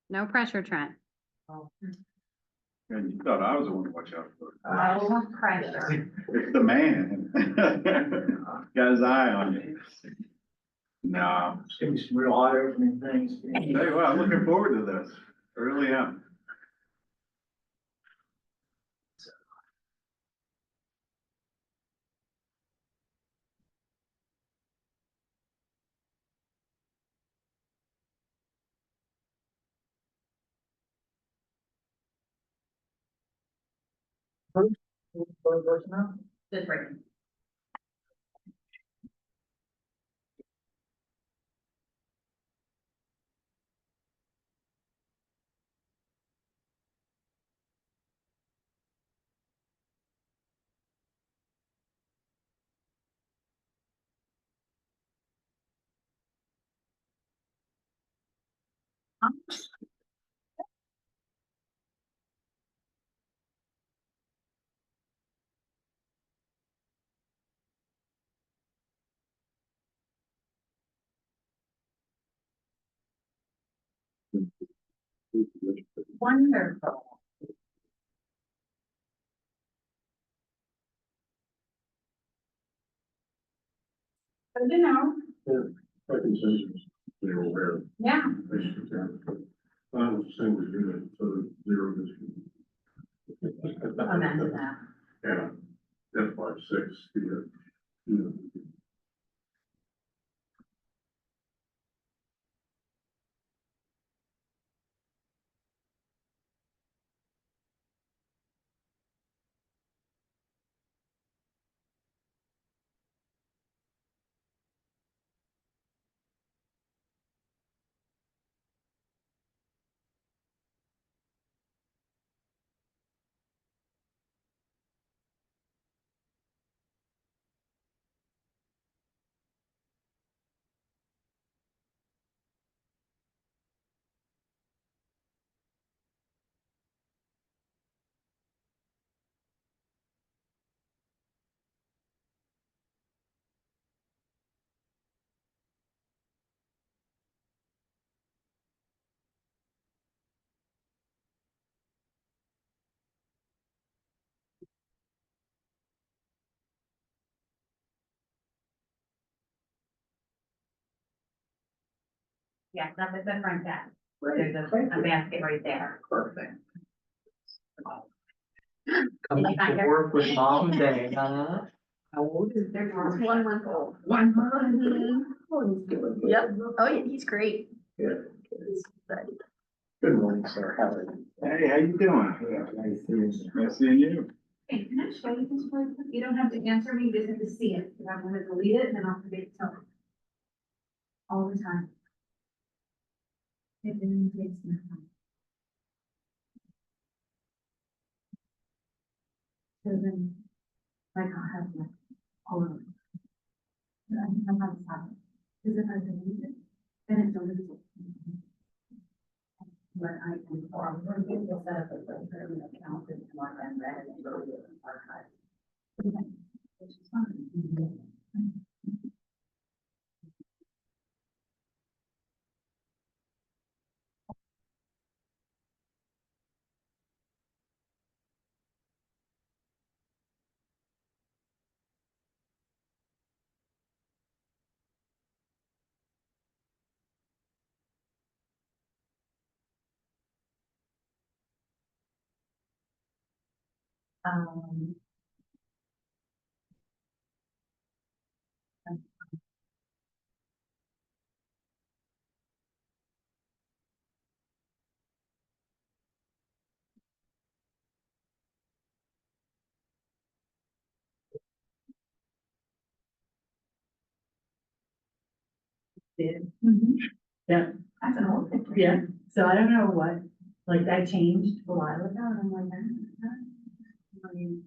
No pressure, Trent. And you thought I was the one to watch out for. No pressure. It's the man. Got his eye on you. No. It's gonna be some real eye-opening things. Hey, well, I'm looking forward to this. I really am. Just breaking. Wonderful. Good to know. They were aware. Yeah. They should have. I was saying we do that, so zero this. Amend that. Yeah, F56 here. Yeah. Yeah, that's at the front desk. There's a basket right there. Perfect. Did you find her? Work with mom today, huh? How old is There's He's 1 month old. 1 month? Oh, he's doing good. Yep. Oh, yeah, he's great. Good. But Good morning, sir. How are you? Hey, how you doing? Nice seeing you. Nice seeing you. Hey, can I show you this really quick? You don't have to answer me, you just have to see it, because I'm gonna delete it and then I'll forget to tell you. All the time. It didn't take my time. So then, like, I'll have like, all of it. But I think I'm not happy, because if I delete it, then it deletes it. But I can, or I'm going to get set up as a permanent account and mark and read and go to the archive. Which is fine. Um. Did. Yeah. That's an old picture. Yeah, so I don't know what, like, that changed a while ago, and I'm like, I mean,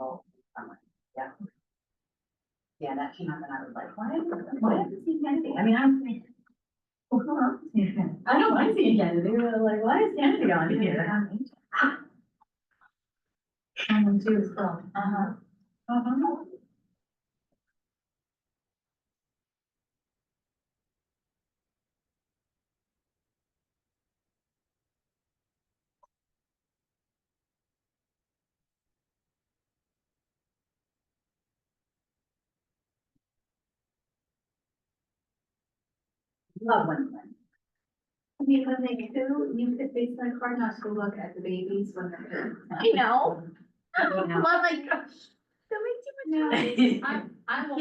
Oh, I'm like, yeah. Yeah, that came up and I was like, why haven't seen Kennedy? I mean, I don't mind seeing Kennedy, but like, why is Kennedy on here? Someone too as well. love when. You know, they do, you could, based on car not to look at the babies when they're. I know. I'm like, don't make too much noise. He's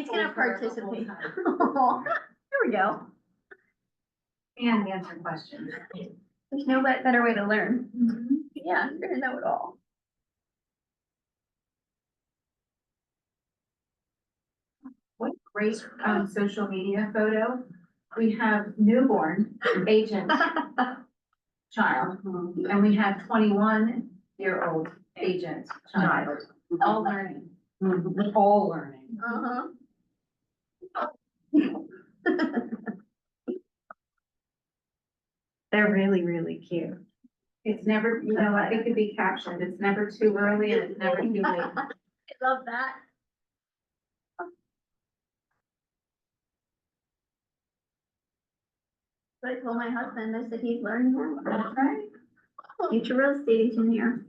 gonna participate. There we go. And answer questions. There's no better way to learn. Yeah, you're gonna know it all. What great social media photo. We have newborn agent child, and we have 21-year-old agent child, all learning. We're all learning. They're really, really cute. It's never, you know, it could be captioned, it's never too early and it's never too late. I love that. So I told my husband, I said, he's learning now. That's right. Future real estate engineer.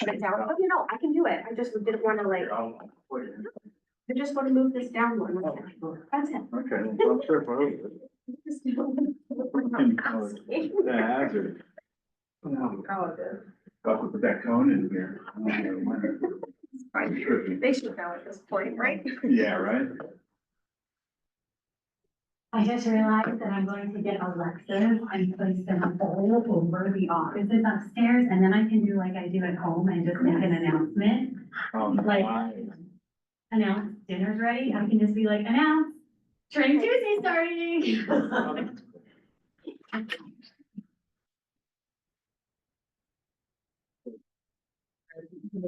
Put it down. Oh, you know, I can do it. I just didn't want to like, I just want to move this down one. That's it. Okay, well, I'm sure for it. Yeah, hazard. Got to put that cone in here. They should know at this point, right? Yeah, right? I just realized that I'm going to get Alexas and place them all over the offices upstairs, and then I can do like I do at home and just make an announcement. Like, announce dinner's ready, I can just be like, announce, Training Tuesday starting.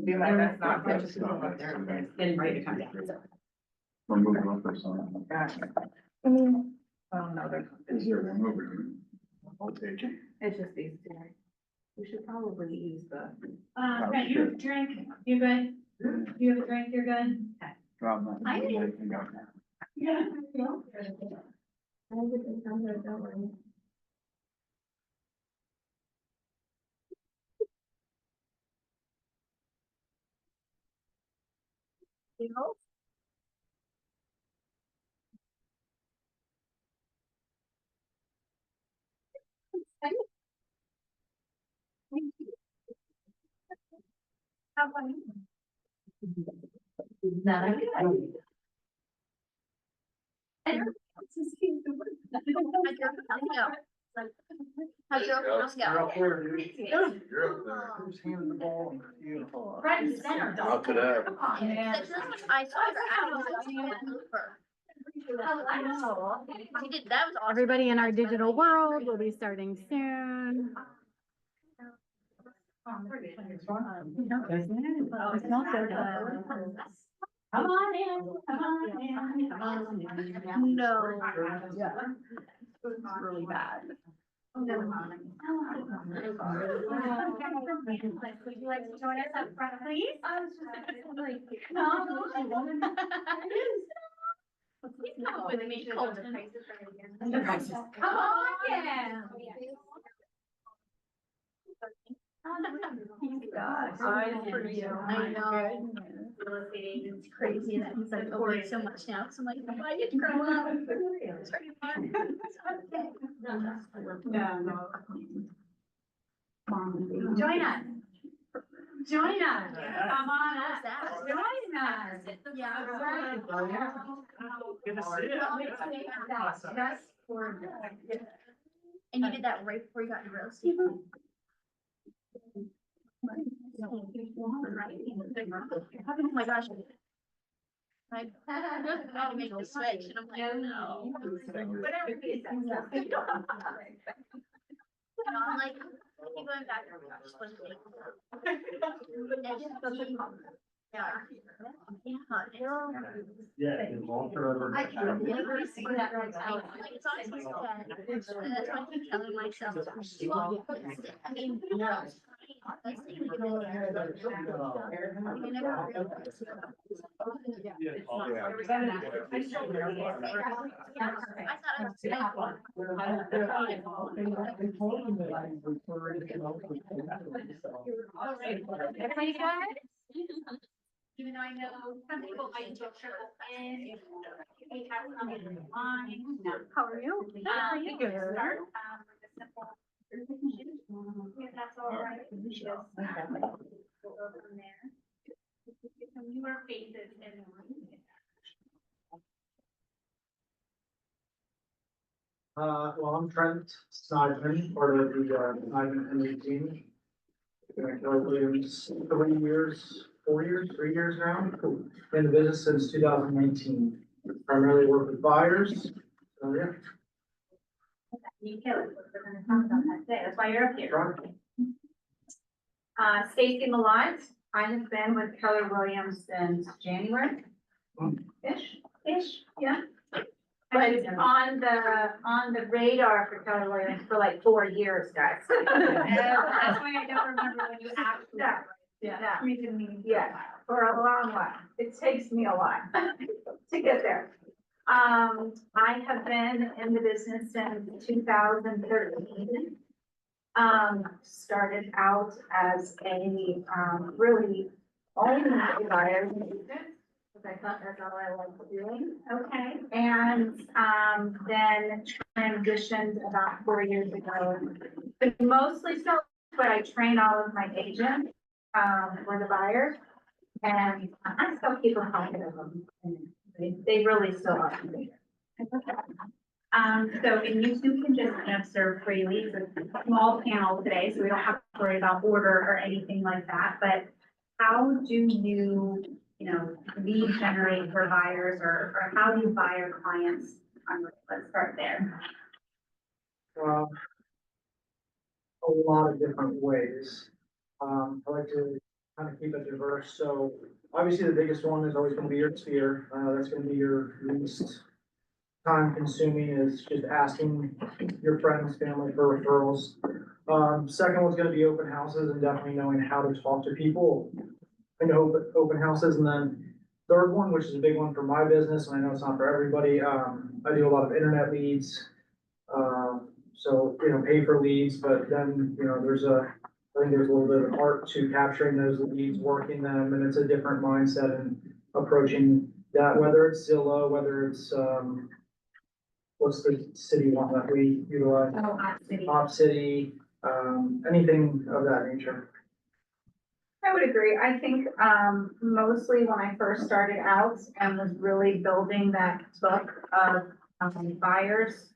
Do my best not to just go up there and getting ready to come down. We're moving up or something. Oh, no, there's. Is there room over here? I'll take it. It's just these two. We should probably use the. Brent, you have a drink, you good? You have a drink, you're good? Okay. Drop that. I do. Yeah. You know? How about you? Not a good idea. How's your house go? Who's handing the ball? Beautiful. Right in the center. Not today. Come on, man. That's what I saw her. I was over. I know. She did, that was awesome. Everybody in our digital world will be starting soon. It smells so good. Come on in, come on in, come on in. No. Yeah. It's really bad. Would you like to join us up front, please? I was just like, no. Please come with me, Colton. Come on, yeah. Gosh, I know. It's crazy that he's like avoiding so much now, because I'm like, I get to grow up. It's very fun. Join us. Join us. Come on up. Join us. Yeah. Good to see you. Just for And you did that right before you got your real estate. Oh my gosh. I had to make the switch and I'm like, no. Whatever. And I'm like, keep going back. I'm just supposed to make it. Yeah. it's all forever. I can't never see that right now. Like, it's honestly sad. And that's why I keep telling myself. I mean, that's the only good thing. I never realized. Everybody good? Even though I know some people might joke in, we have some in line. How are you? We can start, with a simple. If that's all right. Just, go over from there. Some newer faces in the room. Well, I'm Trent Snyderman, part of the, Snyderman team. Been at Keller Williams 3 years now. In the business since 2019. Primarily work with buyers. So, yeah. You kill it, we're gonna talk about that today, that's why you're up here. Try. Stacy Malott, I have been with Keller Williams since January. Ish, yeah. But it's on the radar for Keller Williams for like 4 years, guys. That's why I don't remember when you actually. Yeah, for a long while. It takes me a while to get there. I have been in the business since 2013. Started out as a, really only buyer, because I thought that's all I liked doing. Okay. And, then transitioned about 4 years ago. But mostly so, but I train all of my agents, for the buyers. And I still keep a pocket of them. And they really still are. So, and you two can just answer freely, it's a small panel today, so we don't have to worry about order or anything like that, but how do you, lead generate for buyers, or how do you buy your clients? Let's start there. A lot of different ways. I like to kind of keep it diverse, so obviously the biggest one is always gonna be your sphere, that's gonna be your least time consuming is just asking your friends, family for referrals. Second one's gonna be open houses and definitely knowing how to talk to people in open houses, and then third one, which is a big one for my business, and I know it's not for everybody, I do a lot of internet leads. So, pay for leads, but then, I think there's a little bit of art to capturing those leads, working them, and it's a different mindset and approaching that, whether it's Zillow, whether it's, what's the city one that we utilize? Oh, absolutely. Op City, anything of that nature. I would agree. I think, mostly when I first started out and was really building that book of, buyers,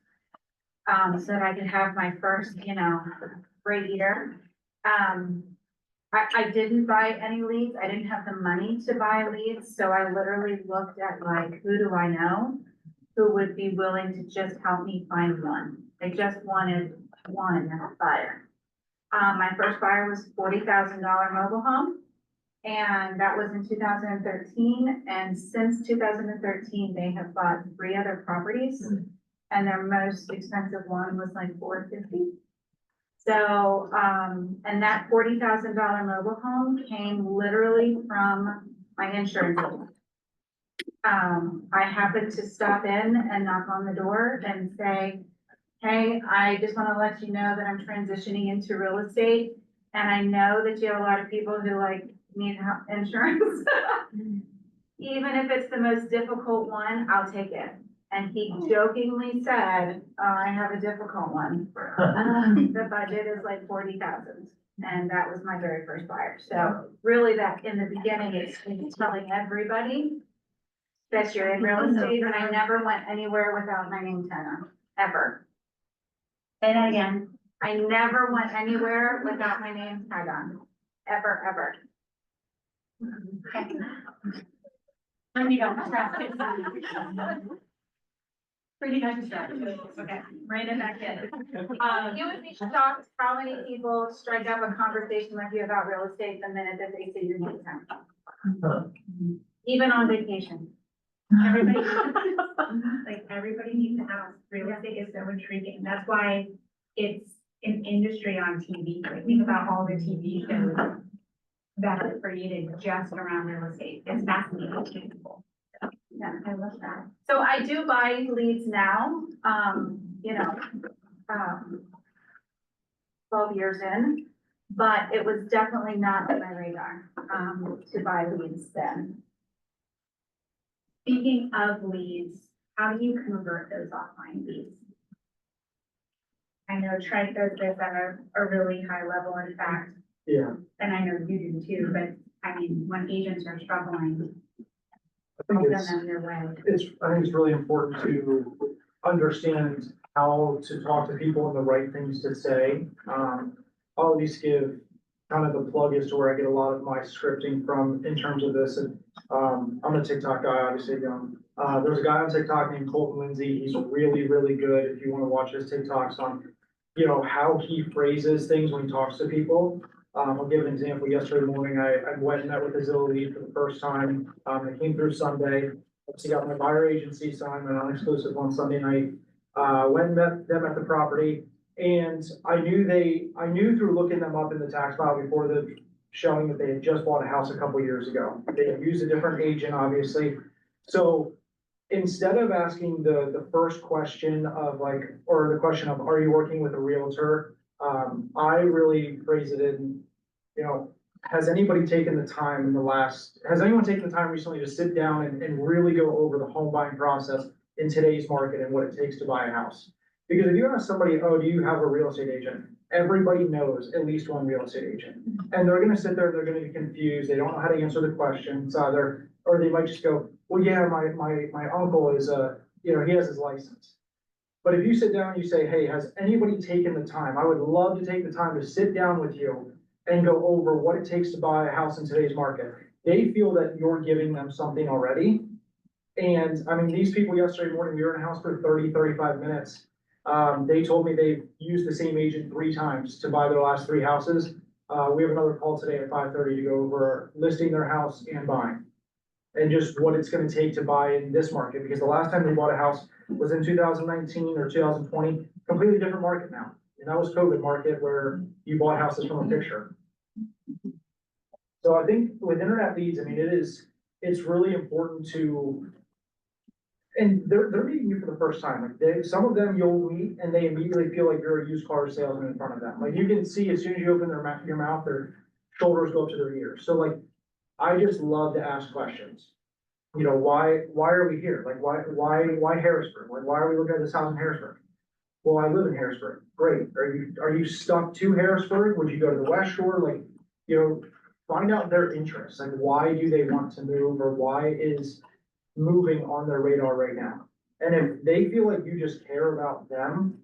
so that I could have my first, great year. I didn't buy any leads. I didn't have the money to buy leads, so I literally looked at like, who do I know? who would be willing to just help me find one. I just wanted one buyer. My first buyer was $40,000 mobile home. And that was in 2013, and since 2013, they have bought 3 other properties, and their most expensive one was like $450,000. So, and that $40,000 mobile home came literally from my insurance. I happened to stop in and knock on the door and say, hey, I just want to let you know that I'm transitioning into real estate, and I know that you have a lot of people who need insurance. Even if it's the most difficult one, I'll take it. And he jokingly said, I have a difficult one. The budget is like 40,000. And that was my very first buyer. So really that in the beginning, it's telling everybody that you're in real estate, and I never went anywhere without my name tag on, ever. Say that again. I never went anywhere without my name tag on, ever, ever. And you don't trust it. Pretty much trust. Okay, rein it back in. You would be shocked how many people strike up a conversation with you about real estate the minute that they see your name tag. Even on vacation. Everybody, everybody needs to ask. Real estate is so intriguing. That's why it's an industry on TV. Like, think about all the TV shows that are created just around real estate. It's fascinating to people. Yeah, I love that. So I do buy leads now, 12 years in, but it was definitely not on my radar, to buy leads then. Speaking of leads, how do you convert those offline leads? I know Trent does this at a really high level, in fact, Yeah, and I know you do too, but I mean, when agents are struggling, I think help it's, them their way. I think it's really important to understand how to talk to people and the right things to say. I'll at least give kind of the plug as to where I get a lot of my scripting from in terms of this. And, I'm a TikTok guy, obviously, there's a guy on TikTok named Colton Lindsay. He's really, really good if you want to watch his TikToks on, how he phrases things when he talks to people. I'll give an example. Yesterday morning, I went and met with a Zillow lead for the first time. It came through Sunday. Obviously got my buyer agency signed, an exclusive on Sunday night. Went and met them at the property, and I knew through looking them up in the tax file before the showing that they had just bought a house a couple years ago. They had used a different agent, obviously. So instead of asking the first question of or the question of, are you working with a realtor? I really phrase it in, has anyone taken the time recently to sit down and really go over the home buying process in today's market and what it takes to buy a house? Because if you ask somebody, oh, do you have a real estate agent? Everybody knows at least one real estate agent. And they're gonna sit there, they're gonna be confused, they don't know how to answer the questions either, or they might just go, well, yeah, my uncle is he has his license. But if you sit down and you say, hey, has anybody taken the time? I would love to take the time to sit down with you and go over what it takes to buy a house in today's market. They feel that you're giving them something already. And I mean, these people yesterday morning, we were in a house for 30, 35 minutes. They told me they've used the same agent 3 times to buy their last 3 houses. We have another call today at 5:30 to go over listing their house and buying. And just what it's gonna take to buy in this market, because the last time they bought a house was in 2019 or 2020, completely different market now. And that was COVID market where you bought houses from a picture. So I think with internet leads, I mean, it's really important to, and they're meeting you for the first time. Like some of them you'll meet and they immediately feel like you're a used car salesman in front of them. Like you can see as soon as you open your mouth, their shoulders go up to their ears. So like, I just love to ask questions. Why are we here? Like, why Harrisburg? Like, why are we looking at this house in Harrisburg? Well, I live in Harrisburg. Great. Are you stuck to Harrisburg? Would you go to the West Shore? Like, find out their interests. Like, why do they want to move, or why is moving on their radar right now? And if they feel like you just care about them,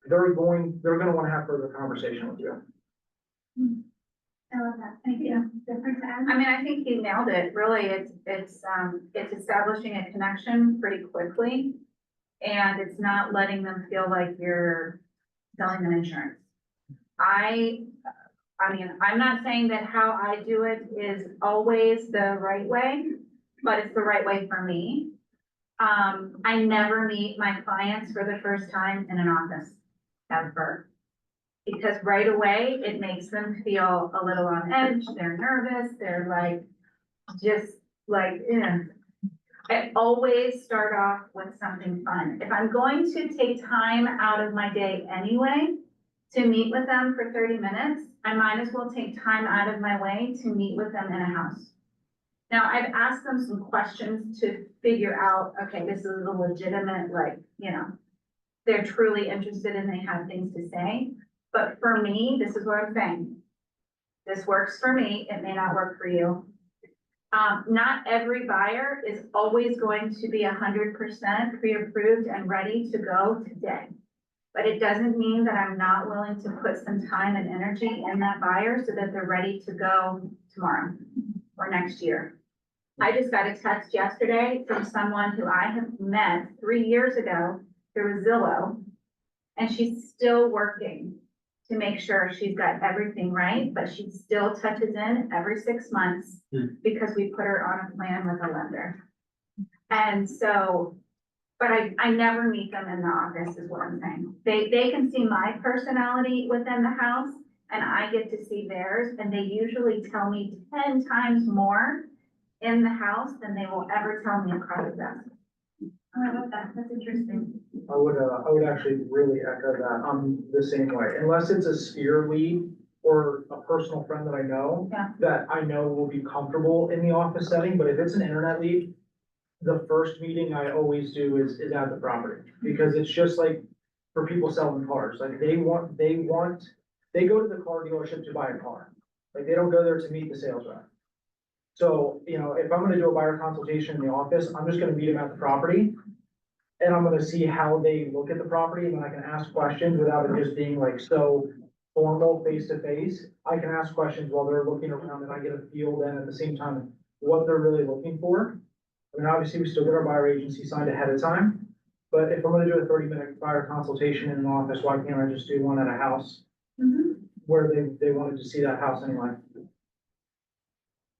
they're gonna want to have further conversation with you. I love that. Thank you. Different to add? I mean, I think you nailed it. Really, it's establishing a connection pretty quickly. and it's not letting them feel like you're selling them insurance. I mean, I'm not saying that how I do it is always the right way, but it's the right way for me. I never meet my clients for the first time in an office, ever. Because right away, it makes them feel a little on edge, they're nervous, they're like, just like, I always start off with something fun. If I'm going to take time out of my day anyway to meet with them for 30 minutes, I might as well take time out of my way to meet with them in a house. Now, I've asked them some questions to figure out, okay, this is a legitimate, like, they're truly interested and they have things to say. But for me, this is what I'm saying. This works for me. It may not work for you. Not every buyer is always going to be 100% pre-approved and ready to go today. But it doesn't mean that I'm not willing to put some time and energy in that buyer so that they're ready to go tomorrow or next year. I just got a text yesterday from someone who I have met 3 years ago through Zillow, and she's still working to make sure she's got everything right, but she still touches in every 6 months because we put her on a plan with a lender. And so, but I never meet them in the office is what I'm saying. They can see my personality within the house and I get to see theirs, and they usually tell me 10 times more in the house than they will ever tell me across the desk. Oh, I love that. That's interesting. I would actually really echo that. I'm the same way, unless it's a sphere lead or a personal friend that I know. Yeah. That I know will be comfortable in the office setting, but if it's an internet lead, the first meeting I always do is at the property. Because it's just like for people selling cars, like they go to the car dealership to buy a car. Like they don't go there to meet the sales rep. So, if I'm gonna do a buyer consultation in the office, I'm just gonna meet them at the property. And I'm gonna see how they look at the property, and then I can ask questions without it just being like so formal face to face. I can ask questions while they're looking around, and I get a feel then at the same time what they're really looking for. I mean, obviously, we still get our buyer agency signed ahead of time, but if I'm gonna do a 30-minute buyer consultation in an office, why can't I just do one at a house? Where they wanted to see that house anyway?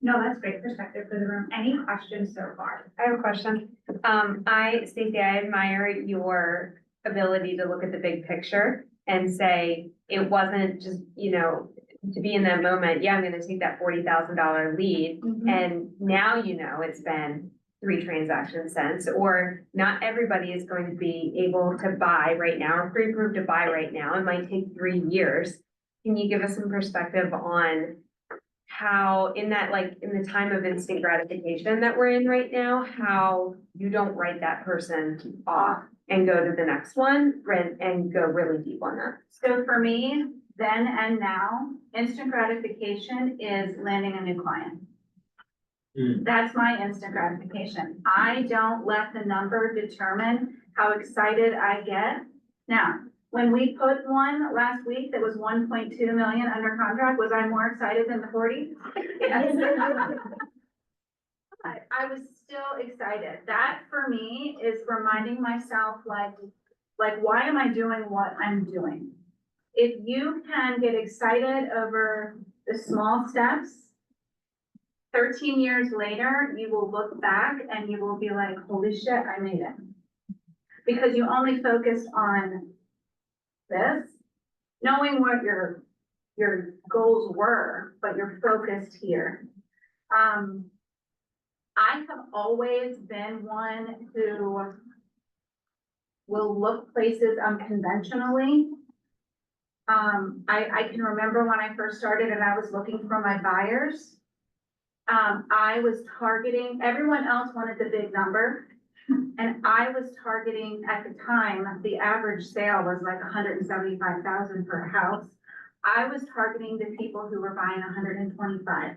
No, that's great perspective for the room. Any questions so far? I have a question. Stacey, I admire your ability to look at the big picture and say, it wasn't just, to be in that moment, yeah, I'm gonna take that $40,000 lead. And now, it's been 3 transactions since, or not everybody is going to be able to buy right now or pre-approved to buy right now. It might take 3 years. Can you give us some perspective on how in the time of instant gratification that we're in right now, how you don't write that person off and go to the next one and go really deep on that? So for me, then and now, instant gratification is landing a new client. That's my instant gratification. I don't let the number determine how excited I get. Now, when we put one last week that was 1.2 million under contract, was I more excited than the 40? Yes. I was still excited. That for me is reminding myself like, why am I doing what I'm doing? If you can get excited over the small steps, 13 years later, you will look back and you will be like, holy shit, I made it. Because you only focused on this, knowing what your goals were, but you're focused here. I have always been one who will look places unconventionally. I can remember when I first started and I was looking for my buyers. I was targeting, everyone else wanted the big number. And I was targeting, at the time, the average sale was like 175,000 per house. I was targeting the people who were buying 125.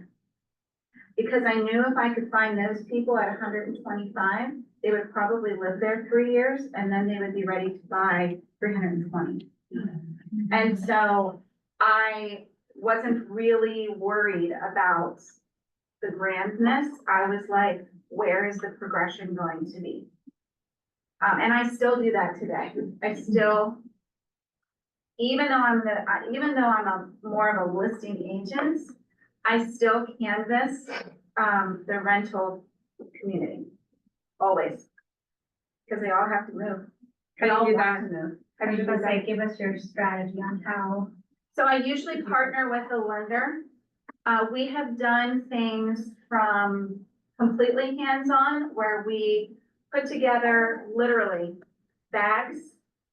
Because I knew if I could find those people at 125, they would probably live there 3 years and then they would be ready to buy 320. And so I wasn't really worried about the grandness. I was like, where is the progression going to be? And I still do that today. I still, even though I'm a more of a listing agent, I still canvass, the rental community, always. Cause they all have to move. They How all do you do want that? to move. I was gonna say, give us your strategy on how. So I usually partner with a lender. We have done things from completely hands-on where we put together literally bags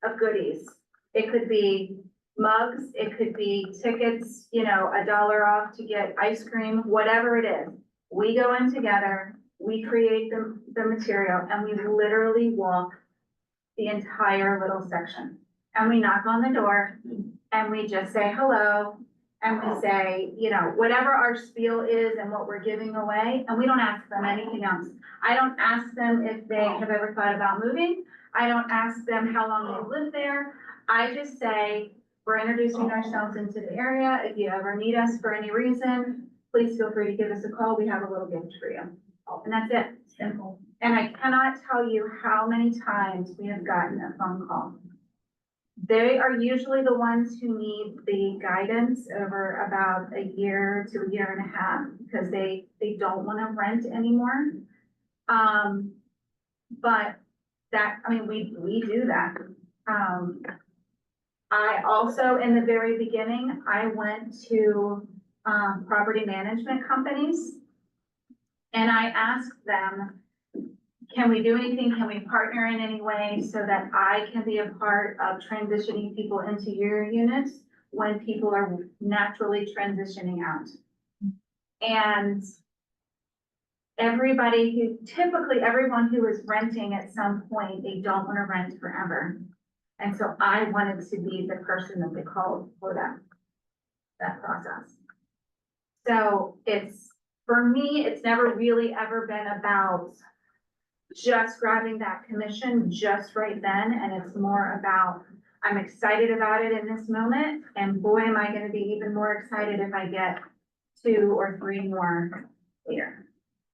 of goodies. It could be mugs, it could be tickets, $1 off to get ice cream, whatever it is. We go in together, we create the material, and we literally walk the entire little section. And we knock on the door, and we just say hello, and we say, whatever our spiel is and what we're giving away, and we don't ask them anything else. I don't ask them if they have ever thought about moving. I don't ask them how long they live there. I just say, we're introducing ourselves into the area. If you ever need us for any reason, please feel free to give us a call. We have a little gift for you. And that's it. Simple. And I cannot tell you how many times we have gotten a phone call. They are usually the ones who need the guidance over about a year to a year and a half because they don't want to rent anymore. But we do that. I also, in the very beginning, I went to, property management companies. And I asked them, can we do anything? Can we partner in any way so that I can be a part of transitioning people into your units when people are naturally transitioning out? And everyone who is renting at some point, they don't want to rent forever. And so I wanted to be the person that they called for that process. So for me, it's never really ever been about just grabbing that commission just right then. And it's more about, I'm excited about it in this moment. And boy, am I going to be even more excited if I get 2 or 3 more later.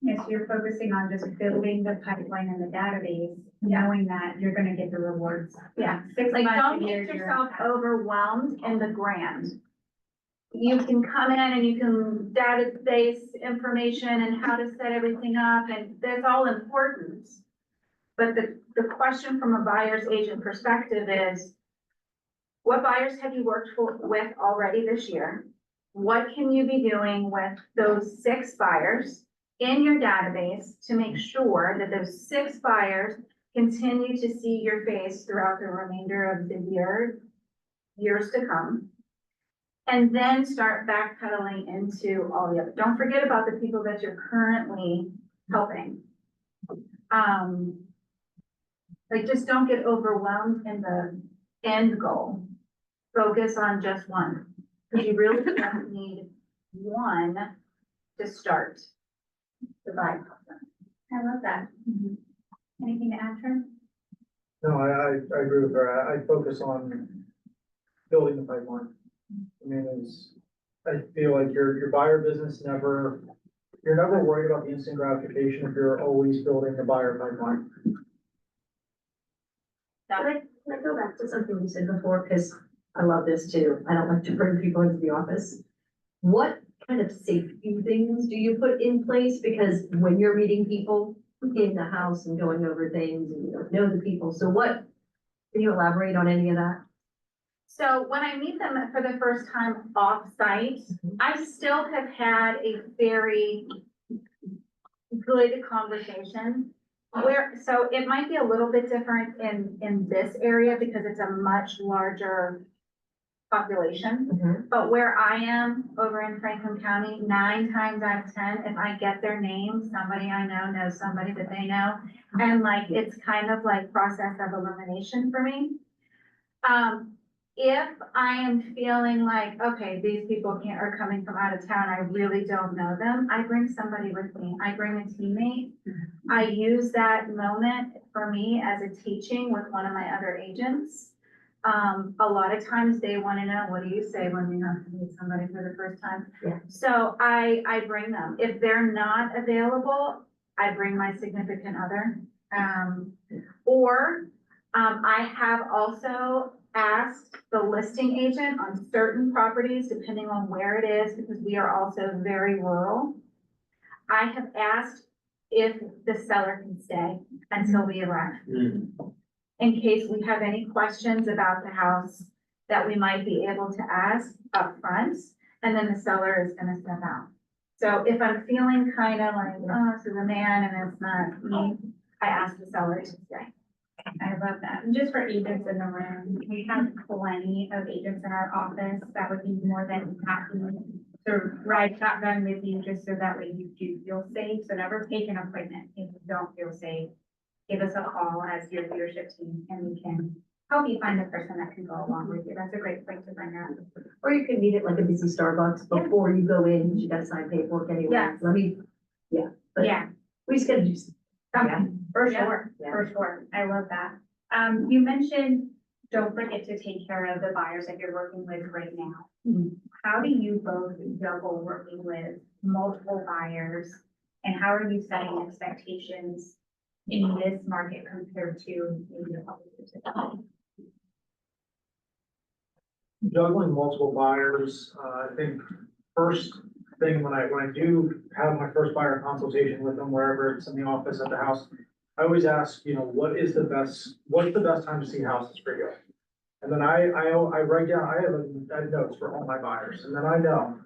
Yes, you're focusing on just building the pipeline and the database, knowing that you're gonna get the rewards. Yeah. 6 Like, months, don't a year, get you're yourself happy. overwhelmed in the grand. You can come in and you can database information and how to set everything up, and that's all important. But the question from a buyer's agent perspective is, what buyers have you worked with already this year? What can you be doing with those 6 buyers in your database to make sure that those 6 buyers continue to see your face throughout the remainder of the years to come? And then start backpedaling into all the other. Don't forget about the people that you're currently helping. Just don't get overwhelmed in the end goal. Focus on just one, because you really don't need one to start the buy process. I love that. Anything to add, Trent? No, I agree with her. I focus on building the pipeline. I feel like your buyer business you're never worried about the instant gratification if you're always building the buyer pipeline. Can I go back to something you said before, because I love this too. I don't like to bring people into the office. What kind of safety things do you put in place? Because when you're meeting people in the house and going over things and you don't know the people, so can you elaborate on any of that? So when I meet them for the first time off-site, I still have had a very good conversation. So it might be a little bit different in this area because it's a much larger population. But where I am over in Franklin County, 9 times out of 10, if I get their name, somebody I know knows somebody that they know. And it's kind of like process of elimination for me. If I am feeling like, okay, these people are coming from out of town, I really don't know them, I bring somebody with me. I bring a teammate. I use that moment for me as a teaching with one of my other agents. A lot of times they want to know, what do you say when you have to meet somebody for the first time? Yeah. So I bring them. If they're not available, I bring my significant other. I have also asked the listing agent on certain properties, depending on where it is, because we are also very rural. I have asked if the seller can stay until we arrive. In case we have any questions about the house that we might be able to ask up front, and then the seller is gonna step out. So if I'm feeling kind of like, oh, this is a man and it's not me, I ask the seller to stay. I love that. And just for agents in the room, we have plenty of agents in our office that would be more than happy to ride shotgun with you, just so that way you do feel safe. So never take an appointment if you don't feel safe. Give us a call as your leadership team and we can help you find the person that can go along with you. That's a great point to bring up. Or you can meet at like a busy Starbucks before you go in, because you gotta sign paperwork anyway. Yeah. Let me, but Yeah, we just gotta do okay, for Yeah. sure, Yeah. for sure. I love that. You mentioned, don't forget to take care of the buyers that you're working with right now. Mhm. How do you both juggle working with multiple buyers? And how are you setting expectations in this market compared to maybe a couple years ago? Juggling multiple buyers, I think first thing when I do have my first buyer consultation with them, wherever it's in the office, at the house, I always ask, what's the best time to see houses for you? And then I write down, I have notes for all my buyers, and then I know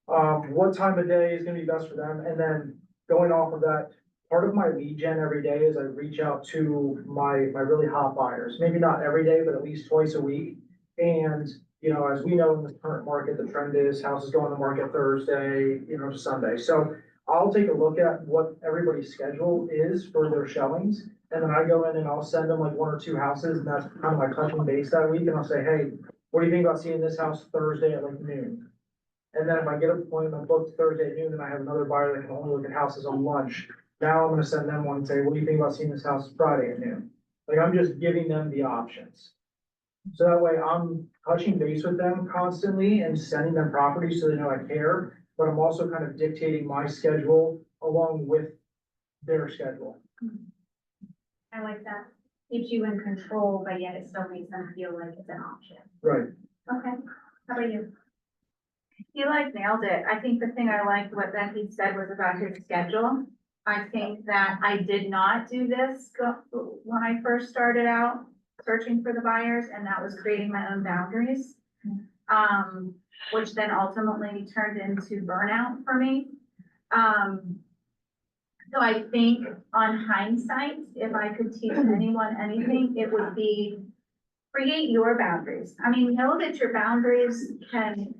what time of day is gonna be best for them, and then going off of that, part of my lead gen every day is I reach out to my really hot buyers, maybe not every day, but at least twice a week. And, as we know in the current market, the trend is houses go on the market Thursday, to Sunday. So I'll take a look at what everybody's schedule is for their showings. And then I go in and I'll send them like one or two houses, and that's kind of my touching base that week. And I'll say, hey, what do you think about seeing this house Thursday at like noon? And then if I get an appointment booked Thursday at noon, and I have another buyer that can only look at houses on lunch, now I'm gonna send them one and say, what do you think about seeing this house Friday at noon? Like, I'm just giving them the options. So that way I'm touching base with them constantly and sending them properties so they know I care, but I'm also kind of dictating my schedule along with their schedule. I like that. Keeps you in control, but yet it still makes them feel like it's an option. Right. Okay, how about you? He nailed it. I think the thing I liked what that he said was about his schedule. I think that I did not do this when I first started out searching for the buyers, and that was creating my own boundaries. Which then ultimately turned into burnout for me. So I think on hindsight, if I could teach anyone anything, it would be create your boundaries. I mean, know that your boundaries can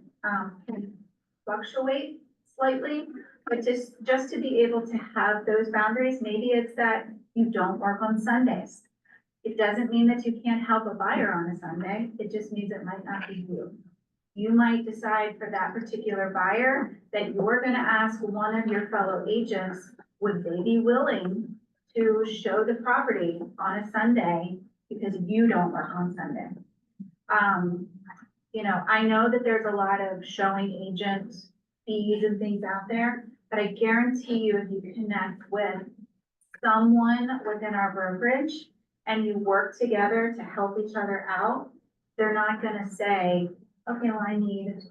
fluctuate slightly, but just to be able to have those boundaries, maybe it's that you don't work on Sundays. It doesn't mean that you can't help a buyer on a Sunday, it just means it might not be you. You might decide for that particular buyer that you're gonna ask one of your fellow agents, would they be willing to show the property on a Sunday because you don't work on Sunday? I know that there's a lot of showing agent fees and things out there, but I guarantee you, if you connect with someone within our brokerage and you work together to help each other out, they're not gonna say, okay, well, I need,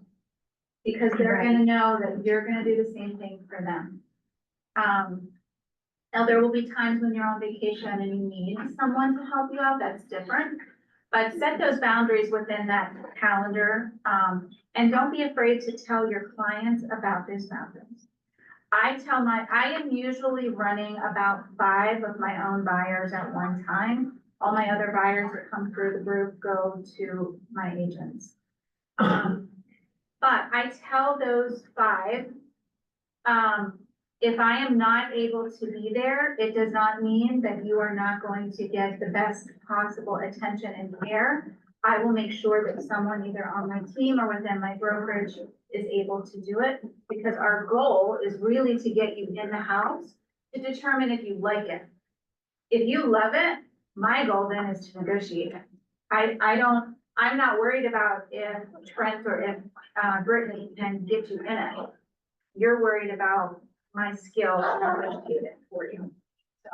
because they're gonna know that you're gonna do the same thing for them. Now, there will be times when you're on vacation and you need someone to help you out, that's different. But set those boundaries within that calendar, and don't be afraid to tell your clients about those boundaries. I am usually running about 5 of my own buyers at one time. All my other buyers that come through the group go to my agents. But I tell those 5, if I am not able to be there, it does not mean that you are not going to get the best possible attention and care. I will make sure that someone either on my team or within my brokerage is able to do it, because our goal is really to get you in the house to determine if you like it. If you love it, my goal then is to negotiate it. I'm not worried about if Trent or if Brittany can get you in it. You're worried about my skill to negotiate it for you. So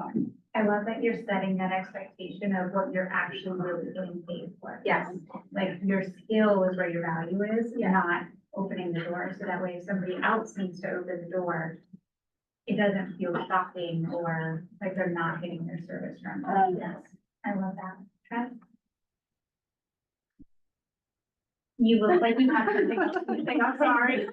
I love that you're setting that expectation of what you're actually really getting paid for. Yes. Like your skill is where your value is, not opening the door. So that way if somebody else needs to open the door, it doesn't feel shocking or like they're not getting their service from them. Yes, I love that. Trev? You look like you have something else to say. I'm sorry.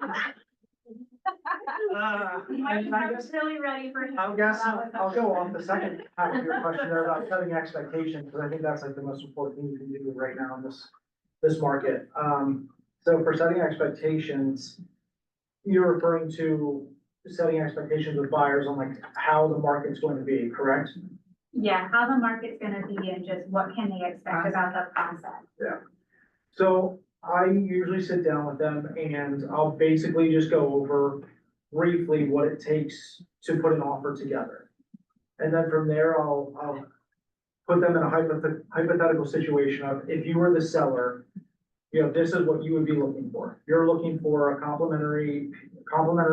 I was really ready for. I guess I'll go off the second half of your question there about setting expectations, because I think that's like the most important thing you can do right now in this market. So for setting expectations, you're referring to setting expectations with buyers on like how the market's going to be, correct? Yeah, how the market's gonna be and just what can they expect about the process? So I usually sit down with them and I'll basically just go over briefly what it takes to put an offer together. And then from there, I'll put them in a hypothetical situation of if you were the seller, you know, this is what you would be looking for. You're looking for a complimentary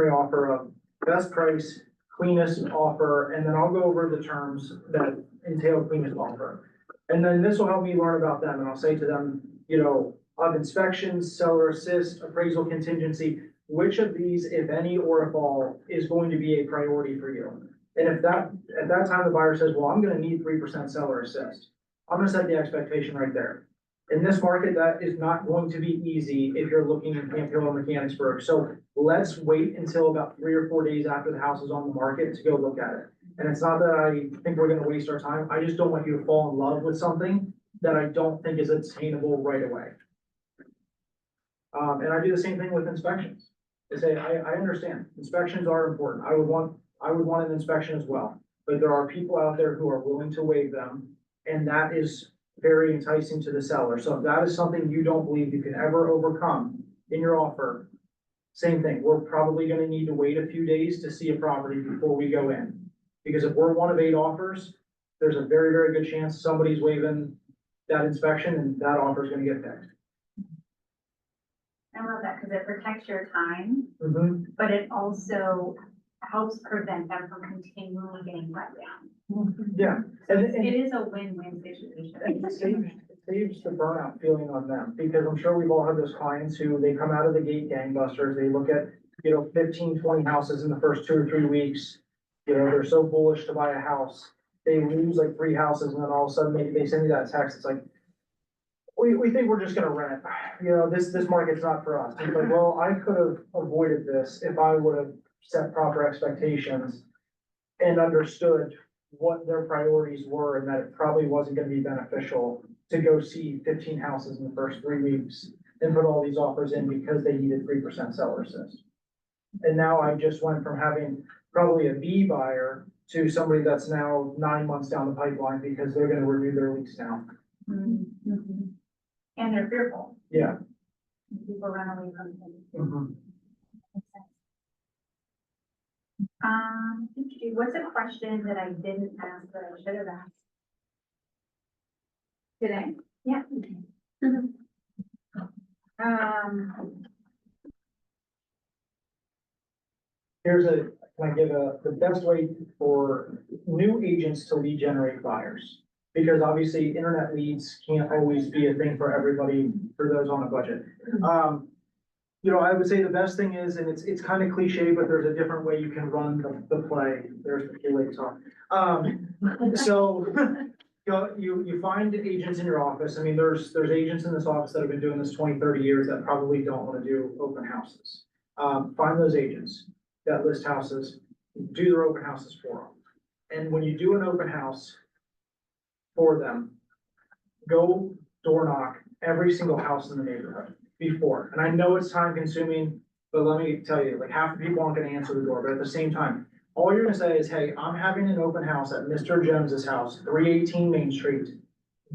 offer of best price, cleanest offer, and then I'll go over the terms that entail cleanest offer. And then this will help me learn about them, and I'll say to them, you know, of inspections, seller assist, appraisal contingency, which of these, if any, or if all, is going to be a priority for you? And if that, at that time, the buyer says, well, I'm gonna need 3% seller assist, I'm gonna set the expectation right there. In this market, that is not going to be easy if you're looking in Camp Hill or Mechanicsburg. So let's wait until about 3 or 4 days after the house is on the market to go look at it. And it's not that I think we're gonna waste our time, I just don't want you to fall in love with something that I don't think is attainable right away. And I do the same thing with inspections. I say, I understand, inspections are important, I would want an inspection as well. But there are people out there who are willing to waive them, and that is very enticing to the seller. So if that is something you don't believe you can ever overcome in your offer, same thing, we're probably gonna need to wait a few days to see a property before we go in. Because if we're one of 8 offers, there's a very, very good chance somebody's waiving that inspection and that offer is gonna get picked. I love that because it protects your time, Mm-hmm. but it also helps prevent them from continually getting let down. Yeah, and It is a win-win situation. it saves the burnout feeling on them, because I'm sure we've all had those clients who, they come out of the gate gangbusters, they look at, you know, 15, 20 houses in the first 2 or 3 weeks. You know, they're so bullish to buy a house, they lose like 3 houses, and then all of a sudden, they send me that text, it's like, we think we're just gonna rent, you know, this market's not for us. It's like, well, I could have avoided this if I would have set proper expectations and understood what their priorities were, and that it probably wasn't gonna be beneficial to go see 15 houses in the first 3 weeks and put all these offers in because they needed 3% seller assist. And now I just went from having probably a B buyer to somebody that's now 9 months down the pipeline because they're gonna renew their lease now. Mm-hmm. And they're fearful. Yeah. People run away from them. Mhm. What's a question that I didn't ask that I should have asked? Today? Yeah. Can I give the best way for new agents to lead generate buyers? Because obviously internet leads can't always be a thing for everybody, for those on a budget. You know, I would say the best thing is, and it's kind of cliche, but there's a different way you can run the play. There's the late talk. So, you find agents in your office. I mean, there's agents in this office that have been doing this 20, 30 years that probably don't want to do open houses. Find those agents that list houses, do their open houses for them. And when you do an open house for them, go door knock every single house in the neighborhood before. And I know it's time consuming, but let me tell you, like half the people aren't gonna answer the door, but at the same time, all you're gonna say is, hey, I'm having an open house at Mr. Jones's house, 318 Main Street.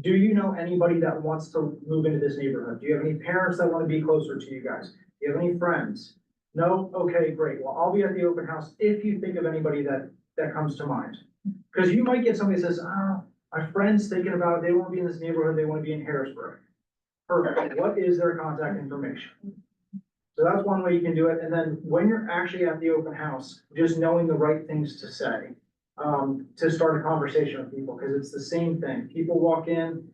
Do you know anybody that wants to move into this neighborhood? Do you have any parents that wanna be closer to you guys? Do you have any friends? No? Okay, great. Well, I'll be at the open house if you think of anybody that comes to mind. Cause you might get somebody that says, oh, my friend's thinking about it, they won't be in this neighborhood, they wanna be in Harrisburg. Perfect. What is their contact information? So that's one way you can do it. And then when you're actually at the open house, just knowing the right things to say. to start a conversation with people, because it's the same thing. People walk in.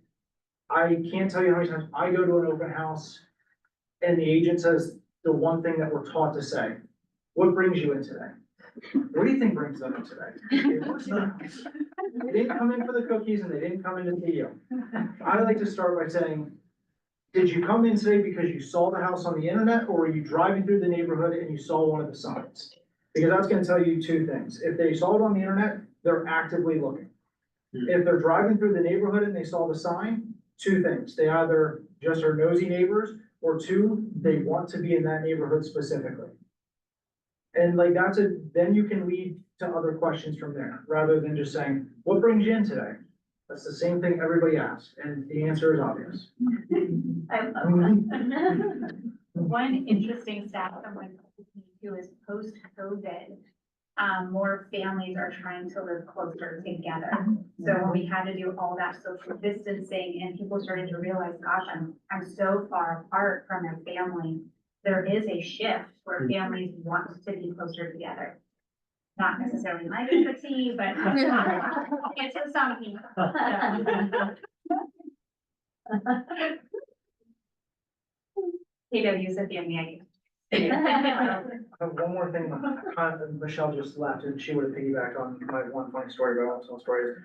I can't tell you how many times I go to an open house and the agent says the one thing that we're taught to say: what brings you in today? What do you think brings them in today? Of course not. They didn't come in for the cookies and they didn't come in to see you. I like to start by saying, did you come in today because you saw the house on the internet, or were you driving through the neighborhood and you saw one of the signs? Because that's gonna tell you two things. If they saw it on the internet, they're actively looking. If they're driving through the neighborhood and they saw the sign, two things. They either just are nosy neighbors, or two, they want to be in that neighborhood specifically. And like, then you can lead to other questions from there, rather than just saying, what brings you in today? That's the same thing everybody asks, and the answer is obvious. I love that. One interesting stat someone told me too is post-COVID, more families are trying to live closer together. So when we had to do all that social distancing and people started to realize, gosh, I'm so far apart from my family, there is a shift where families want to be closer together. Not necessarily my cup of tea, but it's for some people. KW is a family, I One more thing, Michelle just left and she would have piggybacked on my one funny story, but I won't tell a story.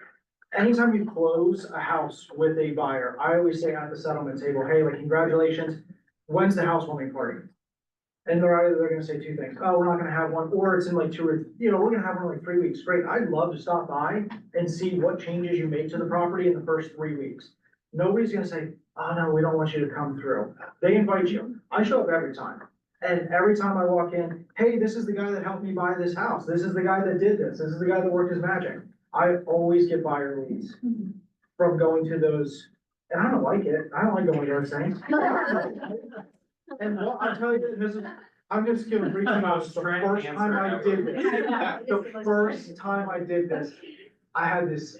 Anytime you close a house with a buyer, I always say at the settlement table, hey, like, congratulations, when's the housewarming party? And they're gonna say two things: oh, we're not gonna have one, or it's in like we're gonna have one in like 3 weeks. Great, I'd love to stop by and see what changes you make to the property in the first 3 weeks. Nobody's gonna say, oh no, we don't want you to come through. They invite you. I show up every time. And every time I walk in, hey, this is the guy that helped me buy this house. This is the guy that did this. This is the guy that worked his magic. I always get buyer leads from going to those, and I don't like it. I don't like going to those things. And well, I'll tell you, I'm just gonna brief you about the first time I did this. The first time I did this, I had this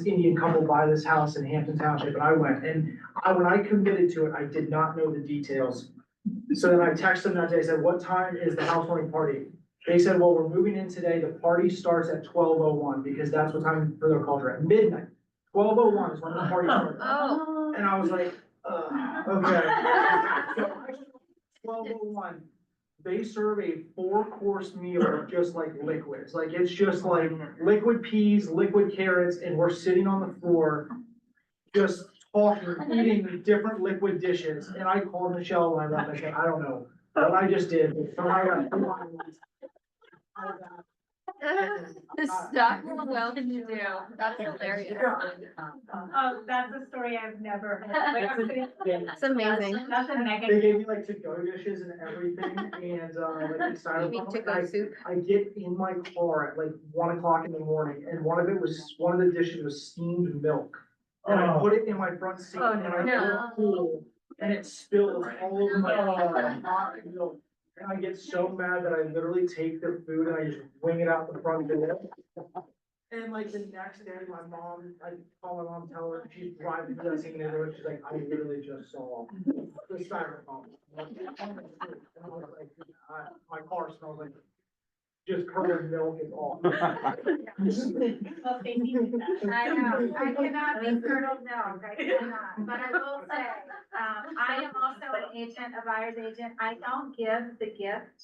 Indian couple buy this house in Hampton Township, and I went, and when I committed to it, I did not know the details. So then I texted them that day, I said, what time is the housewarming party? They said, well, we're moving in today, the party starts at 12:01, because that's what time for their culture, at midnight. 12:01 is when the party starts. Oh. And I was like, okay. 12:01, they serve a 4-course meal of just like liquids, like it's just like liquid peas, liquid carrots, and we're sitting on the floor, just talking, eating different liquid dishes. And I called Michelle when I left, I said, I don't know what I just did. But I got 2 lines. Stop well to do, that's hilarious. Oh, that's a story I've never heard. That's amazing. That's a They mega. gave me like to-go dishes and everything, and like the You mean to-go soup? I get in my car at like 1 o'clock in the morning, and one of the dishes was steamed milk. And I put it in my front seat, Oh, and I no. put it cool, and it spills all over my car, hot milk. And I get so mad that I literally take the food and I just wing it out the front door. And like the next day, I call my mom, tell her, she's driving through that same neighborhood, she's like, I literally just saw the styrofoam. And I was like, my car smells like just curdled milk is all. Well, Stacy did that. I know, I cannot be curdled milk, I cannot, but I will say, I am also an agent, a buyer's agent, I don't give the gift,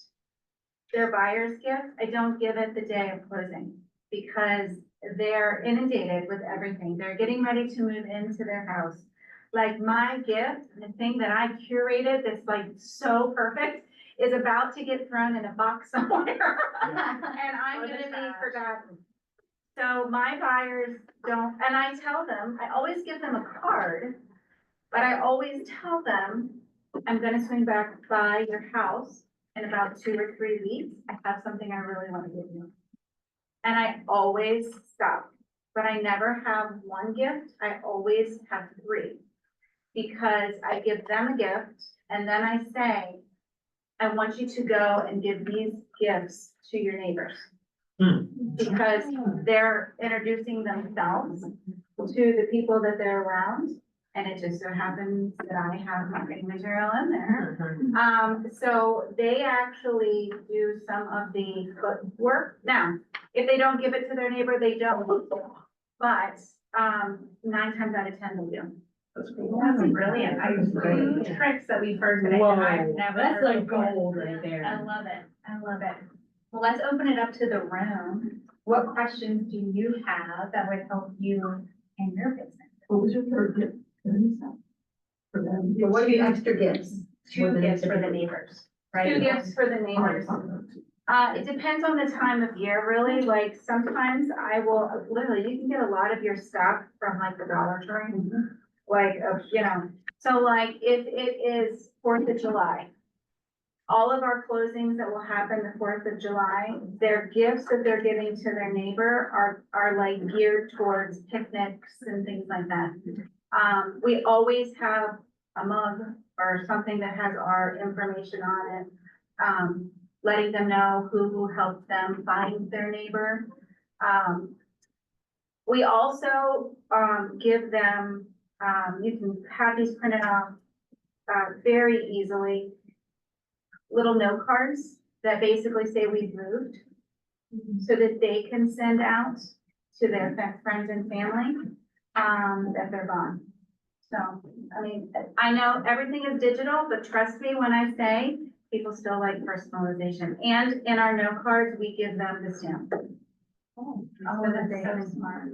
their buyer's gift, I don't give it the day of closing, because they're inundated with everything, they're getting ready to move into their house. Like my gift, the thing that I curated that's like so perfect, is about to get thrown in a box somewhere, and I'm gonna be forgotten. So my buyers don't, and I tell them, I always give them a card, but I always tell them, I'm gonna swing back by your house in about 2 or 3 weeks. I have something I really wanna give you. And I always stop, but I never have one gift, I always have 3. Because I give them a gift, and then I say, I want you to go and give these gifts to your neighbors. Because they're introducing themselves to the people that they're around. And it just so happens that I have marketing material in there. So they actually do some of the footwork. Now, if they don't give it to their neighbor, they don't. But, 9 times out of 10 they do. That's cool. That's brilliant. I tricks that we've heard today. Whoa, that I've never that's heard like before. gold right I there. love it. I love it. Well, let's open it up to the room. What questions do you have that would help you in your business? What was your third gift? For them. What are the extra gifts? Two gifts for the neighbors, right? 2 gifts for the neighbors. It depends on the time of year, really. Like sometimes I will, literally, you can get a lot of your stuff from like the Dollar Tree. Like, you know, so like if it is 4th of July, all of our closings that will happen the 4th of July, their gifts that they're giving to their neighbor are like geared towards picnics and things like that. We always have a mug or something that has our information on it, letting them know who helped them find their neighbor. We also, give them, you can have these printed off, very easily. Little note cards that basically say we've moved, so that they can send out to their friends and family, that they're gone. So, I mean, I know everything is digital, but trust me when I say people still like personalization. And in our note cards, we give them the stamp. Oh, So that they that's so smart.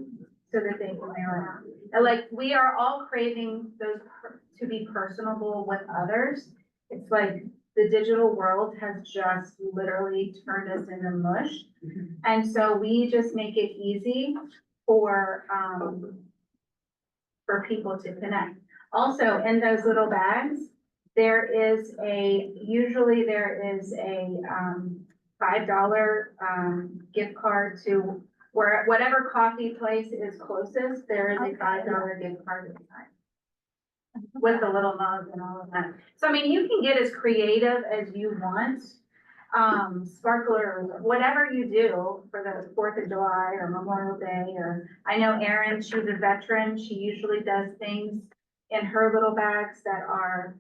so that they can mail it out. And like, we are all craving those to be personable with others. It's like the digital world has just literally turned us into mush. And so we just make it easy for people to connect. Also, in those little bags, usually there is a $5 gift card to whatever coffee place is closest, there is a $5 gift card inside. With the little mug and all of that. So I mean, you can get as creative as you want. Sparklers, whatever you do for the 4th of July or Memorial Day, or I know Erin, she's a veteran. She usually does things in her little bags that are,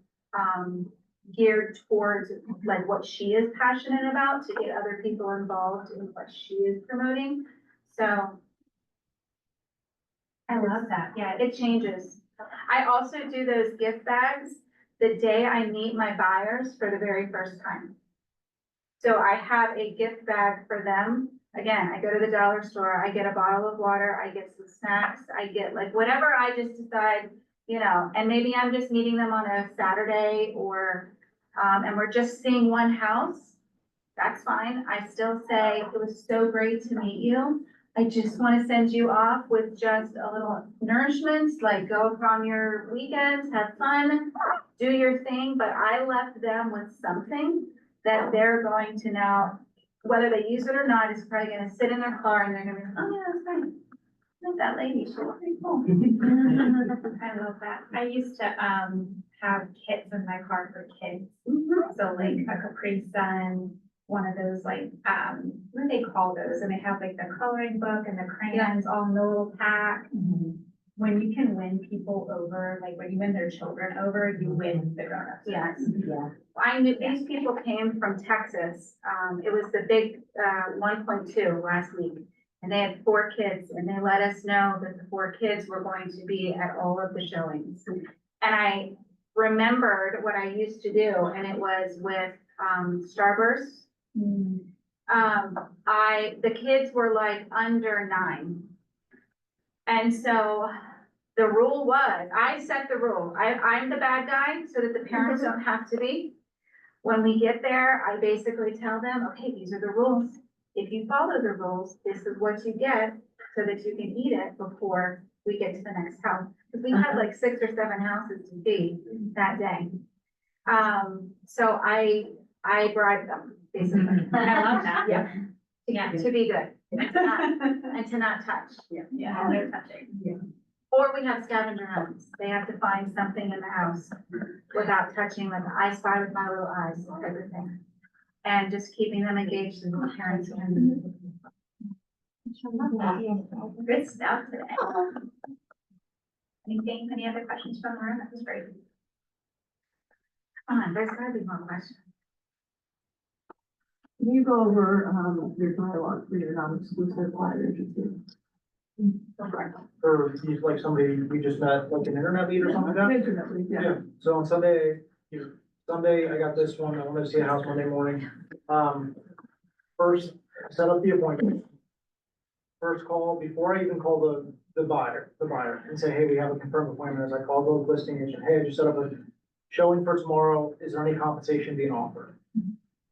geared towards like what she is passionate about to get other people involved in what she is promoting. So I love that. yeah, it changes. I also do those gift bags the day I meet my buyers for the very first time. So I have a gift bag for them. Again, I go to the dollar store, I get a bottle of water, I get some snacks, I get like whatever I just decide, you know, and maybe I'm just meeting them on a Saturday or, and we're just seeing one house. That's fine. I still say, it was so great to meet you. I just want to send you off with just a little nourishment, like go from your weekends, have fun, do your thing, but I left them with something that they're going to now, whether they use it or not, is probably gonna sit in their car and they're gonna be, oh yeah, that's right. Not that lady, she was pretty cool. I love that. I used to, have kits in my car for kids. So like a Capri Sun, one of those like, what do they call those? And they have like the coloring book and the crayons all in the little pack. When you can win people over, like when you win their children over, you win the grown-ups. Yes. Yeah. I knew these people came from Texas. It was the big, 1.2 last week. And they had 4 kids and they let us know that the 4 kids were going to be at all of the showings. And I remembered what I used to do, and it was with, Starburst. The kids were like under 9. And so the rule was, I set the rule. I'm the bad guy so that the parents don't have to be. When we get there, I basically tell them, okay, these are the rules. If you follow the rules, this is what you get so that you can eat it before we get to the next house. Because we had like 6 or 7 houses to feed that day. So I bribed them, basically. I love that. Yeah. Yeah. To be good and to not touch. Yeah, they're touching. Or we have scavenger hunts. They have to find something in the house without touching, like I spy with my little eyes, everything. And just keeping them engaged so the parents can. Good stuff today. Anything, any other questions from the room? That was great. Come on, there's gotta be more questions. Can you go over, your dialogue for your non-exclusive buyer agency? Or he's like somebody we just met, like an internet lead or something like that? Intimately, yeah. So on Sunday, I got this one, I wanted to see a house Monday morning. First, set up the appointment. First call, before I even call the buyer, and say, hey, we have a confirmed appointment, as I call the listing agent, hey, I just set up a showing for tomorrow, is there any compensation being offered?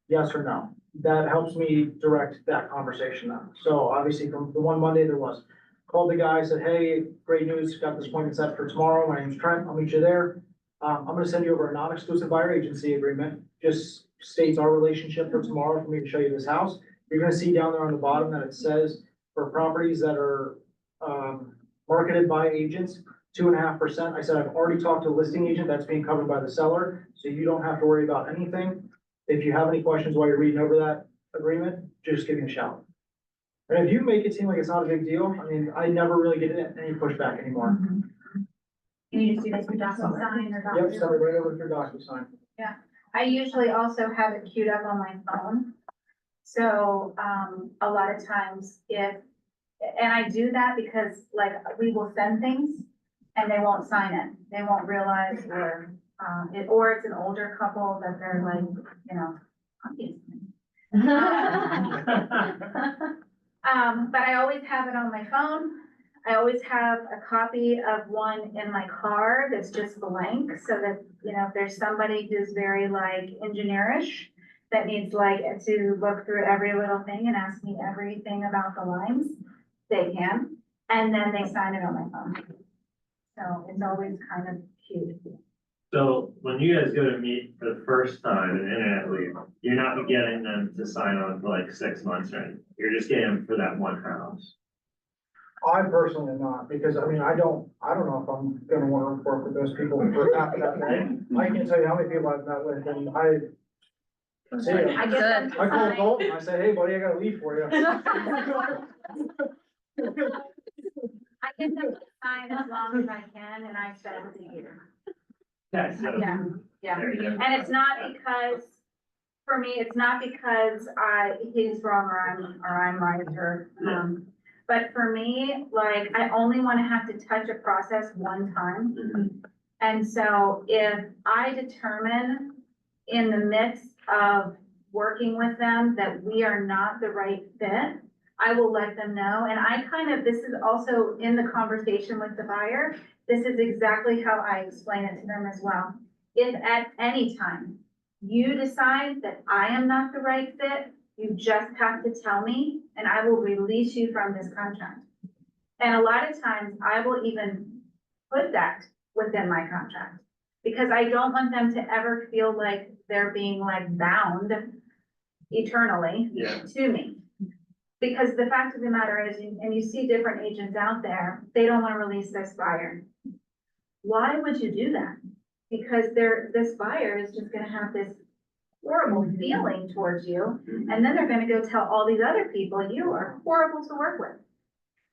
Yes or no? That helps me direct that conversation now. So obviously from the one Monday there was. Called the guy, said, hey, great news, got this appointment set for tomorrow, my name's Trent, I'll meet you there. I'm gonna send you over a non-exclusive buyer agency agreement, just states our relationship for tomorrow for me to show you this house. You're gonna see down there on the bottom that it says for properties that are, marketed by agents, 2.5%. I said, I've already talked to a listing agent, that's being covered by the seller, so you don't have to worry about anything. If you have any questions while you're reading over that agreement, just give me a shout. And if you make it seem like it's not a big deal, I mean, I never really get any pushback anymore. Can you just do this for DocuSign or Yep, DocuSign? send it right over to your DocuSign. I usually also have it queued up on my phone. So, a lot of times and I do that because like we will send things and they won't sign it. They won't realize or it's an older couple that they're like, you know, obviously. But I always have it on my phone. I always have a copy of one in my car that's just blank, so that, you know, if there's somebody who's very like engineerish that needs like to look through every little thing and ask me everything about the lines, they can, and then they sign it on my phone. So it's always kind of cute. So when you guys go to meet for the first time an internet lead, you're not getting them to sign on for like 6 months or anything. You're just getting them for that one house. I personally am not, because I mean, I don't know if I'm gonna wanna work with those people for half of that day. I can't tell you how many people I've met with, and see ya. I get them to I call sign. Colton, I say, hey buddy, I gotta leave for you. I get them to sign as long as I can, and I set it to you. Yeah, so. Yeah. There you go. And it's not because, for me, it's not because he's wrong or I'm right, but for me, like, I only wanna have to touch a process one time. And so if I determine in the midst of working with them that we are not the right fit, I will let them know. And this is also in the conversation with the buyer, this is exactly how I explain it to them as well. If at any time you decide that I am not the right fit, you just have to tell me and I will release you from this contract. And a lot of times I will even put that within my contract because I don't want them to ever feel like they're being like bound eternally to me. Because the fact of the matter is, and you see different agents out there, they don't want to release this buyer. Why would you do that? Because this buyer is just gonna have this horrible feeling towards you, and then they're gonna go tell all these other people you are horrible to work with.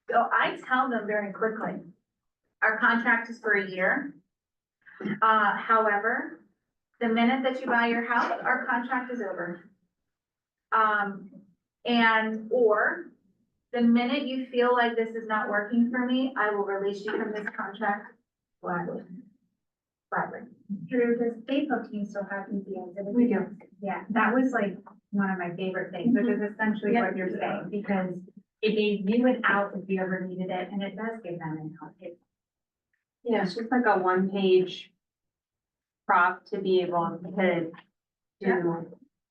So I tell them very quickly, our contract is for a year. However, the minute that you buy your house, our contract is over. Or the minute you feel like this is not working for me, I will release you from this contract gladly. Drew, does Facebook team still have EPAs? We do. Yeah, that was like one of my favorite things, which is essentially what you're saying, because it gave you an out if you ever needed it, and it does give them an out. Yeah, it's just like a one-page prop to be able to do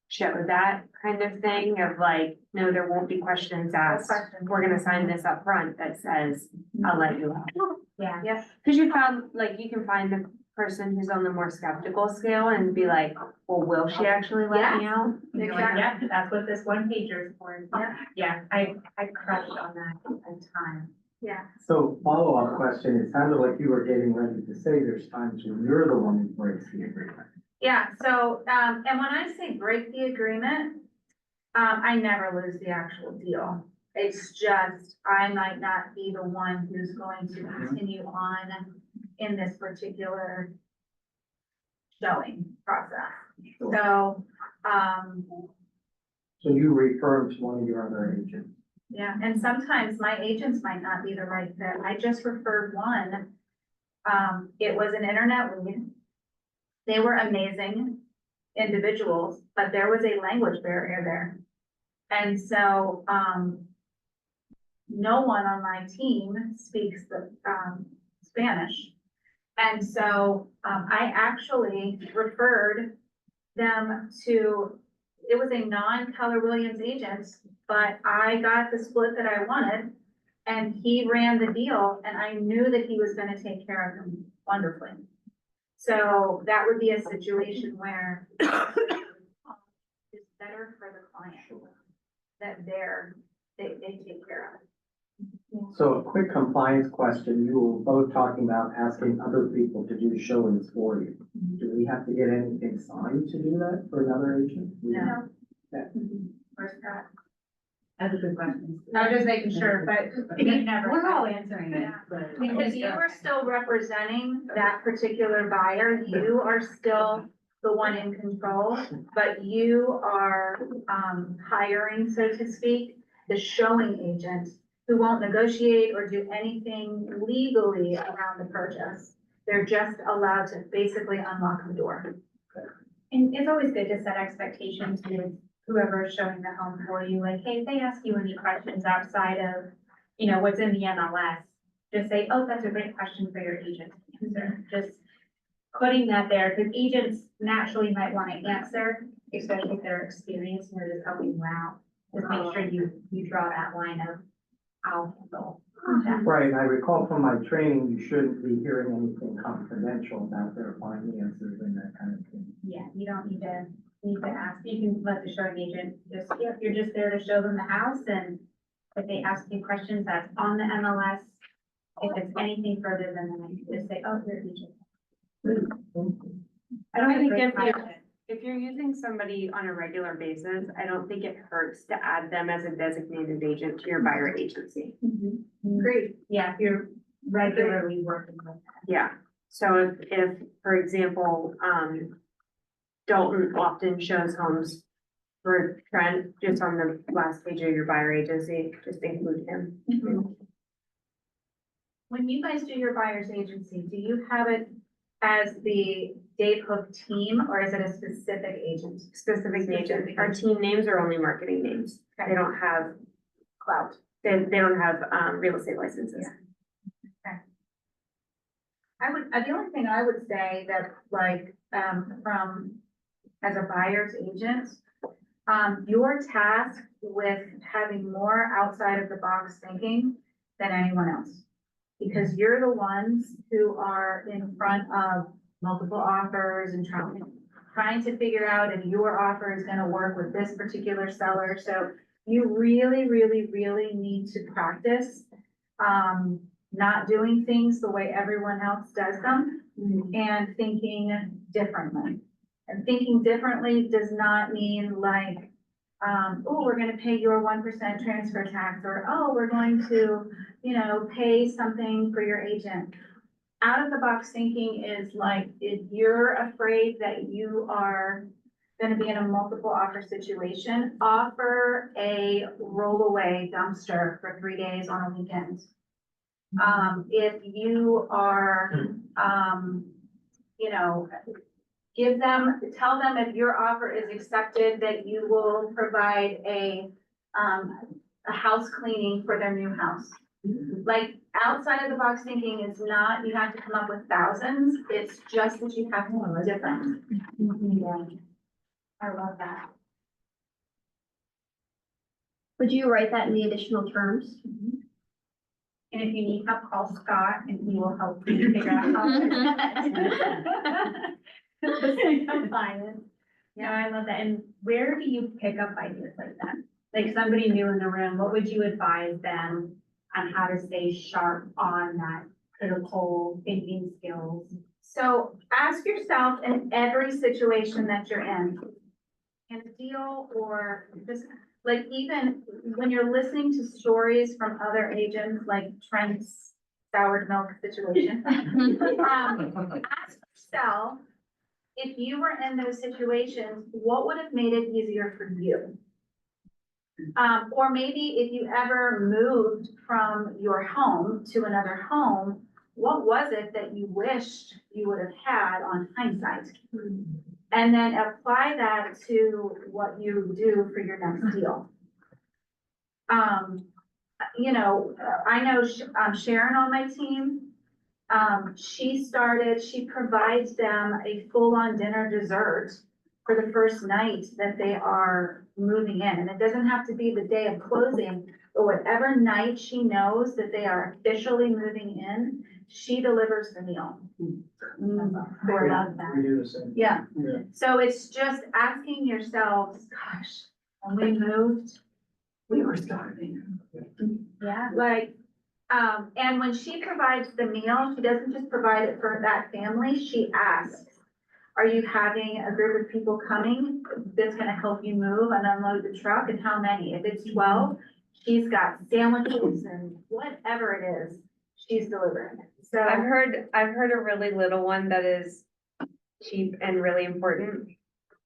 show that kind of thing of like, no, there won't be questions asked. We're gonna sign this up front that says, I'll let you out. Yeah. Yes. Cause you found, like, you can find the person who's on the more skeptical scale and be like, well, will she actually let me out? And you're like, yeah, that's what this one pager is for. Yeah, I crushed on that a ton. Yeah. So follow-up question, it sounded like you were getting ready to say there's times when you're the one who breaks the agreement. Yeah, so, and when I say break the agreement, I never lose the actual deal. It's just, I might not be the one who's going to continue on in this particular showing process. Sure. So, So you refer to one of your other agents. yeah, and sometimes my agents might not be the right fit. I just referred one. It was an internet lead. They were amazing individuals, but there was a language barrier there. And so, no one on my team speaks the, Spanish. And so, I actually referred them to, it was a non-Keller Williams agent, but I got the split that I wanted. And he ran the deal and I knew that he was gonna take care of him wonderfully. So that would be a situation where it's better for the client that they take care of. So a quick compliance question, you were both talking about asking other people to do showings for you. Do we have to get anything signed to do that for another agent? No. Yeah. Where's Scott? That's a good question. I was just making sure, but you never. We're all answering it, Yeah. but. Because you are still representing that particular buyer, you are still the one in control, but you are, hiring, so to speak, the showing agent who won't negotiate or do anything legally around the purchase. They're just allowed to basically unlock the door. And it's always good to set expectations with whoever's showing the home for you, like, hey, if they ask you any questions outside of, you know, what's in the MLS, just say, oh, that's a great question for your agent to answer. Just putting that there, because agents naturally might want to answer, especially if they're experienced and they're just helping you out. Just make sure you draw that line of, I'll handle that. Right, and I recall from my training, you shouldn't be hearing anything confidential about their finances and that kind of thing. Yeah, you don't need to ask, you can let the showing agent just, yep, you're just there to show them the house, and if they ask you questions, that's on the MLS. If it's anything further than that, you can just say, oh, you're agent. I don't think Great if you're, question. if you're using somebody on a regular basis, I don't think it hurts to add them as a designated agent to your buyer agency. Great. Yeah, if you're regularly working with them. Yeah, so if, for example, Dalton often shows homes for Trent, just on the last page of your buyer agency, just include him. When you guys do your buyer's agency, do you have it as the Dave Hook team or is it a specific agent? Specific agent, our team names are only marketing names, they don't have Clout. they don't have, real estate licenses. I would, the only thing I would say that like, from, as a buyer's agent, you're tasked with having more outside of the box thinking than anyone else. Because you're the ones who are in front of multiple offers and trying to figure out if your offer is gonna work with this particular seller. So you really, really, really need to practice, not doing things the way everyone else does them and thinking differently. And thinking differently does not mean like, oh, we're gonna pay your 1% transfer tax, or, oh, we're going to, you know, pay something for your agent. Out of the box thinking is like, if you're afraid that you are gonna be in a multiple offer situation, offer a rollaway dumpster for 3 days on a weekend. If you are, you know, tell them if your offer is accepted, that you will provide a house cleaning for their new house. Like, outside of the box thinking is not, you have to come up with thousands, it's just that you have to be different. Yeah. I love that. Would you write that in the additional terms? And if you need help, call Scott and he will help you figure out how. Compliance. Yeah, I love that. And where do you pick up ideas like that? Like somebody new in the room, what would you advise them on how to stay sharp on that critical thinking skills? So ask yourself in every situation that you're in a deal or just like even when you're listening to stories from other agents, like Trent's soured milk situation. Ask yourself, if you were in those situations, what would have made it easier for you? Or maybe if you ever moved from your home to another home, what was it that you wished you would have had on hindsight? And then apply that to what you do for your next deal. You know, I know Sharon on my team, she provides them a full-on dinner dessert for the first night that they are moving in. And it doesn't have to be the day of closing, but whatever night she knows that they are officially moving in, she delivers the meal. For them. We do the same. Yeah, Yeah. so it's just asking yourselves, gosh, when we moved, we were starving. Yeah. Like, and when she provides the meal, she doesn't just provide it for that family, she asks, are you having a group of people coming that's gonna help you move and unload the truck, and how many? If it's 12, she's got sandwiches and whatever it is, she's delivering it. So, I've heard a really little one that is cheap and really important.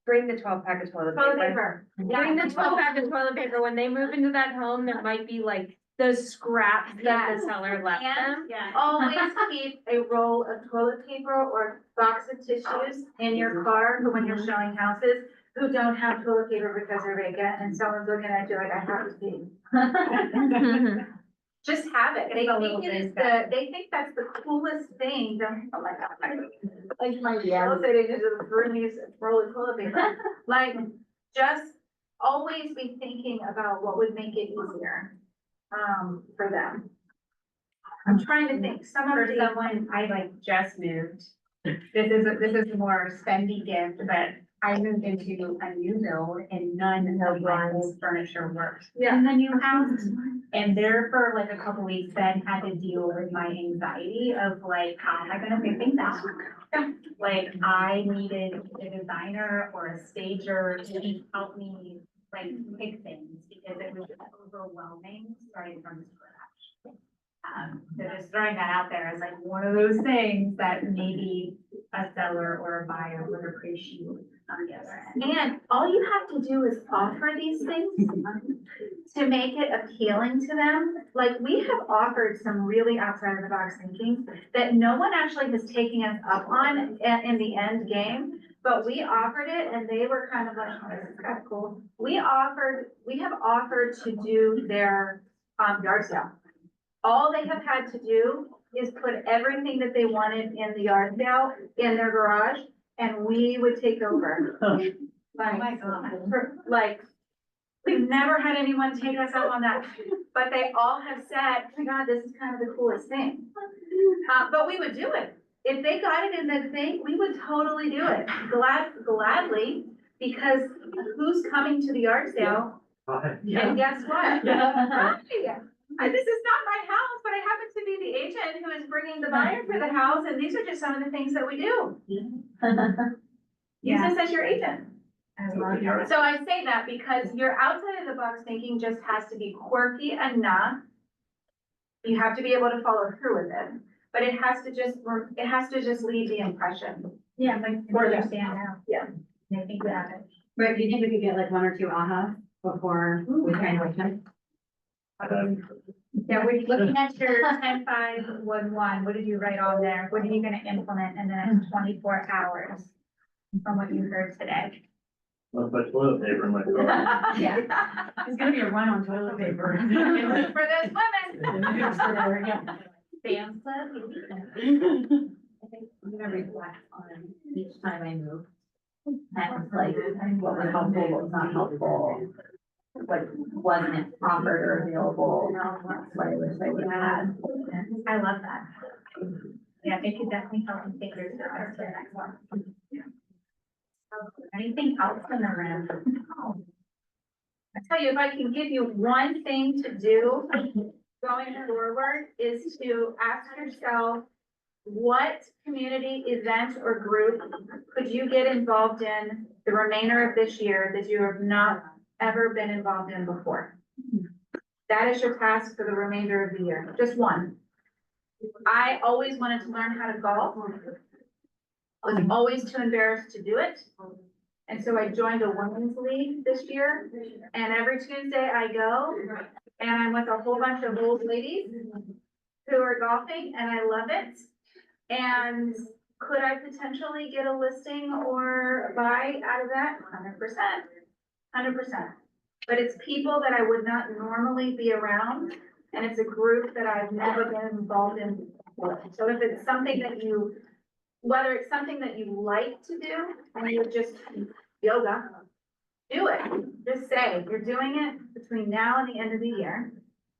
Bring the 12-pack of toilet toilet paper. paper. Bring the 12-pack of toilet paper. When they move into that home, there might be like those scraps that the seller left them. Yeah. Always keep a roll of toilet paper or box of tissues in your car for when you're showing houses who don't have toilet paper because they're vacant and someone's looking at you like, I have to pee. Just have it. They think it is they think that's the coolest thing. Oh my God. Like my real estate agent just bring me a roll of toilet paper. Like, just always be thinking about what would make it easier, for them. I'm trying to think, For someone, I like just moved. This is a more spendy gift, but I moved into a new build and none of my old furniture worked Yeah. in the new house. And there for like a couple weeks, Ben had to deal with my anxiety of like, how am I gonna pick things out? Like, I needed a designer or a stager to help me like pick things because it was just overwhelming starting from scratch. So just throwing that out there as like one of those things that maybe a seller or a buyer would appreciate on the other end. And all you have to do is offer these things to make it appealing to them. Like, we have offered some really outside of the box thinking that no one actually has taken us up on in the end game. But we offered it and they were kind of like, oh, this is kind of cool. We have offered to do their yard sale. All they have had to do is put everything that they wanted in the yard sale in their garage, and we would take over. Like, we've never had anyone take us up on that, but they all have said, oh my God, this is kind of the coolest thing. But we would do it. If they got it in the thing, we would totally do it, gladly, because who's coming to the yard sale? And guess what? Hi. This is not my house, but I happen to be the agent who is bringing the buyer for the house, and these are just some of the things that we do. Use this as your agent. So I say that because your outside of the box thinking just has to be quirky enough. You have to be able to follow through with it, but it has to just leave the impression. Yeah, like, For them. understand now. Yeah. And I think that it. But do you think we could get like 1 or 2 ahas before we transition? Yeah, we're looking at your 10-5-1-1, what did you write on there? What are you gonna implement in the next 24 hours from what you heard today? I'll put toilet paper in my car. Yeah. It's gonna be a run on toilet paper. For those women. Sam said. I think I'm gonna reflect on each time I move. And like, what was helpful, what was not helpful. What wasn't offered or available, what I wish I would have had. I love that. Yeah, it could definitely help you take your service to the next one. Anything else in the room? I tell you, if I can give you one thing to do going forward is to ask yourself, what community event or group could you get involved in the remainder of this year that you have not ever been involved in before? That is your task for the remainder of the year, just one. I always wanted to learn how to golf. Was always too embarrassed to do it. And so I joined a women's league this year, and every Tuesday I go, and I'm with a whole bunch of old ladies who are golfing, and I love it. And could I potentially get a listing or buy out of that? 100%, 100%. But it's people that I would not normally be around, and it's a group that I've never been involved in before. So if it's something that you, whether it's something that you like to do, and you just yoga, do it. Just say you're doing it between now and the end of the year,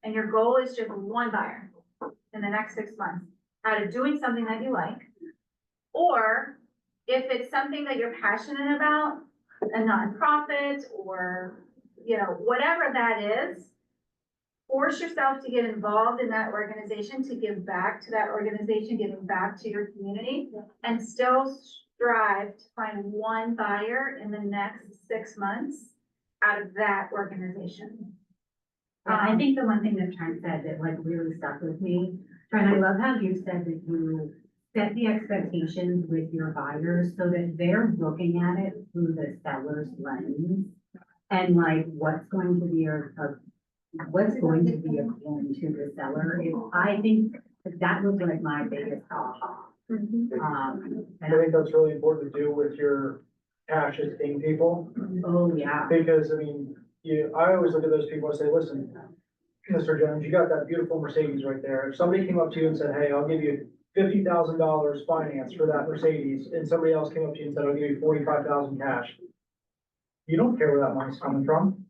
and your goal is just one buyer in the next 6 months out of doing something that you like. Or if it's something that you're passionate about, a nonprofit or, you know, whatever that is, force yourself to get involved in that organization, to give back to that organization, giving back to your community, and still strive to find one buyer in the next 6 months out of that organization. Yeah, I think the one thing that Trent said that like really stuck with me, Trent, I love how you said that you set the expectations with your buyers so that they're looking at it through the seller's lens. And like, what's going to be appealing to the seller is, I think that was like my biggest aha. I think that's really important to do with your cash as king people. Oh, yeah. Because, I mean, I always look at those people and say, listen, Mr. Jones, you got that beautiful Mercedes right there. If somebody came up to you and said, hey, I'll give you $50,000 finance for that Mercedes, and somebody else came up to you and said, I'll give you 45,000 cash. You don't care where that money's coming from.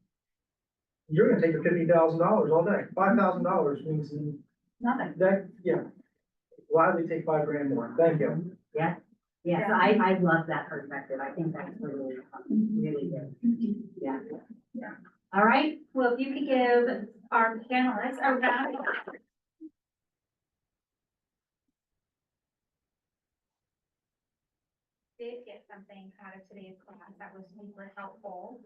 You're gonna take the $50,000 all day. $5,000 means Nothing. that, yeah. Gladly take $5,000 more. Thank you. Yeah, yes, I love that perspective. I think that's really, really good. Yeah. All right, well, if you could give our panelists a round of applause. Did get something out of today's class that was super helpful.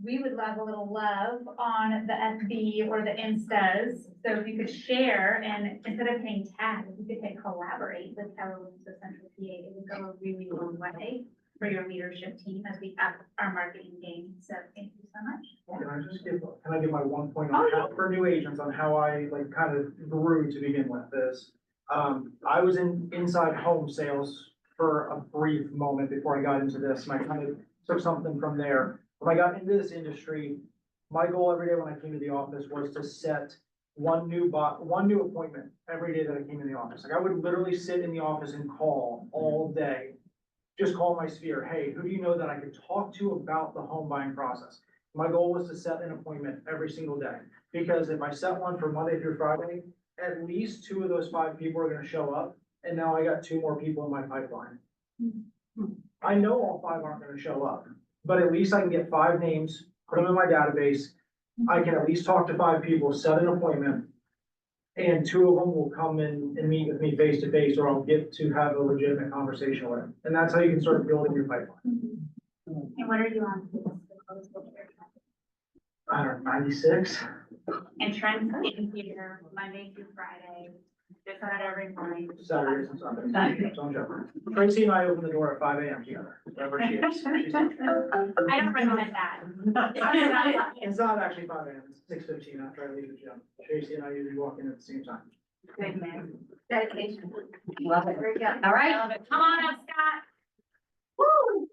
We would love a little love on the FB or the Instas. So if you could share, and instead of saying tag, if you could say collaborate with Keller Central PA, it would go a really long way for your leadership team as we up our marketing game. So thank you so much. Can I give my one point on how, for new agents, on how I like kind of grew to begin with this? I was in inside home sales for a brief moment before I got into this, and I kind of took something from there. When I got into this industry, my goal every day when I came to the office was to set one new appointment every day that I came in the office. Like I would literally sit in the office and call all day. Just call my sphere. Hey, who do you know that I could talk to about the home buying process? My goal was to set an appointment every single day. Because if I set one for Monday through Friday, at least 2 of those 5 people are gonna show up. And now I got 2 more people in my pipeline. I know all 5 aren't gonna show up, but at least I can get 5 names, put them in my database. I can at least talk to 5 people, set an appointment. And 2 of them will come in and meet with me face to face, or I'll get to have a legitimate conversation with them. And that's how you can start building your pipeline. And what are you on? I don't know, 96? And Trent's in here Monday through Friday, just about every morning. Saturdays and Sundays. Don't joke. Tracy and I open the door at 5 AM together, wherever she is. She's- I don't recommend that. It's not actually 5 AM, it's 6:15 after I leave the gym. Tracy and I usually walk in at the same time. Good man. Dedication. Love it. Very good. All right. Come on up, Scott. Woo!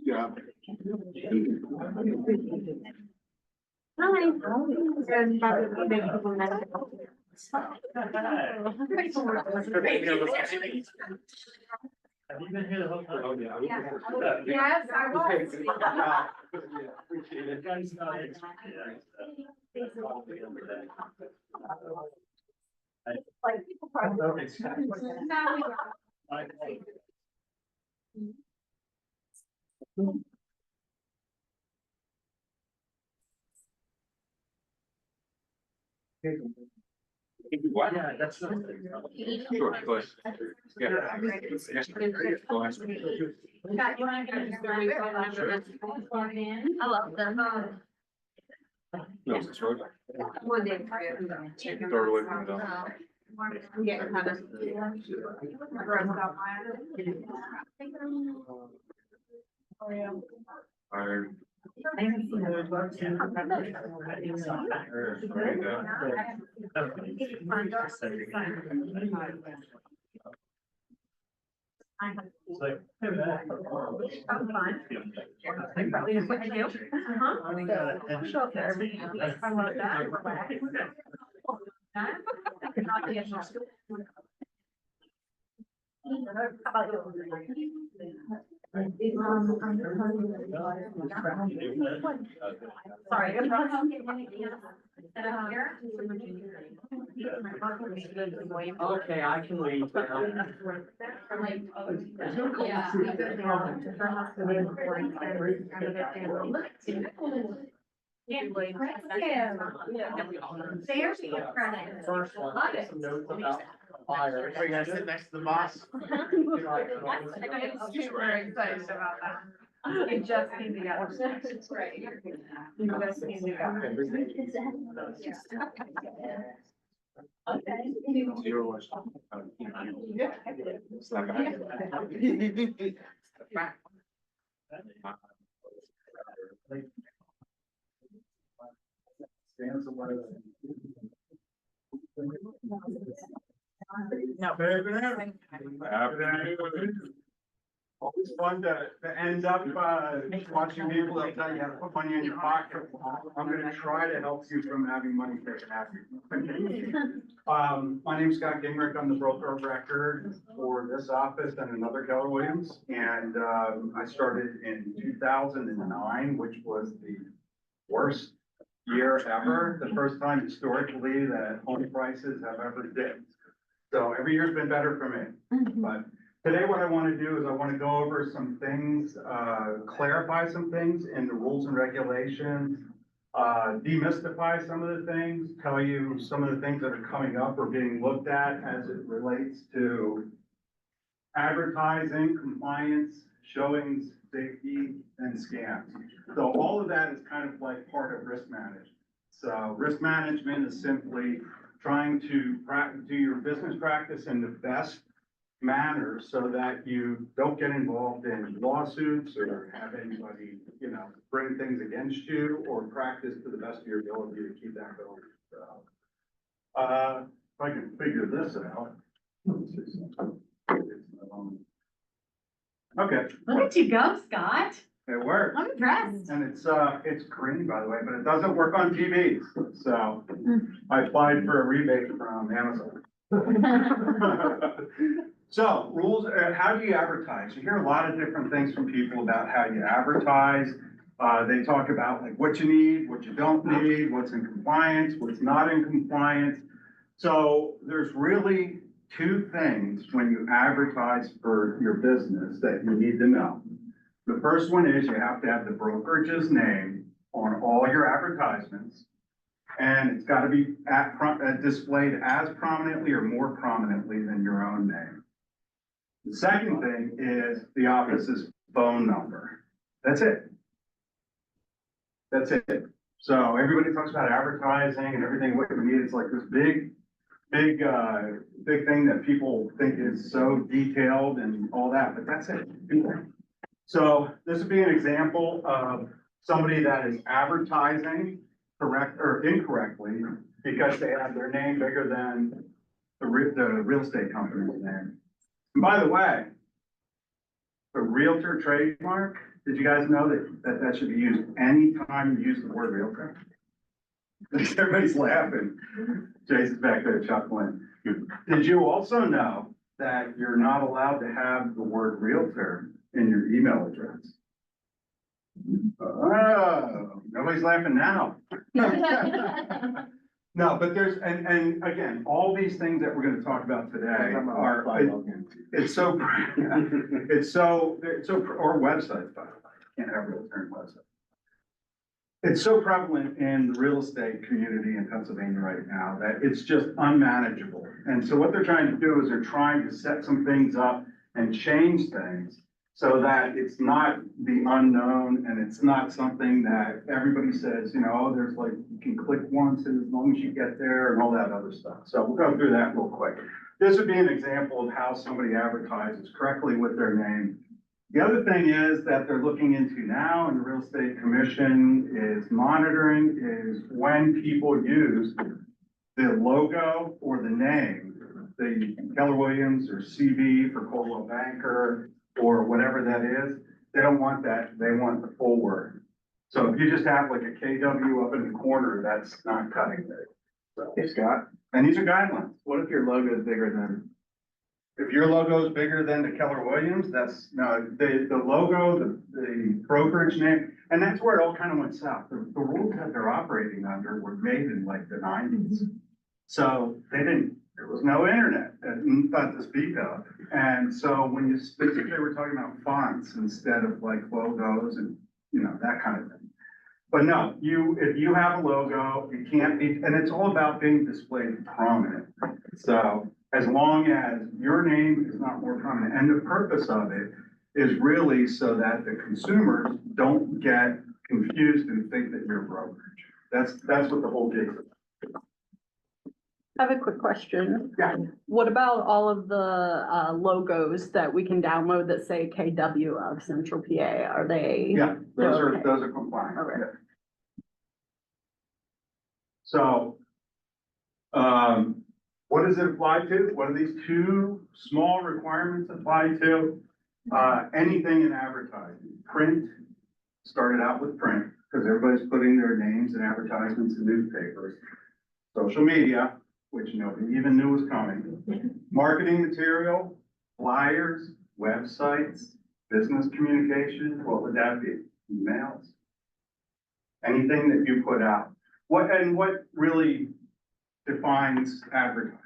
Yeah. Have you been here the whole time? Oh, yeah. Yes, I was. Appreciate it. Guys, Like people probably. What? Yeah, that's. Sure, go ahead. Yeah. Go ahead. Scott, you wanna go to your log in? I love them. No, it's short. One day. Throw it away from the dog. I'm getting kind of grossed out by it. Iron. I haven't seen that. It's like, hey, man. I'm fine. Probably is what you do. Uh-huh. Show up there. I love that. Not the issue. How about Sorry. Okay, I can leave now. There's the credit. First one, some notes about fire. Are you gonna sit next to the boss? I'm super excited about that. It just came together. It's great. It just came together. Zero was. Always fun to end up, watching people that tell you how to put money in your pocket. I'm gonna try to help you from having money taken out of you. My name's Scott Gingrich. I'm the broker of record for this office and another Keller Williams. And, I started in 2009, which was the worst year ever. The first time historically that home prices have ever dipped. So every year's been better for me, but today what I want to do is I want to go over some things, clarify some things in the rules and regulations, demystify some of the things, tell you some of the things that are coming up or being looked at as it relates to advertising, compliance, showings, safety, and scams. So all of that is kind of like part of risk management. So risk management is simply trying to do your business practice in the best manner so that you don't get involved in lawsuits or have anybody, bring things against you, or practice to the best of your ability to keep that going. So, if I can figure this out. Okay, Look at you go, Scott. it works. I'm impressed. And it's green, by the way, but it doesn't work on TVs, so I applied for a rebate from Amazon. So, rules, how do you advertise? You hear a lot of different things from people about how you advertise. They talk about like what you need, what you don't need, what's in compliance, what's not in compliance. So there's really two things when you advertise for your business that you need to know. The first one is you have to have the brokerage's name on all your advertisements. And it's got to be displayed as prominently or more prominently than your own name. The second thing is the office's phone number. That's it. That's it. So everybody talks about advertising and everything, what you need. It's like this big thing that people think is so detailed and all that, but that's it. So this would be an example of somebody that is advertising correct or incorrectly because they have their name bigger than the real estate company's name. And by the way, the realtor trademark, did you guys know that should be used anytime you use the word realtor? Everybody's laughing. Jason's back there chuckling. Did you also know that you're not allowed to have the word realtor in your email address? Oh, nobody's laughing now. No, but there's, and again, all these things that we're gonna talk about today are, or websites, by the way, can't have realtor in website. It's so prevalent in the real estate community in Pennsylvania right now that it's just unmanageable. And so what they're trying to do is they're trying to set some things up and change things so that it's not the unknown and it's not something that everybody says, you know, oh, there's like, you can click once and as long as you get there and all that other stuff. So we'll go through that real quick. This would be an example of how somebody advertises correctly with their name. The other thing is that they're looking into now, and the Real Estate Commission is monitoring, is when people use the logo or the name, the Keller Williams or CV for Coldwell Banker or whatever that is, they don't want that, they want the full word. So if you just have like a KW up in the corner, that's not cutting it. So, Hey, Scott, and these are guidelines. what if your logo is bigger than? If your logo is bigger than the Keller Williams, that's, no, the logo, the brokerage name, and that's where it all kind of went south. The rules that they're operating under were made in like the nineties. So there was no internet, not to speak of. And so when you specifically were talking about fonts instead of like logos and, you know, that kind of thing. But no, if you have a logo, it can't be, and it's all about being displayed prominent. So as long as your name is not more prominent, and the purpose of it is really so that the consumers don't get confused and think that you're a brokerage. That's what the whole gig is. I have a quick question. Yeah. What about all of the logos that we can download that say KW of Central PA? Are they? Yeah, those Okay. are compliant. Okay. Yeah. So, what does it apply to? What do these two small requirements apply to? Anything in advertising, print, started out with print, because everybody's putting their names in advertisements in newspapers. Social media, which nobody even knew was coming. Marketing material, flyers, websites, business communication, what would that be? Emails? Anything that you put out. What really defines advertising?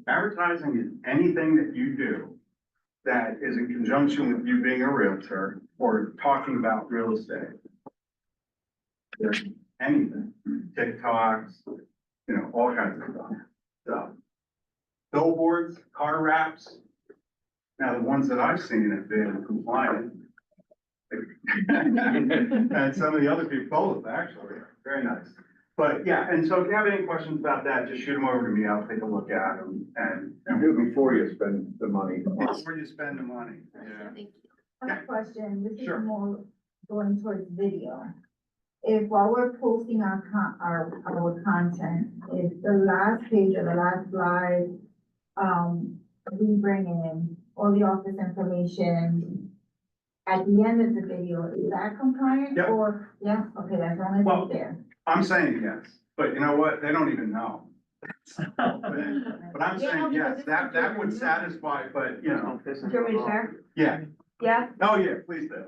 Advertising is anything that you do that is in conjunction with you being a realtor or talking about real estate. There's anything, TikToks, you know, all kinds of stuff. So, billboards, car wraps. Now, the ones that I've seen have been compliant. And some of the other people, both actually, very nice. But yeah, and so if you have any questions about that, just shoot them over to me. I'll take a look at them and Do it before you spend the money. before you spend the money. Yeah. I have a question, this is Sure. more going towards video. If while we're posting our content, if the last page or the last slide, we bring in all the office information at the end of the video, is that compliant? Yep. Or, yeah, okay, that's only Well, there. I'm saying yes, but you know what? They don't even know. But I'm saying yes, that would satisfy, but you know, Do you want me to share? yeah. Yeah, Oh, yeah, please do.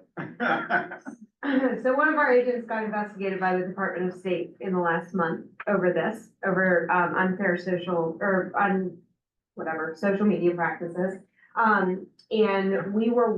so one of our agents got investigated by the Department of State in the last month over this, over unfair social, or social media practices. And we were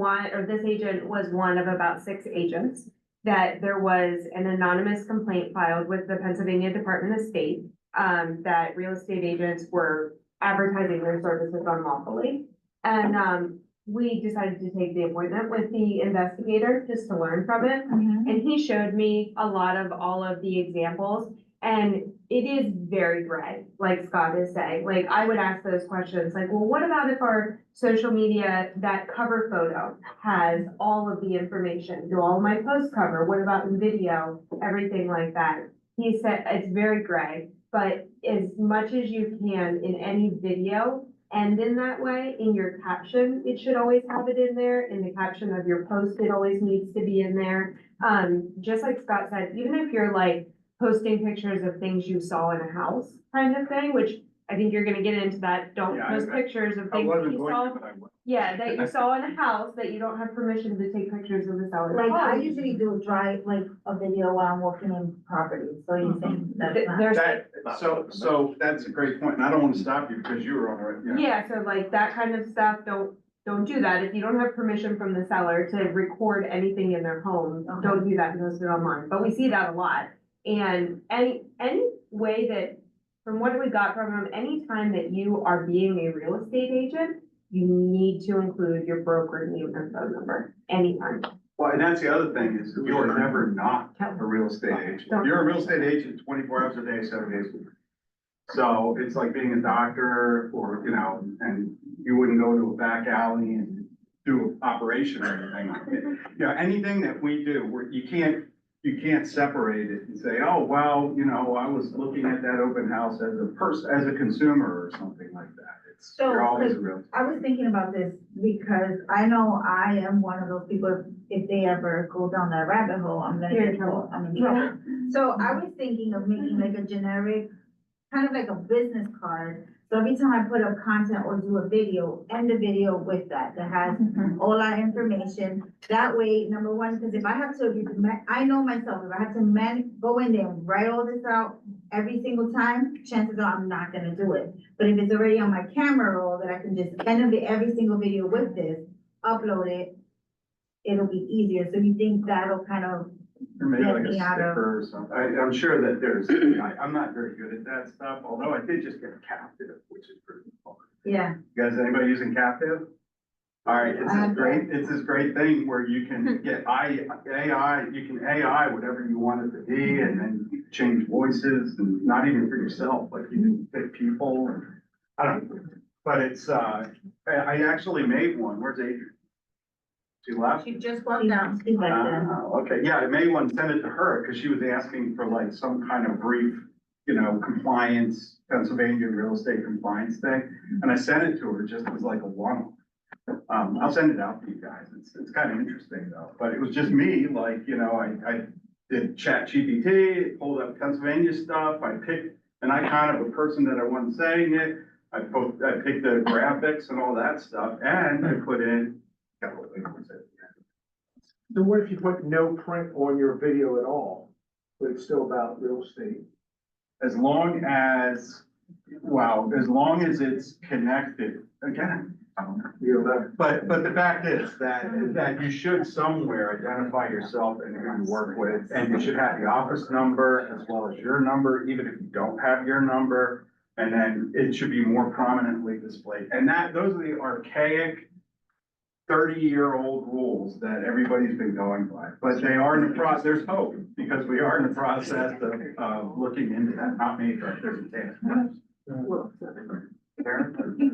this agent was one of about 6 agents that there was an anonymous complaint filed with the Pennsylvania Department of State, that real estate agents were advertising their services unlawfully. And, we decided to take the appointment with the investigator just to learn from it. And he showed me a lot of all of the examples, and it is very gray, like Scott is saying. Like, I would ask those questions, like, well, what about if our social media, that cover photo has all of the information? Do all of my posts cover? What about in video? Everything like that. He said it's very gray, but as much as you can in any video, and in that way, in your caption, it should always have it in there. In the caption of your post, it always needs to be in there. Just like Scott said, even if you're like posting pictures of things you saw in a house kind of thing, which I think you're gonna get into that, don't Yeah, post pictures of I things that wasn't you going saw. to, but I will. Yeah, that you saw in a house that you don't have permission to take pictures of the seller's Like, I home. usually do a video while I'm walking in property, so you think that's not. There's, So that's a great point, and I don't want to stop you because you were on it. yeah, so like that kind of stuff, don't don't do that. If you don't have permission from the seller to record anything in their home, don't do that and post it online. But we see that a lot. And any way that, from what we got from them, anytime that you are being a real estate agent, you need to include your broker name and phone number, anytime. Well, and that's the other thing is you are never not a real estate agent. You're a real estate agent 24 hours a day, 7 days a week. So it's like being a doctor or, you know, and you wouldn't go to a back alley and do an operation or anything. You know, anything that we do, where you can't separate it and say, oh, well, you know, I was looking at that open house as a person, as a consumer or something like that. It's, you're always a real. I was thinking about this because I know I am one of those people, if they ever go down that rabbit hole, I'm gonna get trouble, I'm in trouble. So I was thinking of making like a generic, kind of like a business card. So every time I put up content or do a video, end the video with that has all our information. That way, number one, because if I have to, I know myself, if I have to go in there and write all this out every single time, chances are I'm not gonna do it. But if it's already on my camera roll, that I can just end every single video with this, upload it, it'll be easier. So you think that'll kind of Or maybe get like a me out of. sticker or something. I'm sure that there's, I'm not very good at that stuff, although I did just get a captive, which is pretty fun. Yeah. You guys, anybody using captive? All right, it's this great thing where you can get AI, you can AI whatever you want it to be, and then you can change voices, and not even for yourself, like you can pick people, and, I don't know. But it's, I actually made one. Where's Adrian? She left? She just walked down. She's like that. Okay, yeah, I made one, sent it to her, because she was asking for like some kind of brief, you know, compliance, Pennsylvania real estate compliance thing, and I sent it to her just as like a one-off. I'll send it out to you guys, it's kind of interesting though, but it was just me, like, you know, I did ChatGPT, pulled up Pennsylvania stuff, I picked an icon of a person that I wasn't saying it, I picked the graphics and all that stuff, and I put in a couple of things. So what if you put no print on your video at all, but it's still about real estate? As long as, wow, as long as it's connected, again, I don't know. You know, But the fact is that you should somewhere identify yourself and who you work with, and you should have the office number as well as your number, even if you don't have your number. And then it should be more prominently displayed. And those are the archaic 30-year-old rules that everybody's been going by. But they are in the process, there's hope, because we are in the process of looking into that, not me, but there's a task force. Karen?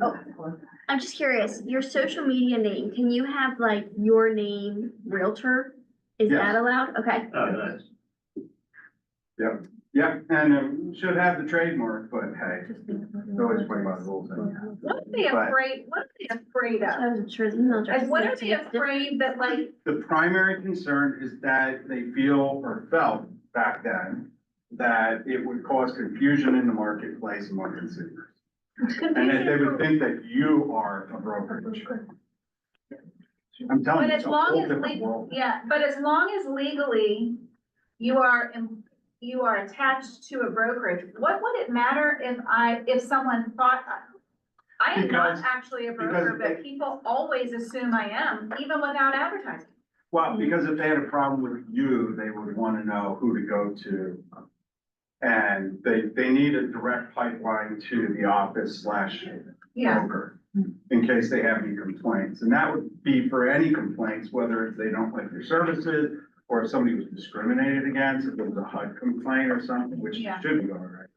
I'm just curious, your social media name, can you have like your name, realtor? Is Yes. that allowed? Okay. Oh, nice. Yeah, and should have the trademark, but hey, always play by the rules. anyhow. What are they afraid, what are they afraid of? I wasn't sure his email address. And what are they afraid that like, The primary concern is that they feel or felt back then that it would cause confusion in the marketplace among consumers. And that they would think that you are a brokerage. I'm telling but you, as it's a long whole as, different world. yeah, but as long as legally you are attached to a brokerage, what would it matter if someone thought, I am not Because- actually a broker, because but people always assume I am, even without advertising. Well, because if they had a problem with you, they would want to know who to go to. And they need a direct pipeline to the office / Yeah. broker in case they have any complaints. And that would be for any complaints, whether it's they don't like your services or if somebody was discriminated against, if it was a HUD complaint or something, which Yeah. should be all right.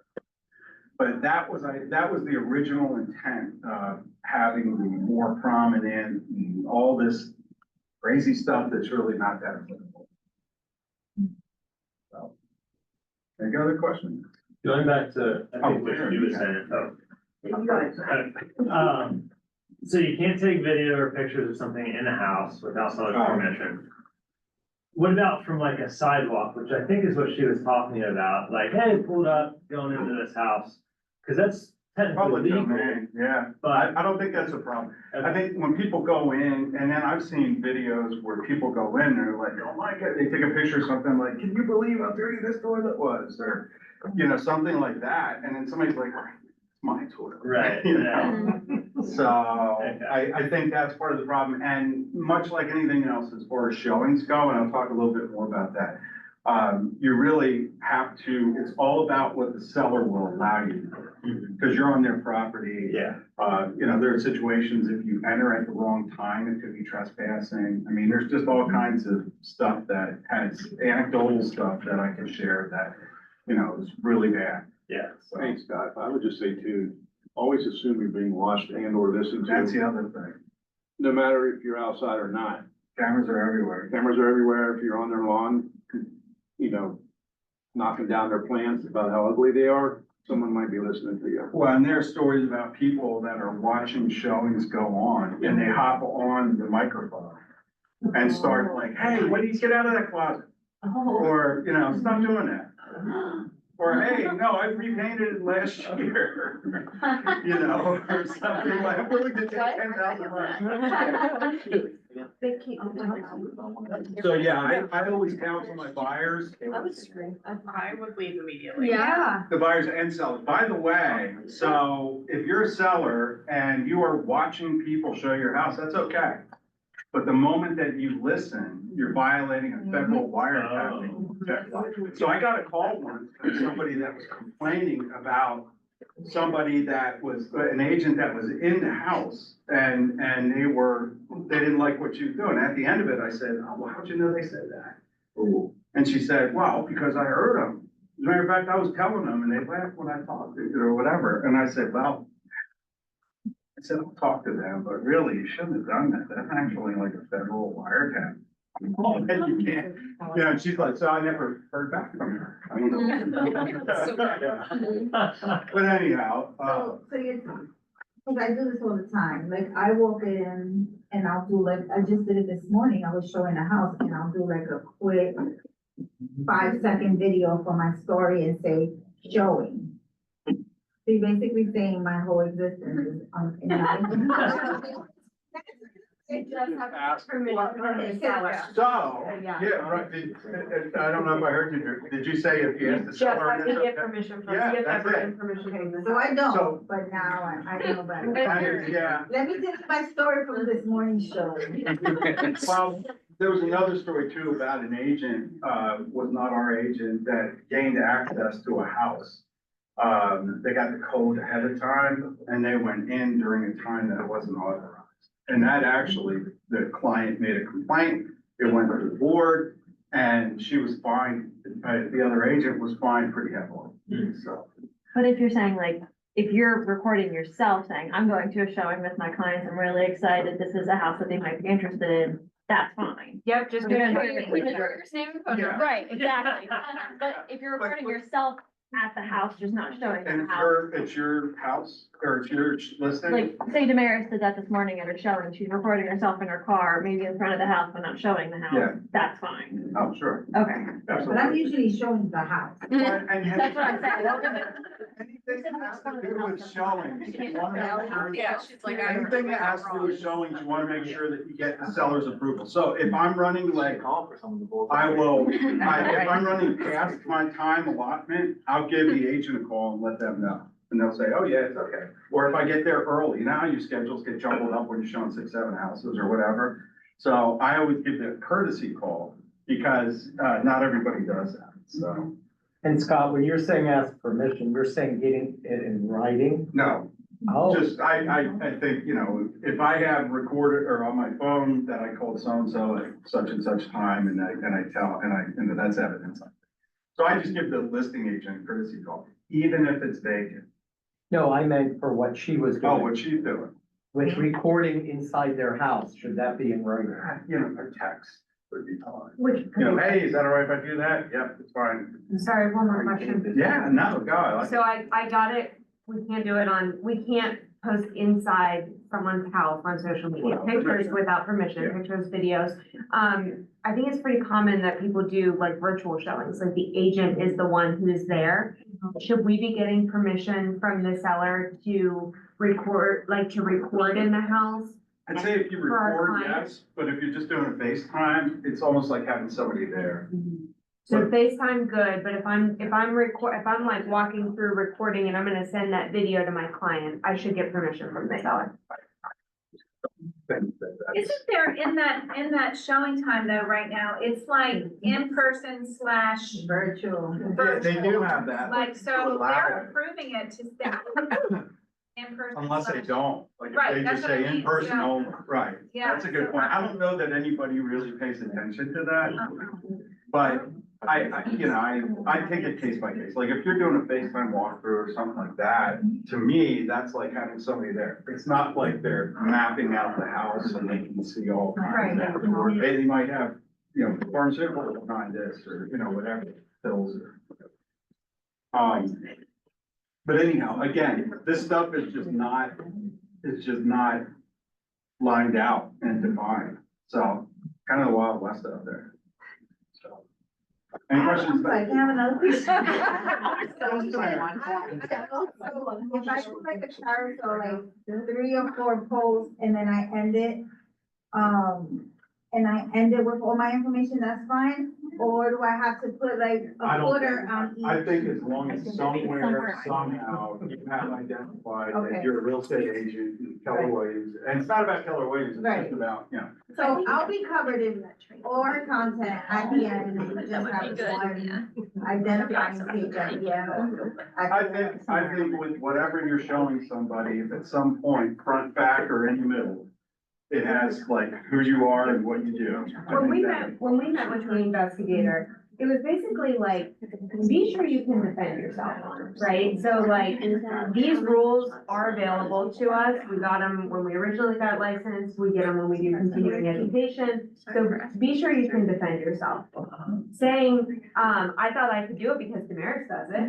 But that was the original intent of having the more prominent, and all this crazy stuff that's really not that applicable. So, any other questions? Going back to, I think what sure, you were yeah. saying, so you can't take video or pictures of something in a house without seller's permission. What about from like a sidewalk, which I think is what she was talking about, like, hey, pulled up, going into this house, cause that's technically Public legal. domain, yeah, But- I don't think that's a problem. I think when people go in, and then I've seen videos where people go in, they're like, oh my God, they take a picture of something like, can you believe how dirty this toilet was? Or, you know, something like that, and then somebody's like, my toilet. Right, You yeah. know? So I think that's part of the problem. And much like anything else, as far as showings go, and I'll talk a little bit more about that. You really have to, it's all about what the seller will allow you to do, because you're on their property. Yeah. You know, there are situations, if you enter at the wrong time, it could be trespassing. I mean, there's just all kinds of stuff that has anecdotal stuff that I can share that, you know, is really bad. Yeah. So Thanks, Scott. I would just say too, always assume you're being watched and or listened that's to, the other thing. no matter if you're outside or not. Cameras are everywhere. Cameras are everywhere. If you're on their lawn, you know, knocking down their plants about how ugly they are, someone might be listening to you. Well, and there are stories about people that are watching showings go on and they hop on the microphone and start like, hey, when do you get out of that closet? Or, you know, stop doing that. Or, hey, no, I repainted it last year, you know, or something like, I'm willing to take $10,000. So, yeah, I always counsel my buyers, I would leave immediately. Yeah. the buyers and sellers. By the way, so if you're a seller and you are watching people show your house, that's okay. But the moment that you listen, you're violating a federal wiretapping. So I got a call once from somebody that was complaining about somebody that was, an agent that was in the house and they didn't like what you were doing. At the end of it, I said, oh, well, how'd you know they said that? And she said, well, because I heard them. As a matter of fact, I was telling them and they laughed when I talked to you or whatever. And I said, well, I said, I'll talk to them, but really, you shouldn't have done that. That's actually like a federal wiretap. Oh, then you can't, you know, and she's like, so I never heard back from her. I mean, but anyhow, So you, cause I do this all the time, like I walk in and I'll do like, I just did it this morning, I was showing the house and I'll do like a quick 5-second video for my story and say, showing. So you're basically saying my whole existence is on. It does have Ask permission from the seller. so, Yeah. yeah, right. I don't know if I heard you. Did you say if you asked the seller? Yes, I can get permission from, Yeah, get that that's it. written permission from the. So I So- don't, but now I know better. Yeah. Let me tell you my story from this morning's show. Well, there was another story too about an agent, was not our agent, that gained access to a house. They got the code ahead of time and they went in during a time that it wasn't authorized. And that actually, the client made a complaint, it went to the board and she was fined, the other agent was fined pretty heavily, so. But if you're saying like, if you're recording yourself saying, I'm going to a showing with my clients, I'm really excited, this is a house that they might be interested in, that's fine. Yep, just. Okay. Yeah. Right, exactly. But if you're recording yourself at the house, just not showing And the it's house. it's your house or it's your listing? Like, say Damaris did that this morning at her showing, she's recording herself in her car, maybe in front of the house, but not showing the Yeah. house, that's fine. Oh, sure. Okay. But I'm Absolutely. usually showing the house. That's what I'm saying. Anything that has to do with showings, you wanna- Yeah, she's like, I. anything that has to do with showings, you wanna make sure that you get the seller's approval. So if I'm running late, I will, if I'm running past my time allotment, I'll give the agent a call and let them know. And they'll say, oh yeah, it's okay. Or if I get there early, you know how your schedules get jumbled up when you're showing 6, 7 houses or whatever. So I always give the courtesy call because, not everybody does that, so. And Scott, when you're saying ask permission, you're saying getting it in writing? No, Oh, just, I think, you know, if I have recorded or on my phone that I called so-and-so at such and such time and I tell, and that's evidence. So I just give the listing agent a courtesy call, even if it's vacant. no, I meant for what she was Oh, doing, what she's doing, with recording inside their house, should that be in writing? you know, a text would be fine. Which, You know, hey, is that all right if I do that? Yep, it's fine. sorry, one more question. Yeah, no, God, So I got it, we can't do it on, we can't post inside someone's house on social media, Without pictures permission. without permission, Yeah. pictures, videos. I think it's pretty common that people do like virtual showings, like the agent is the one who's there. Should we be getting permission from the seller to record, like to record in the house? I'd say if you For our record, clients. yes, but if you're just doing a FaceTime, it's almost like having somebody there. So FaceTime, good, but if I'm like walking through recording and I'm gonna send that video to my client, I should get permission from the seller. Isn't there in that showing time though, right now, it's like in person slash Virtual. Yeah, they do have that. like, so Allow they're it. approving it to stay in person. Unless they slash- don't, like Right, if they that's just what I say mean, in person yeah. only, right, Yeah. that's a good point, I don't know that anybody really pays attention to that. But I take it case by case, like if you're doing a FaceTime walkthrough or something like that, to me, that's like having somebody there. It's not like they're mapping out the house and they can see all kinds of stuff. They might have, pharmaceutical behind this or, whatever, pills or whatever. But anyhow, again, this stuff is just not lined out and defined, so kind of the Wild West out there. So, any questions? I have another question. If If I put like a chart, so like 3 or 4 posts, and then I end it, with all my information, that's fine? Or do I have to put like I a don't footer think- on each? I think as long as somewhere, somehow, you have identified that Okay. you're a real estate agent in Keller Williams, and it's not about Keller Williams, it's Right. just about, So I'll be covered in all our content at the end, and we just have one identifying page at the end. I think with whatever you're showing somebody, if at some point, front, back, or in the middle, it has like who you are and what you do. I When we think that- met with the investigator, it was basically like, be sure you can defend yourself, right? So like, these rules are available to us. We got them when we originally got licensed, we get them when we do continuing education. So be sure you can defend yourself. Saying, I thought I could do it because Damaris does it.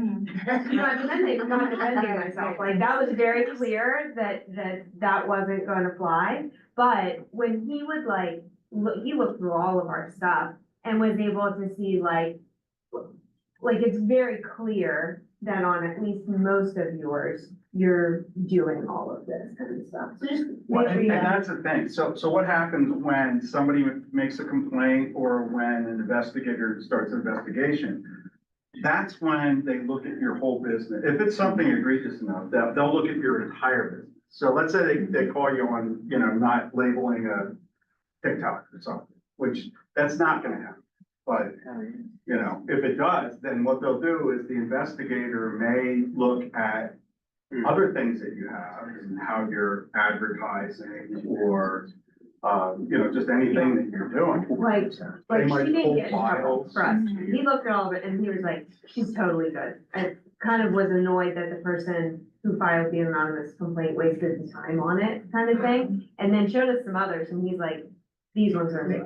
You know, I'm not defending myself. Like, that was very clear that wasn't gonna fly. But when he would like, he looked through all of our stuff and was able to see like it's very clear that on at least most of yours, you're doing all of this kind of stuff. So just Well, make sure and you. that's the thing, so what happens when somebody makes a complaint or when an investigator starts an investigation? That's when they look at your whole business. If it's something egregious enough, they'll look at your entire business. So let's say they call you on, not labeling a TikTok or something, which that's not gonna happen. But, if it does, then what they'll do is the investigator may look at other things that you have and how you're advertising or, just anything that you're doing. Like They might she didn't pull get in trouble files. for us. He looked at all of it and he was like, she's totally good. I kind of was annoyed that the person who filed the anonymous complaint wasted his time on it, kind of thing. And then showed us some others and he's like, these ones are big.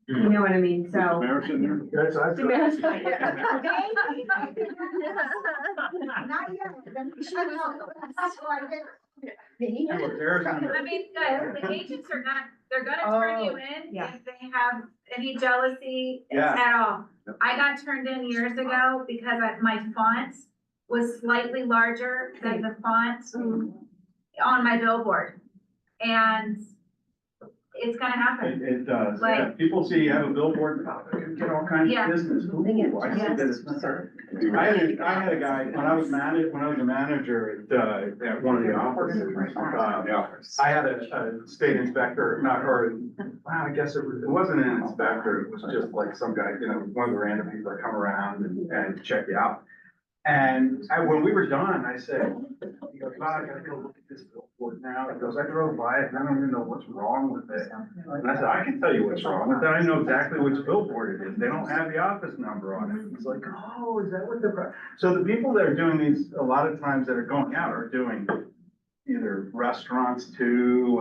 You know what I mean? So. Damaris in there? Yes, I. Damaris. Not yet. That's why I did. I mean, guys, the agents are not, they're gonna turn you in Yeah. if they have any jealousy Yeah. at all. I got turned in years ago because my font was slightly larger than the font on my billboard. And it's gonna happen. It does, Like- yeah, people see you have a billboard, you get all kinds Yeah. of business. Ooh, I see that it's not. I had a guy, when I was a manager at one of the offices, I had a state inspector, I guess it wasn't an inspector, it was just like some guy, one of the random people that come around and check you out. And when we were done, I said, he goes, wow, I gotta go look at this billboard now. He goes, I drove by it and I don't even know what's wrong with it. And I said, I can tell you what's wrong with it. I know exactly which billboard it is. They don't have the office number on it. He's like, oh, is that what so the people that are doing these, a lot of times that are going out are doing either restaurants too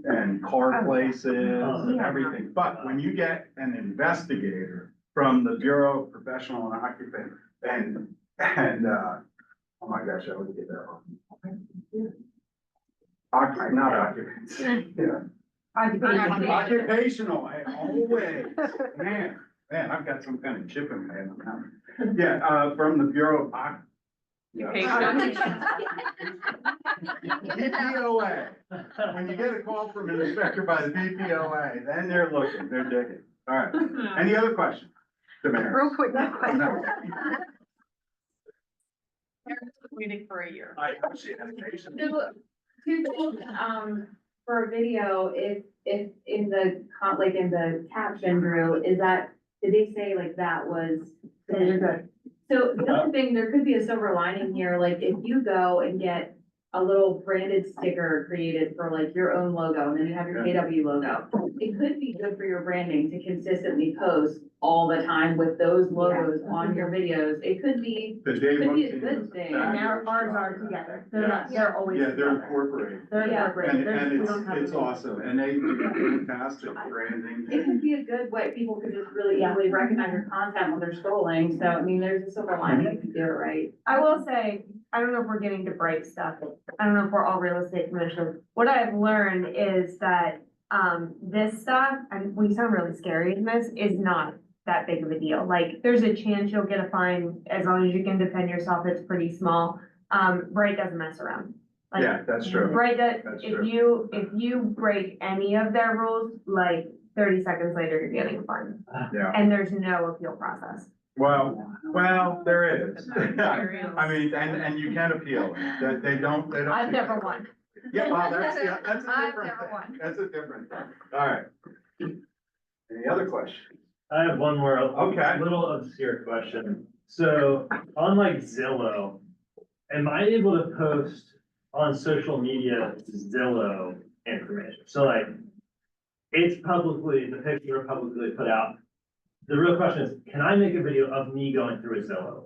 and car places and everything. But when you get an investigator from the Bureau of Professional and Occupation oh my gosh, I would get that wrong. Not occupancy, yeah. Occupational, always, man, I've got some kind of chip in my head now. Yeah, from the Bureau of BPOA. When you get a call from an inspector by the BPOA, then they're looking, they're digging. All right, any other questions? Damaris. Real quick, Waiting for a year. I appreciate education. So, two things, for a video, if in the, like in the caption, Drew, is that, did they say like that was? you're good. So the other thing, there could be a silver lining here, like if you go and get a little branded sticker created for like your own logo, and then you have your KW logo. It could be good for your branding to consistently post all the time with those logos on your videos. It could be, The day could one be a team good is thing. And fabulous. now ours are together. They're Yeah. not, they're always Yeah, they're together. incorporated. They're Yeah. incorporated. And We it's, don't have it's to- awesome, and they do fantastic branding. It could be a good way, people could just really easily recognize your content when they're scrolling, so I mean, there's a silver lining if you do it right. I will say, I don't know if we're getting to bright stuff. I don't know if we're all real estate commissioners. What I've learned is that, this stuff, and we sound really scary in this, is not that big of a deal. Like, there's a chance you'll get a fine as long as you can defend yourself. It's pretty small. Bright doesn't mess around. Like, Yeah, that's true. Bright, That's if true. you break any of their rules, like 30 seconds later, you're getting a fine. Yeah, And there's no appeal process. well, there is. I mean, and you can appeal, that they don't. I've never won. Yeah, well, that's a I've different never thing. won. That's a different thing. All right. Any other questions? I have one more, Okay. little obscure question. So on like Zillow, am I able to post on social media Zillow information? So like, it's publicly, the pictures are publicly put out. The real question is, can I make a video of me going through a Zillow,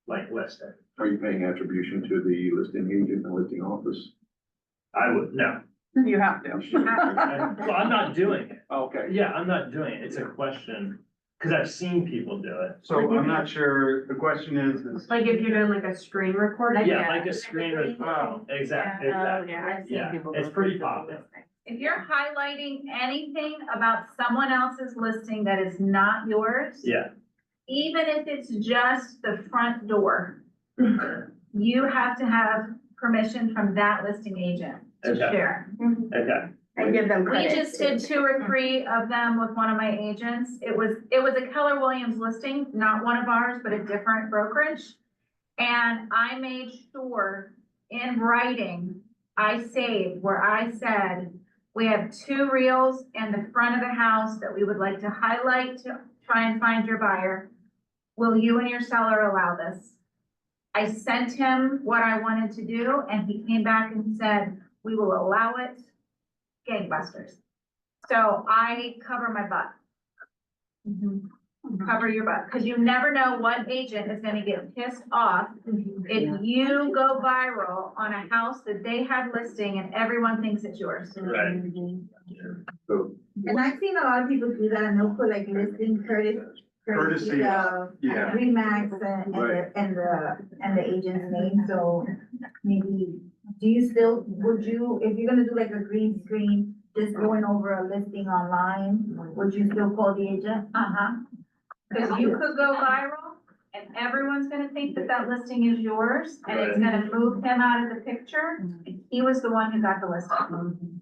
like listing? Are you paying attribution to the listing agent and listing office? I would, no. You have to. Well, I'm not doing it. Okay. Yeah, I'm not doing it. It's a question, because I've seen people do it. So I'm not sure, the question is. Like if you're doing like a screen recording. Yeah, like a screen with, Oh. exactly, Oh, exactly. yeah, I've seen Yeah, people. it's go pretty through popular. If you're highlighting anything about someone else's listing that is not yours, Yeah, even if it's just the front door, you have to have permission from that listing agent to Okay. share. okay. And give them We credit. just did 2 or 3 of them with one of my agents. It was a Keller Williams listing, not one of ours, but a different brokerage. And I made sure in writing, I saved where I said, we have 2 reels in the front of the house that we would like to highlight to try and find your buyer. Will you and your seller allow this? I sent him what I wanted to do, and he came back and said, we will allow it, gangbusters. So I cover my butt. Cover your butt, because you never know what agent is gonna get pissed off if you go viral on a house that they had listing and everyone thinks it's yours. Right. So, And I've seen a lot of people do that, and they'll put like listing Courtesy, of yeah. Remax and the agent's name, so maybe, would you, if you're gonna do like a green screen, just going over a listing online, would you still call the agent? Uh-huh. Because you could go viral and everyone's gonna think that that listing is yours and it's gonna move him out of the picture. And he was the one who got the listing.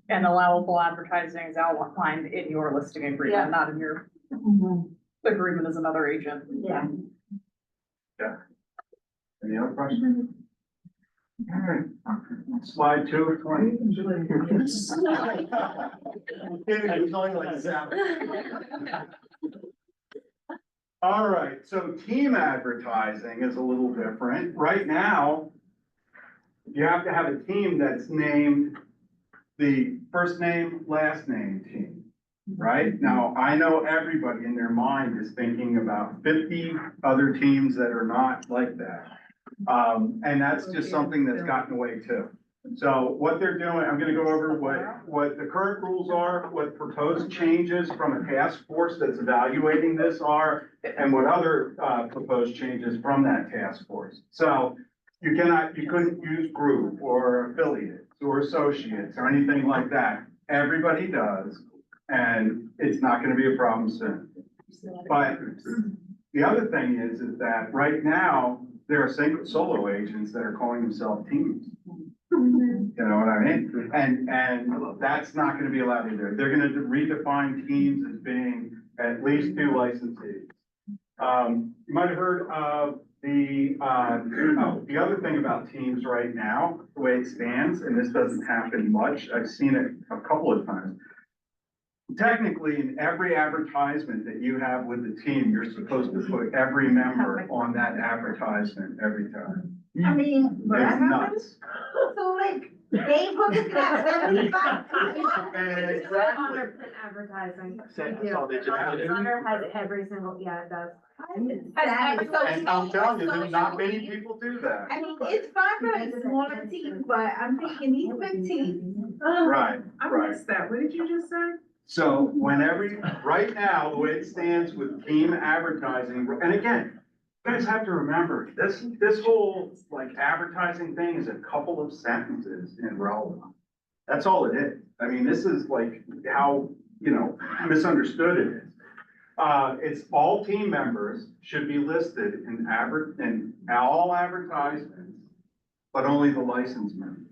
And allowable advertising is outlined in your listing Yeah. agreement, not in your agreement as another agent. Yeah. Any other questions? All right. Slide 2 of 20. It's only like 7. All right, so team advertising is a little different. Right now, you have to have a team that's named the first name, last name team, right? Now, I know everybody in their mind is thinking about 50 other teams that are not like that. And that's just something that's gotten away too. So what they're doing, I'm gonna go over what the current rules are, what proposed changes from a task force that's evaluating this are, and what other, proposed changes from that task force. So you couldn't use group or affiliates or associates or anything like that. Everybody does, and it's not gonna be a problem soon. But the other thing is that right now, there are solo agents that are calling themselves teams. You know what I mean? And that's not gonna be allowed either. They're gonna redefine teams as being at least 2 licensees. You might have heard of the other thing about teams right now, the way it stands, and this doesn't happen much, I've seen it a couple of times. Technically, in every advertisement that you have with the team, you're supposed to put every member on that advertisement every time. I mean, It's nuts. so like, Dave Hook is gonna send me back. Exactly. Advertising. That's all they just did. Honor has every single, yeah, it does. And I'm telling you, there's not many people do that. I mean, it's fine for like smaller teams, but I'm thinking these big teams. Right, right. that, what did you just say? So right now, the way it stands with team advertising, and again, you guys have to remember, this whole like advertising thing is a couple of sentences in relevant. That's all it is. I mean, this is like how, misunderstood it is. It's all team members should be listed in all advertisements, but only the licensed members.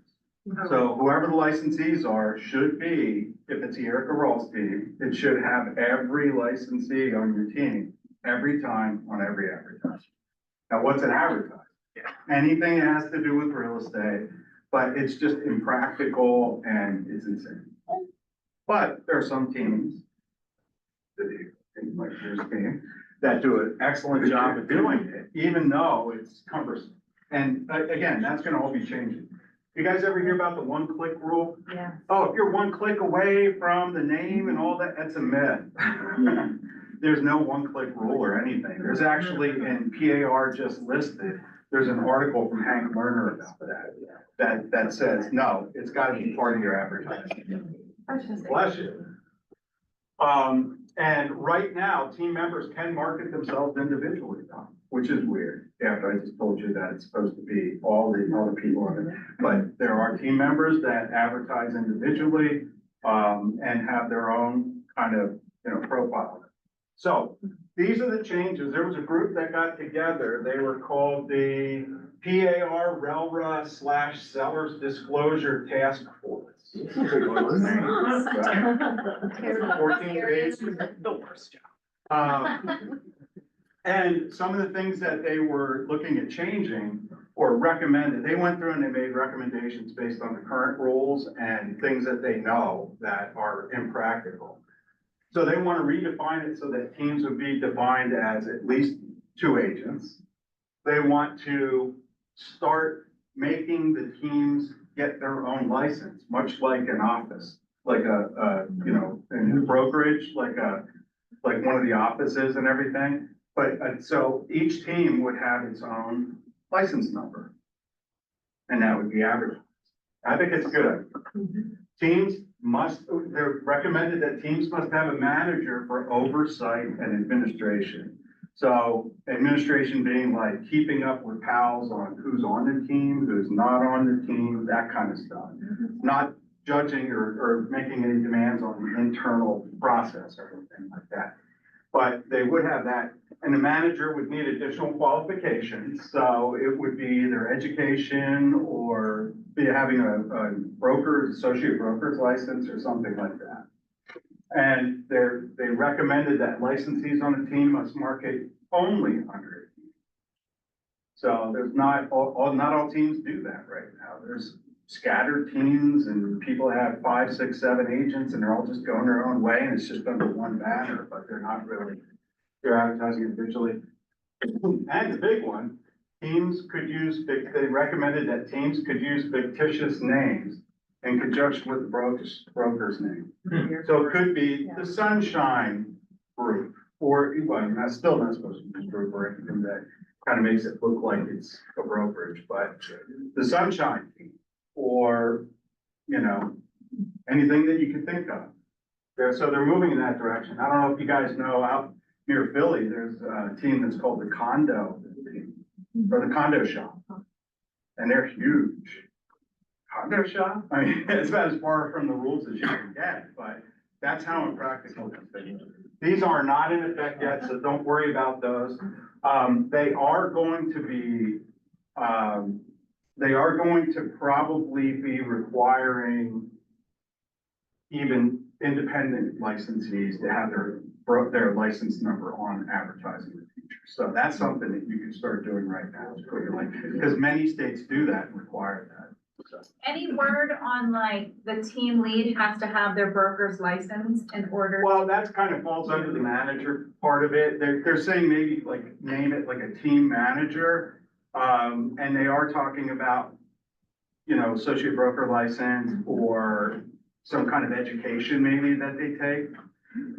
So whoever the licensees are should be, if it's the Erica Rawls team, it should have every licensee on your team, every time on every advertisement. Now, what's an advertisement? Anything that has to do with real estate, but it's just impractical and it's insane. But there are some teams, like yours team, that do an excellent job of doing it, even though it's cumbersome. And again, that's gonna all be changing. You guys ever hear about the one-click rule? Yeah. Oh, if you're 1 click away from the name and all that, that's a myth. There's no one-click rule or anything. There's actually, in PAR just listed, there's an article from Hank Lerner about that says, no, it's gotta be part of your advertising. Bless you. And right now, team members can market themselves individually, though, which is weird. After I just told you that it's supposed to be all the people on it. But there are team members that advertise individually, and have their own kind of, profile. So these are the changes. There was a group that got together. They were called the PAR RELRA / Sellers Disclosure Task Force. 14 days. The worst job. And some of the things that they were looking at changing or recommended, they went through and they made recommendations based on the current rules and things that they know that are impractical. So they want to redefine it so that teams would be defined as at least 2 agents. They want to start making the teams get their own license, much like an office, like in brokerage, like one of the offices and everything. But so each team would have its own license number, and that would be advertised. I think it's good. They're recommended that teams must have a manager for oversight and administration. So administration being like keeping up with pals on who's on the team, who's not on the team, that kind of stuff. Not judging or making any demands on the internal process or anything like that. But they would have that, and the manager would need additional qualifications. So it would be either education or be having a associate broker's license or something like that. And they recommended that licensees on a team must market only under 18. So there's not all teams do that right now. There's scattered teams and people have 5, 6, 7 agents and they're all just going their own way and it's just under one banner, but they're advertising individually. And the big one, they recommended that teams could use fictitious names in conjunction with the broker's name. So it could be the Sunshine Group, or, well, you're still not supposed to use group or anything that kind of makes it look like it's a brokerage, but the Sunshine Team, or, anything that you can think of. So they're moving in that direction. I don't know if you guys know, out near Philly, there's a team that's called the Condo Team, or the Condo Shop. And they're huge. Condo Shop? I mean, it's about as far from the rules as you can get, but that's how impractical this thing is. These are not in effect yet, so don't worry about those. They are going to probably be requiring even independent licensees to have their their license number on advertising in the future. So that's something that you can start doing right now, is put your because many states do that and require that. So, Any word on like the team lead has to have their broker's license in order? well, that's kind of falls under the manager part of it. They're saying maybe like name it like a team manager. And they are talking about, associate broker license or some kind of education maybe that they take.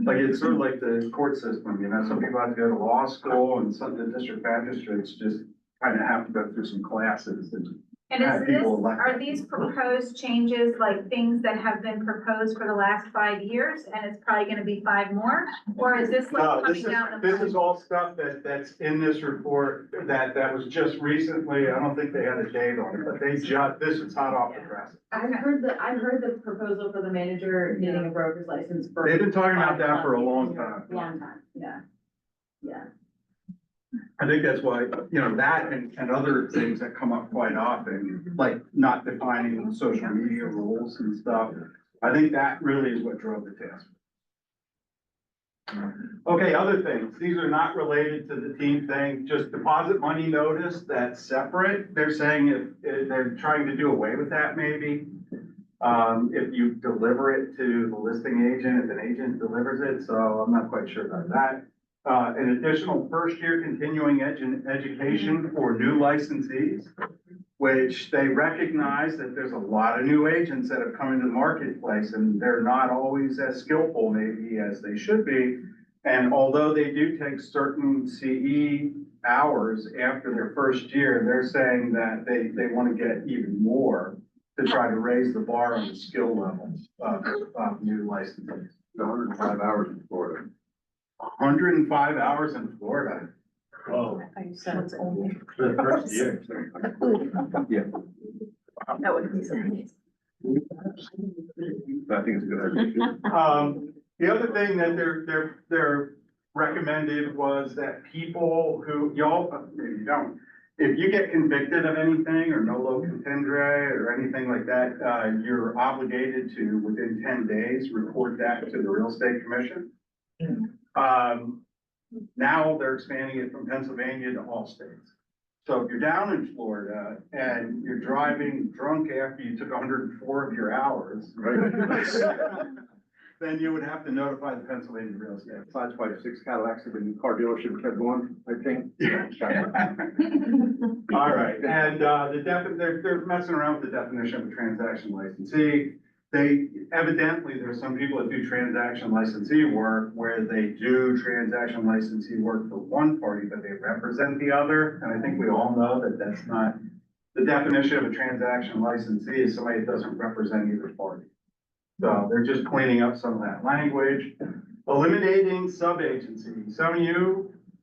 Like, it's sort of like the court system, some people have to go to law school and some of the district magistrates just kind of have to go through some classes and And have is this, people elected. are these proposed changes like things that have been proposed for the last 5 years and it's probably gonna be 5 more? Or is this No, like this coming down the? this is all stuff that's in this report that was just recently, I don't think they had a date on it, but this is hot off the press. I've heard the proposal for the manager needing a broker's license for. They've been talking about that for a long time. Long time, yeah. Yeah. I think that's why, that and other things that come up quite often, like not defining social media rules and stuff. I think that really is what drove the task. Okay, other things, these are not related to the team thing, just deposit money notice, that's separate. They're saying if they're trying to do away with that maybe. If you deliver it to the listing agent, if an agent delivers it, so I'm not quite sure about that. An additional first-year continuing education for new licensees, which they recognize that there's a lot of new agents that have come into the marketplace and they're not always as skillful maybe as they should be. And although they do take certain CE hours after their first year, they're saying that they want to get even more to try to raise the bar on the skill levels of new licensees. 105 hours in Florida. 105 hours in Florida. Oh, So it's only. for the first year. Yeah. That would be so nice. I think it's a good idea. The other thing that they're recommended was that people who, maybe you don't, if you get convicted of anything or nolo contendere or anything like that, you're obligated to, within 10 days, report that to the real estate commission. Now they're expanding it from Pennsylvania to all states. So if you're down in Florida and you're driving drunk after you took 104 of your hours, then you would have to notify the Pennsylvania real estate. Besides why the 6 Cadillacs have been car dealership kept going, I think. All right, and they're messing around with the definition of a transaction licensee. There's some people that do transaction licensee work where they do transaction licensee work for one party, but they represent the other. And I think we all know that that's not, the definition of a transaction licensee is somebody that doesn't represent either party. So they're just cleaning up some of that language, eliminating sub-agency.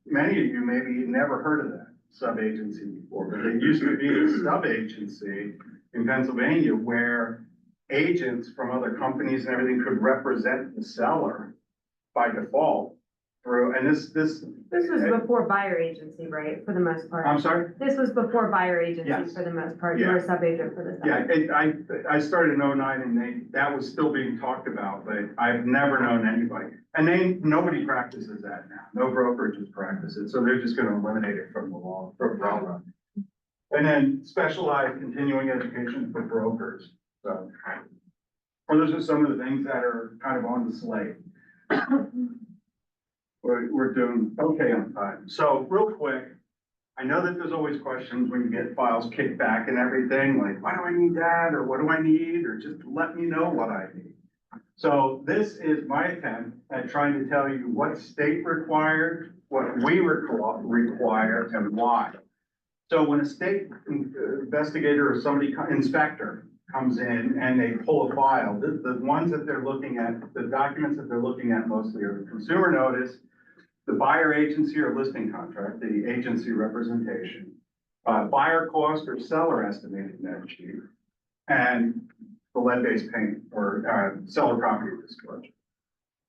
Many of you maybe never heard of that sub-agency before, but there used to be a sub-agency in Pennsylvania where agents from other companies and everything could represent the seller by default through, and this. This was before buyer agency, right, for the most part? I'm sorry? This was before buyer agency Yes. for the most part, you were a sub-agent for the Yeah, seller. I started in '09 and that was still being talked about, but I've never known anybody. And nobody practices that now. No brokerages practice it, so they're just gonna eliminate it from the law, from the law. And then specialized continuing education for brokers, so. Well, those are some of the things that are kind of on the slate. We're doing okay on time. So real quick, I know that there's always questions when you get files kicked back and everything, like, why do I need that? Or what do I need? Or just let me know what I need. So this is my attempt at trying to tell you what state required, what we require, and why. So when a state investigator or inspector comes in and they pull a file, the ones that they're looking at, the documents that they're looking at mostly are the consumer notice, the buyer agency or listing contract, the agency representation, buyer cost or seller estimated net sheet, and the lead-based payment or seller property disclosure.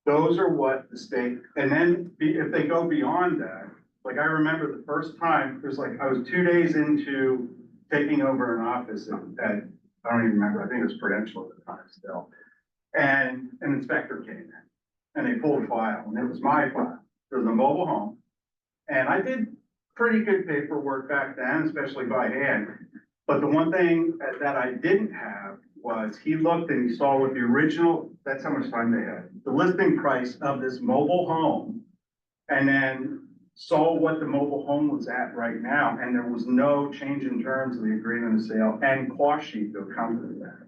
Those are what the state, and then if they go beyond that, like I remember the first time, it was like, I was 2 days into taking over an office at I don't even remember, I think it was Prudential at the time still. And an inspector came in. and they pulled a file, and it was my file. It was a mobile home. And I did pretty good paperwork back then, especially by hand. But the one thing that I didn't have was he looked and he saw what the original, that's how much time they had, the listing price of this mobile home. And then saw what the mobile home was at right now, and there was no change in terms of the agreement of sale and cost sheet to accompany that.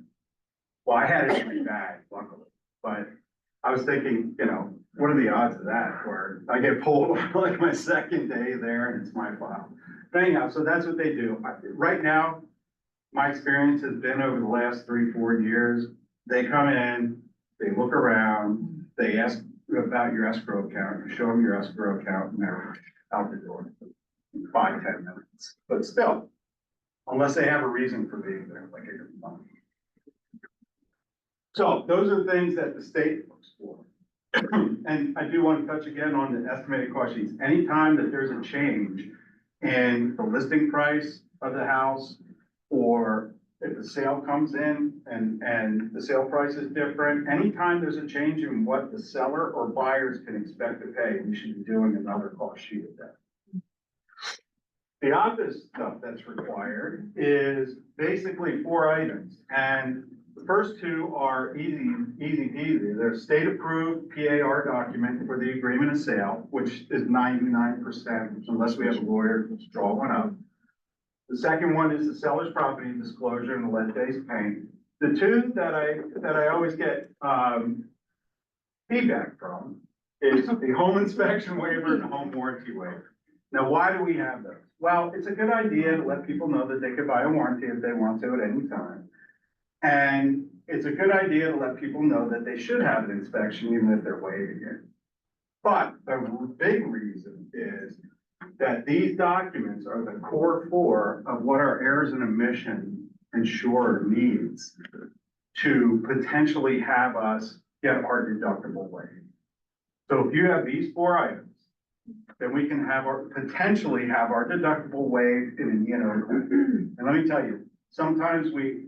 Well, I had it in my bag, luckily, but I was thinking, you know, what are the odds of that, where I get pulled like my second day there and it's my file. But anyhow, so that's what they do. Right now, my experience has been over the last 3-4 years, they come in, they look around, they ask about your escrow account, you show them your escrow account, and they're out the door in 5-10 minutes. But still, unless they have a reason for being there, like a month. So those are things that the state looks for. And I do want to touch again on the estimated cost sheets. Anytime that there's a change in the listing price of the house, or if the sale comes in and the sale price is different, anytime there's a change in what the seller or buyers can expect to pay, we should be doing another cost sheet of that. The obvious stuff that's required is basically 4 items, and the first 2 are easy peasy. They're state approved PAR document for the agreement of sale, which is 99%, unless we have a lawyer, let's draw one up. The second one is the seller's property disclosure and the lead based paint. The 2 that I always get feedback from is the home inspection waiver and the home warranty waiver. Now, why do we have those? Well, it's a good idea to let people know that they could buy a warranty if they want to at any time. And it's a good idea to let people know that they should have an inspection even if they're waiving it. But the big reason is that these documents are the core 4 of what our errors and omission insurer needs to potentially have us get our deductible waived. So if you have these 4 items, then we can potentially have our deductible waived in an E&O claim. And let me tell you, sometimes we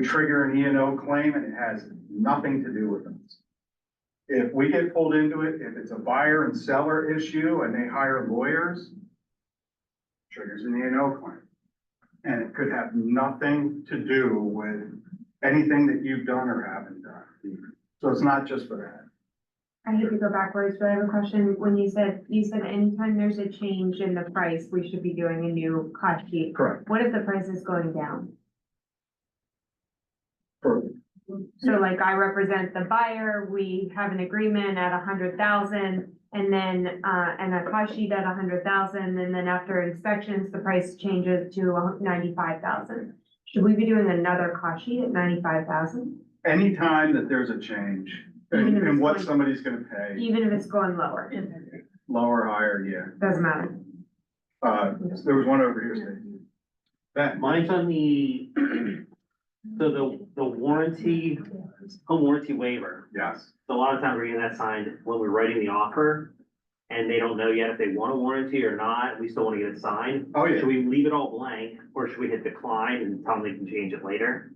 trigger an E&O claim and it has nothing to do with us. If we get pulled into it, if it's a buyer and seller issue and they hire lawyers, triggers an E&O claim. And it could have nothing to do with anything that you've done or haven't done. So it's not just for that. I hate to go backwards, but I have a question. When you said anytime there's a change in the price, we should be doing a new cost sheet. Correct. What if the price is going down? For- So like I represent the buyer, we have an agreement at 100,000 and then, and a cost sheet at 100,000, and then after inspections, the price changes to 95,000. Should we be doing another cost sheet at 95,000? Anytime that there's a change in what somebody's gonna pay, Even if it's going lower, lower, higher, yeah. doesn't matter. There was one over here, Stacey. Ben, Mine's on the, so the warranty, home warranty waiver. yes. So a lot of times we're getting that signed when we're writing the offer, and they don't know yet if they want a warranty or not, we still wanna get it signed. Oh, yeah. Should we leave it all blank, or should we hit decline and tell them they can change it later?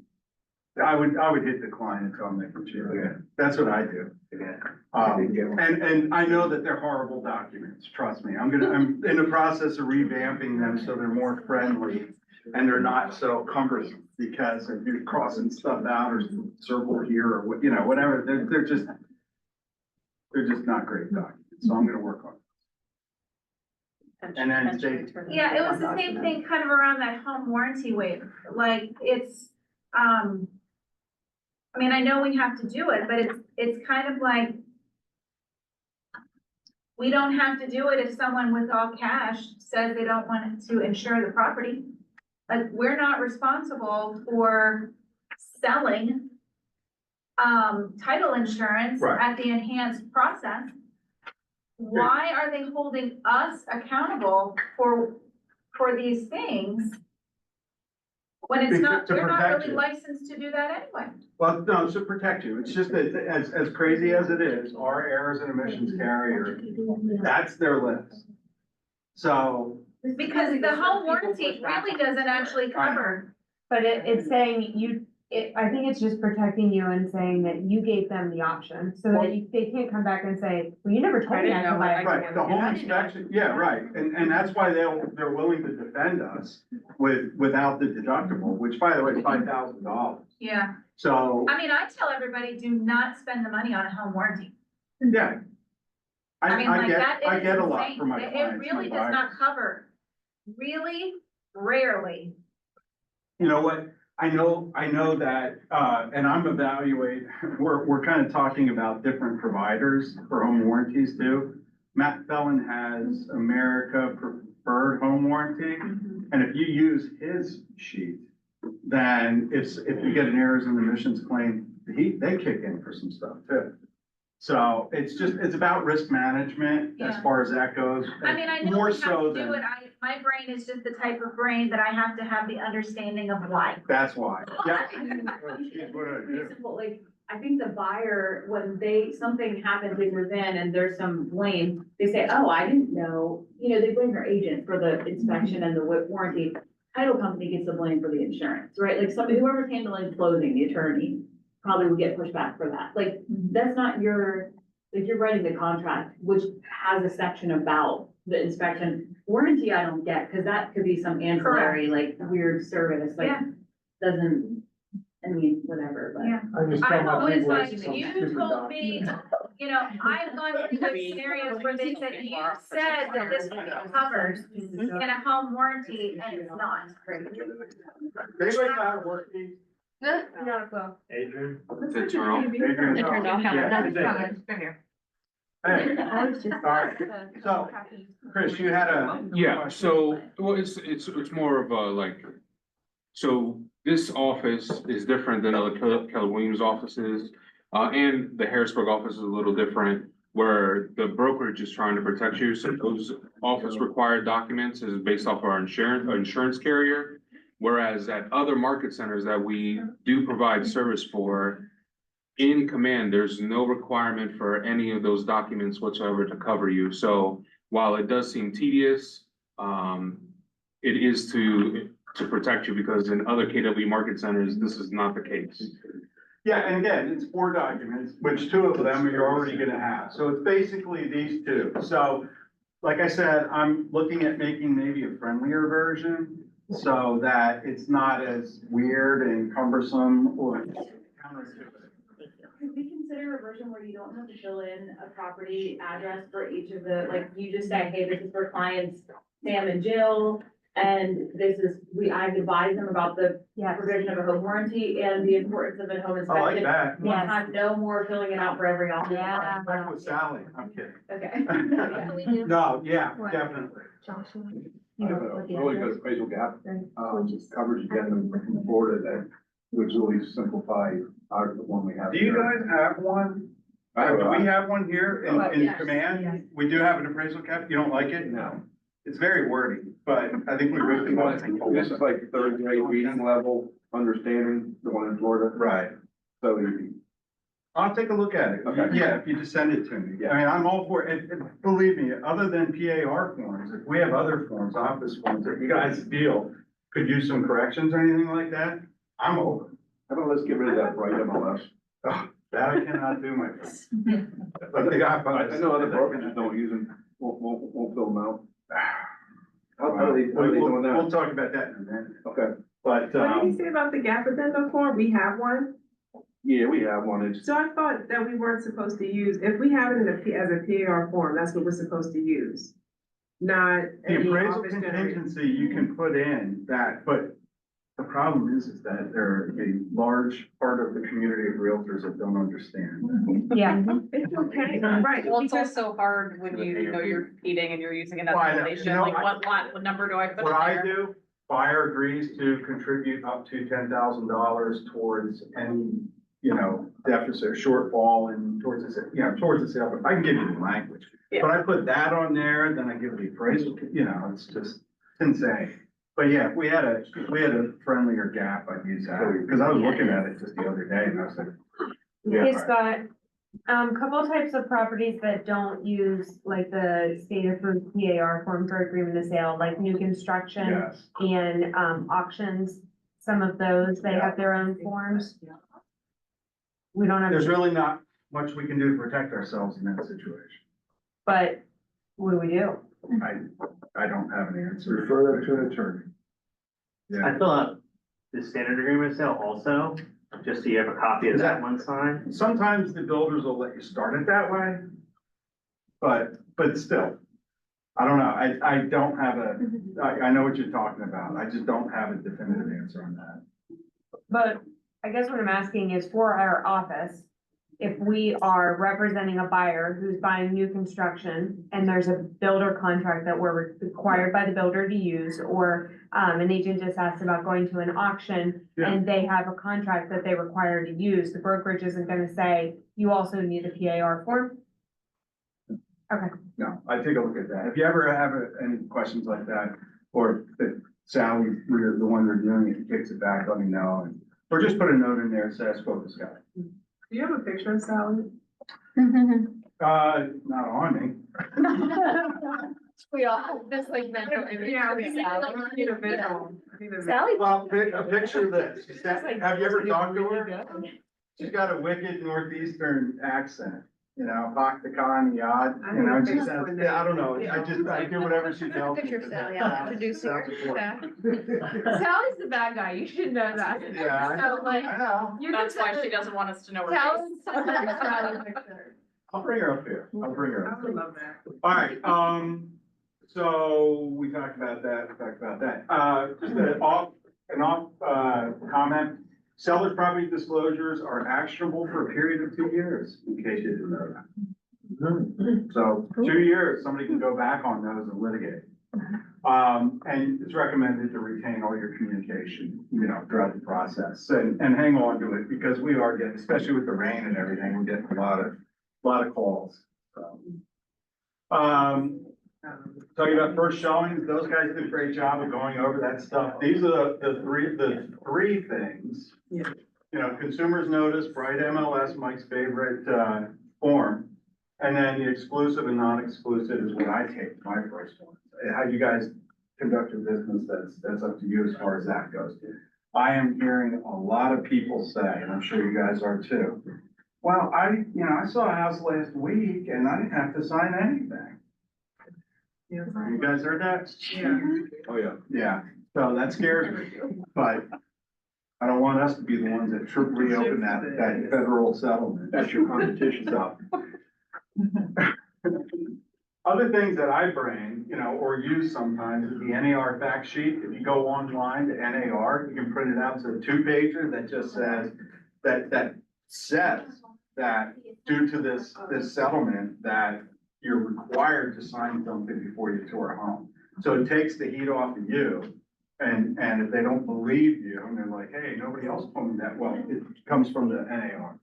I would hit decline until I'm making sure. That's what I do. Okay. And I know that they're horrible documents, trust me. I'm in the process of revamping them so they're more friendly and they're not so cumbersome, because if you're crossing stuff out or circle here or what, you know, whatever, they're just not great documents. So I'm gonna work on it. And then Stacey. Yeah, it was the same thing kind of around that home warranty waiver, like it's, I mean, I know we have to do it, but it's kind of like, we don't have to do it if someone with all cash says they don't want to insure the property. Like, we're not responsible for selling, title insurance Right. at the enhanced process. Why are they holding us accountable for these things? When it's not, To we're not protect really you. licensed to do that anyway. Well, no, it's to protect you. It's just that as crazy as it is, our errors and omissions carrier, that's their list. So, Because the home warranty really doesn't actually cover. But it's saying I think it's just protecting you and saying that you gave them the option, so that they can't come back and say, well, you never told me I could buy. Right, the home inspection, yeah, right, and that's why they're willing to defend us without the deductible, which by the way, is $5,000. Yeah, So, I mean, I tell everybody, do not spend the money on a home warranty. yeah. I mean, like that I is get a lot insane. from my It clients. really my does not buyers. cover, really rarely. You know what, I know that, and I'm evaluating, we're kind of talking about different providers for home warranties too. Matt Fellon has America Preferred Home Warranty, and if you use his sheet, then if you get an errors and omissions claim, they kick in for some stuff too. So it's about risk management as Yeah. far as that goes. I mean, I know More we have so to do than- it, my brain is just the type of brain that I have to have the understanding of why. That's why, yeah. Reasonable, like, I think the buyer, when something happens in within and there's some blame, they say, oh, I didn't know, they blame their agent for the inspection and the warranty. Title company gets the blame for the insurance, right? Like whoever's handling closing, the attorney, probably would get pushed back for that. Like, that's not you're writing the contract, which has a section about the inspection. Warranty, I don't get, because that could be some ancillary, like, weird service, like, Yeah. doesn't, I mean, whatever, but. Yeah. I just tell I'm my always people like, it's some you stupid told me, document. I've gone through those scenarios where they said, you said that this was covered in a home warranty, and it's not. Anybody know how to work these? Not a clue. Adrian? It turned off. Hey, all right, so, Chris, you had a. Yeah, so, well, it's more of a like, so this office is different than other Keller Williams offices. And the Harrisburg office is a little different, where the brokerage is trying to protect you, so those office required documents is based off our insurance carrier. Whereas at other market centers that we do provide service for, in command, there's no requirement for any of those documents whatsoever to cover you. So while it does seem tedious, it is to protect you, because in other KW market centers, this is not the case. Yeah, and again, it's 4 documents, which 2 of them you're already gonna have. So it's basically these 2. So, like I said, I'm looking at making maybe a friendlier version so that it's not as weird and cumbersome or counterintuitive. Could we consider a version where you don't have to fill in a property address for each of the, like, you just say, hey, this is for clients Sam and Jill, and this is, I advise them about the provision of a home warranty and the importance of a home I like inspection. that. One time, no more filling it out for every office. Yeah. Back with Sally, I'm kidding. Okay. No, yeah, definitely. Really good appraisal gap, coverage addendum from Florida that would really simplify the one we have. Do you here. guys have one? I have Do we a- have one here in Yes. command? We do have an appraisal cap. You don't like it? No. It's very wordy, but I think we really want to. This is like third grade reading level, understanding the one in Florida. Right. So easy. I'll take a look at it. Okay. Yeah, if you just send it to me. I mean, I'm all for it. And believe me, other than PAR forms, if we have other forms, office forms that you guys feel could use some corrections or anything like that, I'm open. How about let's get rid of that bright MLS? Oh, that I cannot do, my friend. But the guy. I know other brokers don't use them, won't fill them out. How are they doing that? We'll talk about that in a minute. Okay. But, What did you say about the gap addendum form? We have one? Yeah, we have one. It's, So I thought that we weren't supposed to use, if we have it in as a PAR form, that's what we're supposed to use. Not the any appraisal office generated. contingency, you can put in that, but the problem is that there are a large part of the community of realtors that don't understand. Yeah. It's okay, right, Well, it's because also hard when you know you're competing and you're using an Well, I know. estimation, You know, like what number do I put in What I there? do, buyer agrees to contribute up to $10,000 towards any, deficit or shortfall and towards the sale. I can give you the language. Yeah. But I put that on there, then I give the appraisal, it's just insane. But yeah, if we had a friendlier gap, I'd use that, because I was looking at it just the other day and I was like. Hey, Scott, couple types of properties that don't use like the state approved PAR form for agreement of sale, like new construction Yes. and, auctions. some of those, they have their own forms. We don't have. There's really not much we can do to protect ourselves in that situation. But what do we do? I don't have an answer. Refer them to an attorney. I fill out the standard agreement sale also, just so you have a copy of that one signed. Sometimes the builders will let you start it that way. But still, I don't know. I don't have I know what you're talking about. I just don't have a definitive answer on that. But I guess what I'm asking is for our office, if we are representing a buyer who's buying new construction and there's a builder contract that we're required by the builder to use, or an agent just asked about going to an auction and they have a contract that they require to use, the brokerage isn't gonna say, you also need a PAR form? Okay. No, I take a look at that. If you ever have any questions like that, or if Sally, the one reviewing it, kicks it back, let me know. Or just put a note in there, say I spoke to Scott. Do you have a picture of Sally? Not on me. We all have this like mental image. Yeah, of we need a visual. Sally. Well, a picture of this. Have you ever talked to her? She's got a wicked northeastern accent, you know, Bach the Khan, Yad, you know, she says, I don't know, I do whatever she tells me. Picture of Sally, I'll introduce her. Yeah. Sally's the bad guy, you should know that. Yeah, I So like, know. That's why she doesn't want us to know her face. I'll bring her up here. I'll bring her I up. would love that. All right, so we talked about that, just an off comment. Seller's property disclosures are actionable for a period of 2 years, in case you didn't know that. So 2 years, somebody can go back on those and litigate. And it's recommended to retain all your communication, you know, throughout the process and hang on to it, because we are getting, especially with the rain and everything, we're getting a lot of calls. So, talking about first showings, those guys did a great job of going over that stuff. These are the three things. Yeah. You know, consumers notice, bright MLS, Mike's favorite, form. And then the exclusive and non-exclusive is what I take, my first one. How you guys conduct your business, that's up to you as far as that goes. I am hearing a lot of people say, and I'm sure you guys are too, well, I saw a house last week and I didn't have to sign anything. You guys heard that? Yeah. Oh, yeah. Yeah, so that scares me, but I don't want us to be the ones that reopen that federal settlement. That's your competition. So. Other things that I bring, you know, or use sometimes is the NAR fact sheet. If you go online to NAR, you can print it out to a 2-pager that just says, that says that due to this settlement, that you're required to sign something before you tour a home. So it takes the heat off of you. And if they don't believe you, and they're like, hey, nobody else told me that, well, it comes from the NAR.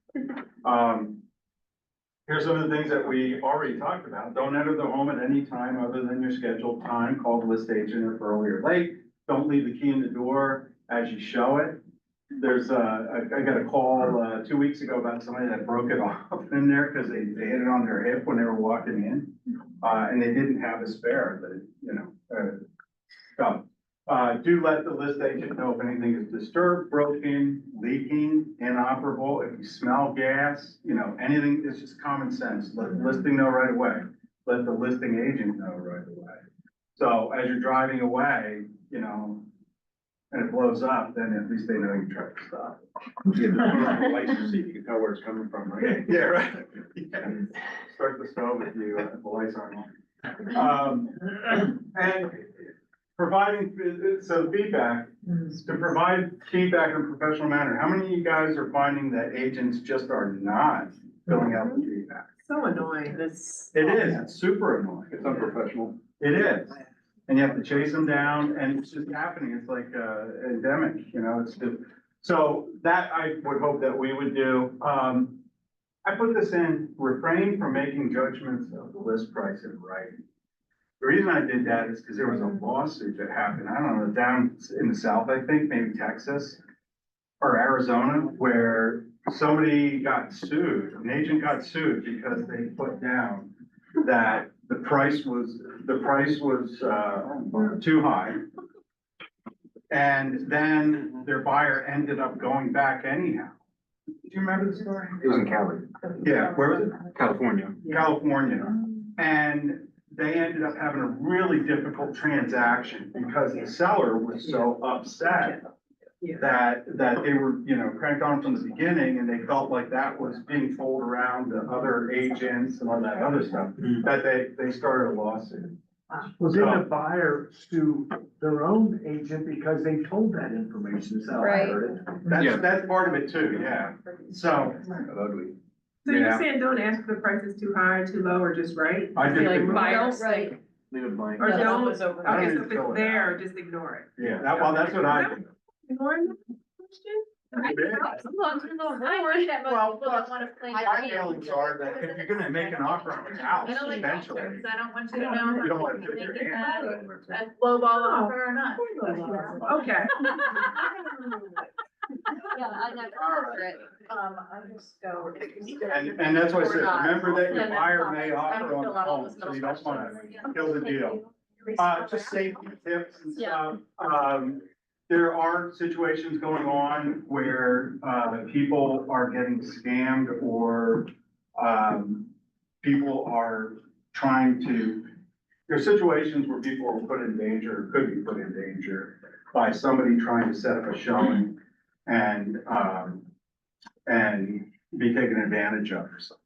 Here's some of the things that we already talked about. Don't enter the home at any time other than your scheduled time. Call the list agent if early or late. Don't leave the key in the door as you show it. I got a call 2 weeks ago about somebody that broke it off in there because they hit it on their hip when they were walking in. And they didn't have a spare, do let the list agent know if anything is disturbed, broken, leaking, inoperable. If you smell gas, you know, anything, it's just common sense. Let the listing know right away. Let the listing agent know right away. So as you're driving away, you know, and it blows up, then at least they know you tried to stop it. Yeah, the lights you see, you can tell where it's coming from, right? Yeah, right. Yeah. Start the stove if you, the lights aren't on. And providing, so feedback, to provide feedback in a professional manner. How many of you guys are finding that agents just are not filling out the feedback? So annoying, It is, it's super annoying. It's unprofessional. It is. And you have to chase them down, and it's just happening. It's like endemic, you know, it's just, so that I would hope that we would do. I put this in, refrain from making judgments of the list price in writing. The reason I did that is because there was a lawsuit that happened, I don't know, down in the south, I think, maybe Texas or Arizona, where somebody got sued, an agent got sued because they put down that the price was too high. And then their buyer ended up going back anyhow. Do you remember the story? It was in Cali, Yeah, where was it? California. California. And they ended up having a really difficult transaction because the seller was so upset that they were, you know, cranked on from the beginning, and they felt like that was being told around to other agents and all that other stuff, that they started a lawsuit. Well, didn't the buyer sue their own agent because they told that information, is how I Right. heard it? That's part of it too, yeah. So, Ugly. So you're Yeah. saying don't ask if the price is too high, too low, or just right? I just, Right. Leave it blank. Or That's don't, always over. I don't okay, so even if fill it's it there, just ignore it. yeah, that's what I do. Ignoring the question? Well, plus, my feelings are that if you're gonna make an offer on a house, I don't like eventually, offers, I don't want you to know. you don't wanna do Making it. that a low ball offer or not. Okay. Yeah, I never heard it. I just go. And that's why I said, remember that your Yeah, buyer that's may not- I offer don't on fill the out all home, those so you middle don't wanna questions. kill the deal. Just safety tips and Yeah. stuff. There are situations going on where, people are getting scammed or, people are trying to, there are situations where people are put in danger, or could be put in danger by somebody trying to set up a showing and be taken advantage of or something.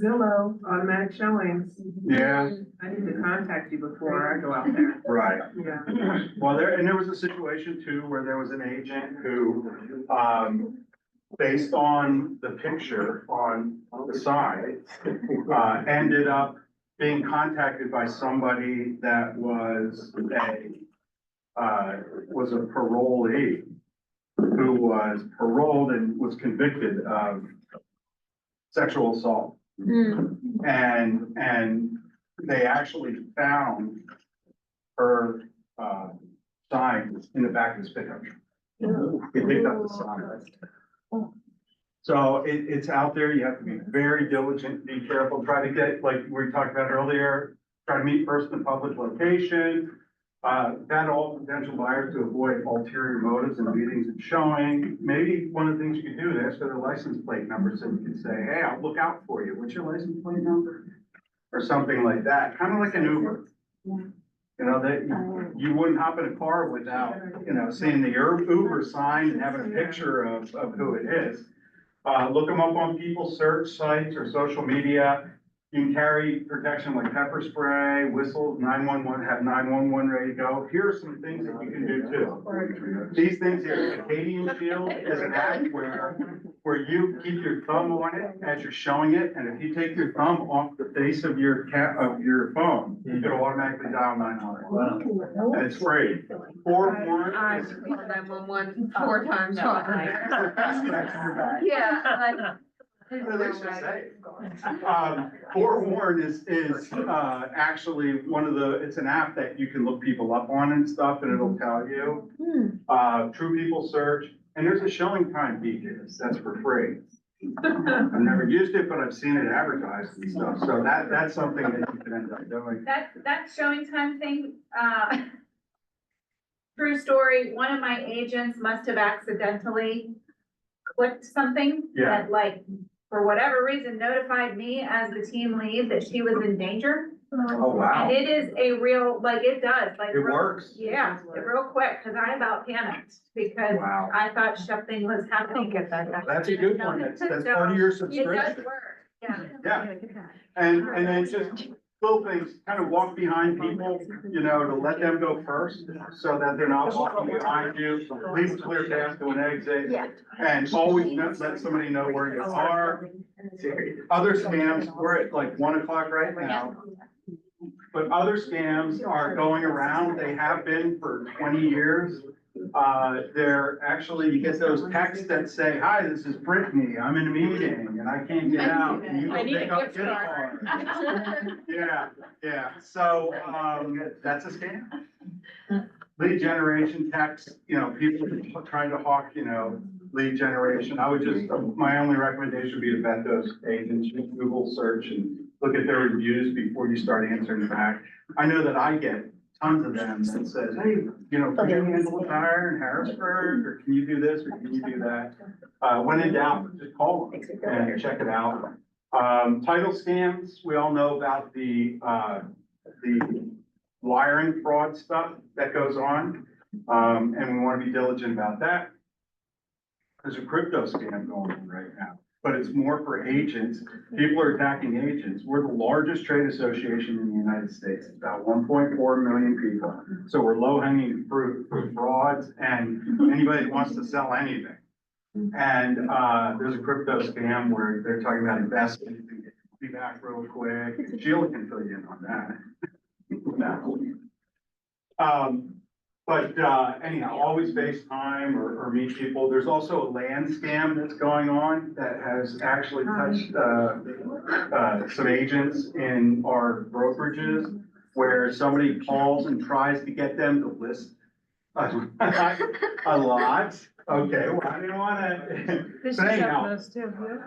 Zillow, automatic showings. Yeah, I need to contact you before I go out there. right. Yeah. Well, there was a situation too where there was an agent who, based on the picture on the side, ended up being contacted by somebody that was a parolee who was paroled and was convicted of sexual assault. And they actually found her, sign in the back of his pickup truck. They picked up the sign. So it's out there, you have to be very diligent, be careful, try to get, like we talked about earlier, try to meet first in a public location. Vet all potential buyers to avoid ulterior motives in meetings and showing. Maybe one of the things you could do is ask for their license plate number, so you can say, hey, I'll look out for you, what's your license plate number? Or something like that, kind of like an Uber. You know, that you wouldn't hop in a car without, you know, seeing the Uber sign and having a picture of who it is. Look them up on people's search sites or social media. You can carry protection like pepper spray, whistles, 911, have 911 ready to go. Here are some things that you can do too. These things here, Acadian Shield is an app where you keep your thumb on it as you're showing it, and if you take your thumb off the face of your phone, it'll automatically dial 911. And it's free. I've called 911 4 times. Yeah. At least you're safe. Forewarn is actually one of the, it's an app that you can look people up on and stuff, and it'll tell you. True People Search, and there's a showing time feature that's for free. I've never used it, but I've seen it advertised and stuff, so that's something that you can end up doing. That showing time thing, true story, one of my agents must have accidentally clicked something Yeah. that like, for whatever reason, notified me as the team lead that she was in danger. Oh, wow. And it is a real, like, it does, like. It real- works. Yeah, real quick, cause I about panicked because Wow. I thought something was happening. That's a good one, that's part of your It does subscription. work, yeah. Yeah, and then just little things, kind of walk behind people, you know, to let them go first, so that they're not walking behind you. Leave a clear path to an exit, and always let somebody know where you are. Other scams, we're at like 1 o'clock right now, but other scams are going around, they have been for 20 years. They're actually, you get those texts that say, hi, this is Brittany, I'm in a meeting and I can't get out. Can you I need a pick up gift card. Yeah, so, that's a scam. Lead generation text, you know, people are trying to hawk, you know, lead generation. I would just, my only recommendation would be to vet those agents, Google search and look at their reviews before you start answering back. I know that I get tons of them that says, hey, you know, can you handle a tire in Harrisburg, or can you do this, or can you do that? When in doubt, just call them and check it out. Title scams, we all know about the wiring fraud stuff that goes on. And we want to be diligent about that. There's a crypto scam going on right now, but it's more for agents. People are attacking agents. We're the largest trade association in the United States. It's about 1.4 million people. So we're low hanging fruit for frauds and anybody that wants to sell anything. And, there's a crypto scam where they're talking about investment. Be back real quick. Sheila can fill you in on that. But anyhow, always FaceTime or meet people. There's also a land scam that's going on that has actually touched some agents in our brokerages where somebody calls and tries to get them to list a lot. Okay, well, I didn't wanna. But anyhow,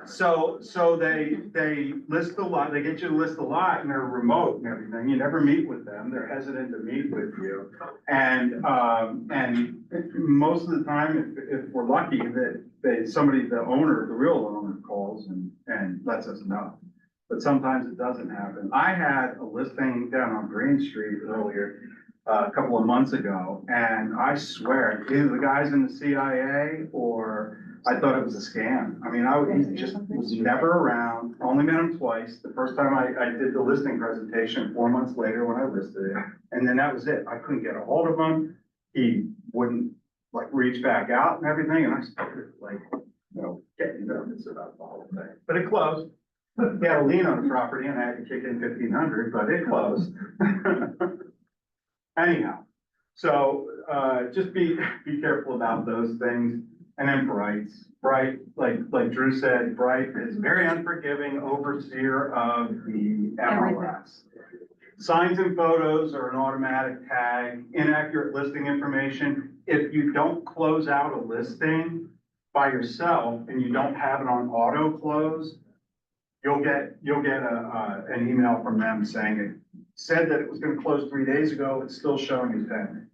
so they list a lot, they get you to list a lot and they're remote and everything. You never meet with them. They're hesitant to meet with you. And most of the time, if we're lucky, that somebody, the owner, the real owner calls and lets us know. But sometimes it doesn't happen. I had a listing down on Green Street earlier, a couple of months ago, and I swear, either the guy's in the CIA or I thought it was a scam. I mean, he just was never around, only met him twice. The first time I did the listing presentation, 4 months later when I listed it, and then that was it. I couldn't get a hold of him. He wouldn't like reach back out and everything, and I started like, you know, getting nervous about the whole thing. But it closed. He had a lien on the property and I had to kick in 1,500, but it closed. Anyhow, so, just be careful about those things. And then Bright, like Drew said, Bright is very unforgiving overseer of the MLS. Signs and photos are an automatic tag, inaccurate listing information. If you don't close out a listing by yourself and you don't have it on auto close, you'll get an email from them saying it said that it was gonna close 3 days ago, it's still showing as pending.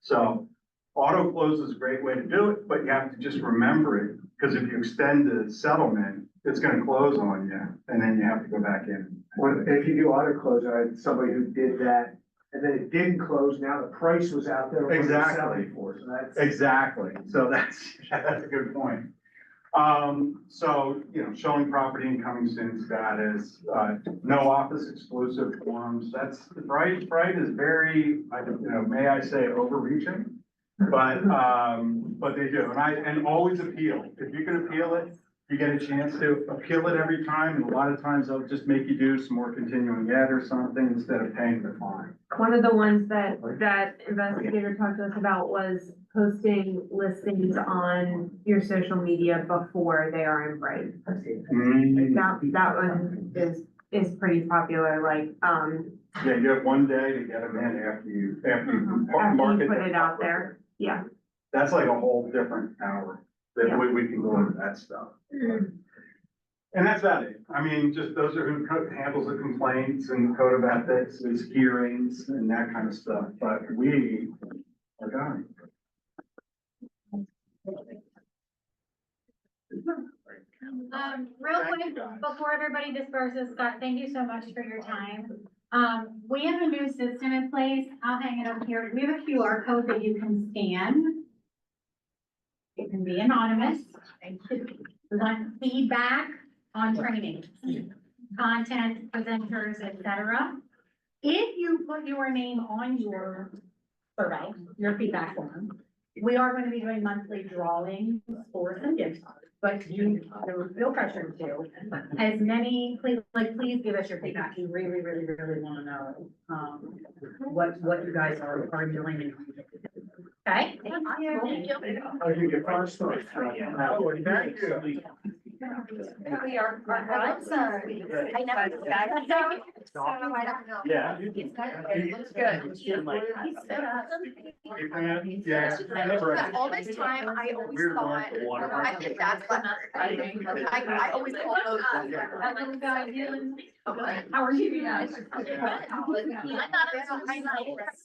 So auto close is a great way to do it, but you have to just remember it, because if you extend the settlement, it's gonna close on you, and then you have to go back in. Well, if you do auto close, I had somebody who did that, and then it didn't close, now the price was out there. What they're Exactly. selling for, so that's. Exactly, so that's a good point. So, you know, showing property and coming soon status, no office exclusive forms, that's, Bright is very, may I say overreaching? But they do, and always appeal. If you can appeal it, you get a chance to appeal it every time, and a lot of times they'll just make you do some more continuing ed or something instead of paying the fine. One of the ones that investigator talked to us about was posting listings on your social media before they are in Bright. That one is pretty popular, like, Yeah, you have 1 day to get them in after you after you put it out there, yeah. That's like a whole different hour, that we can go into that stuff. And that's about it. I mean, just those are who handles the complaints and code of ethics, is hearings and that kind of stuff, but we are done. Real quick, before everybody disperses, Scott, thank you so much for your time. We have a new system in place. I'll hang it up here. We have a QR code that you can scan. It can be anonymous. We want feedback on training, content, presenters, etc. If you put your name on your survey, your feedback form, we are going to be doing monthly drawings for some gift cards. But there no pressure to, as many, please give us your feedback. You really want to know, what you guys are doing. Okay? Thank you. Oh, you get first story. Thank you. We are, I never did that. So I don't know. Yeah. It looks good. Yeah. All this time, I always thought, I think that's what I always call those. How are you guys? I thought it was.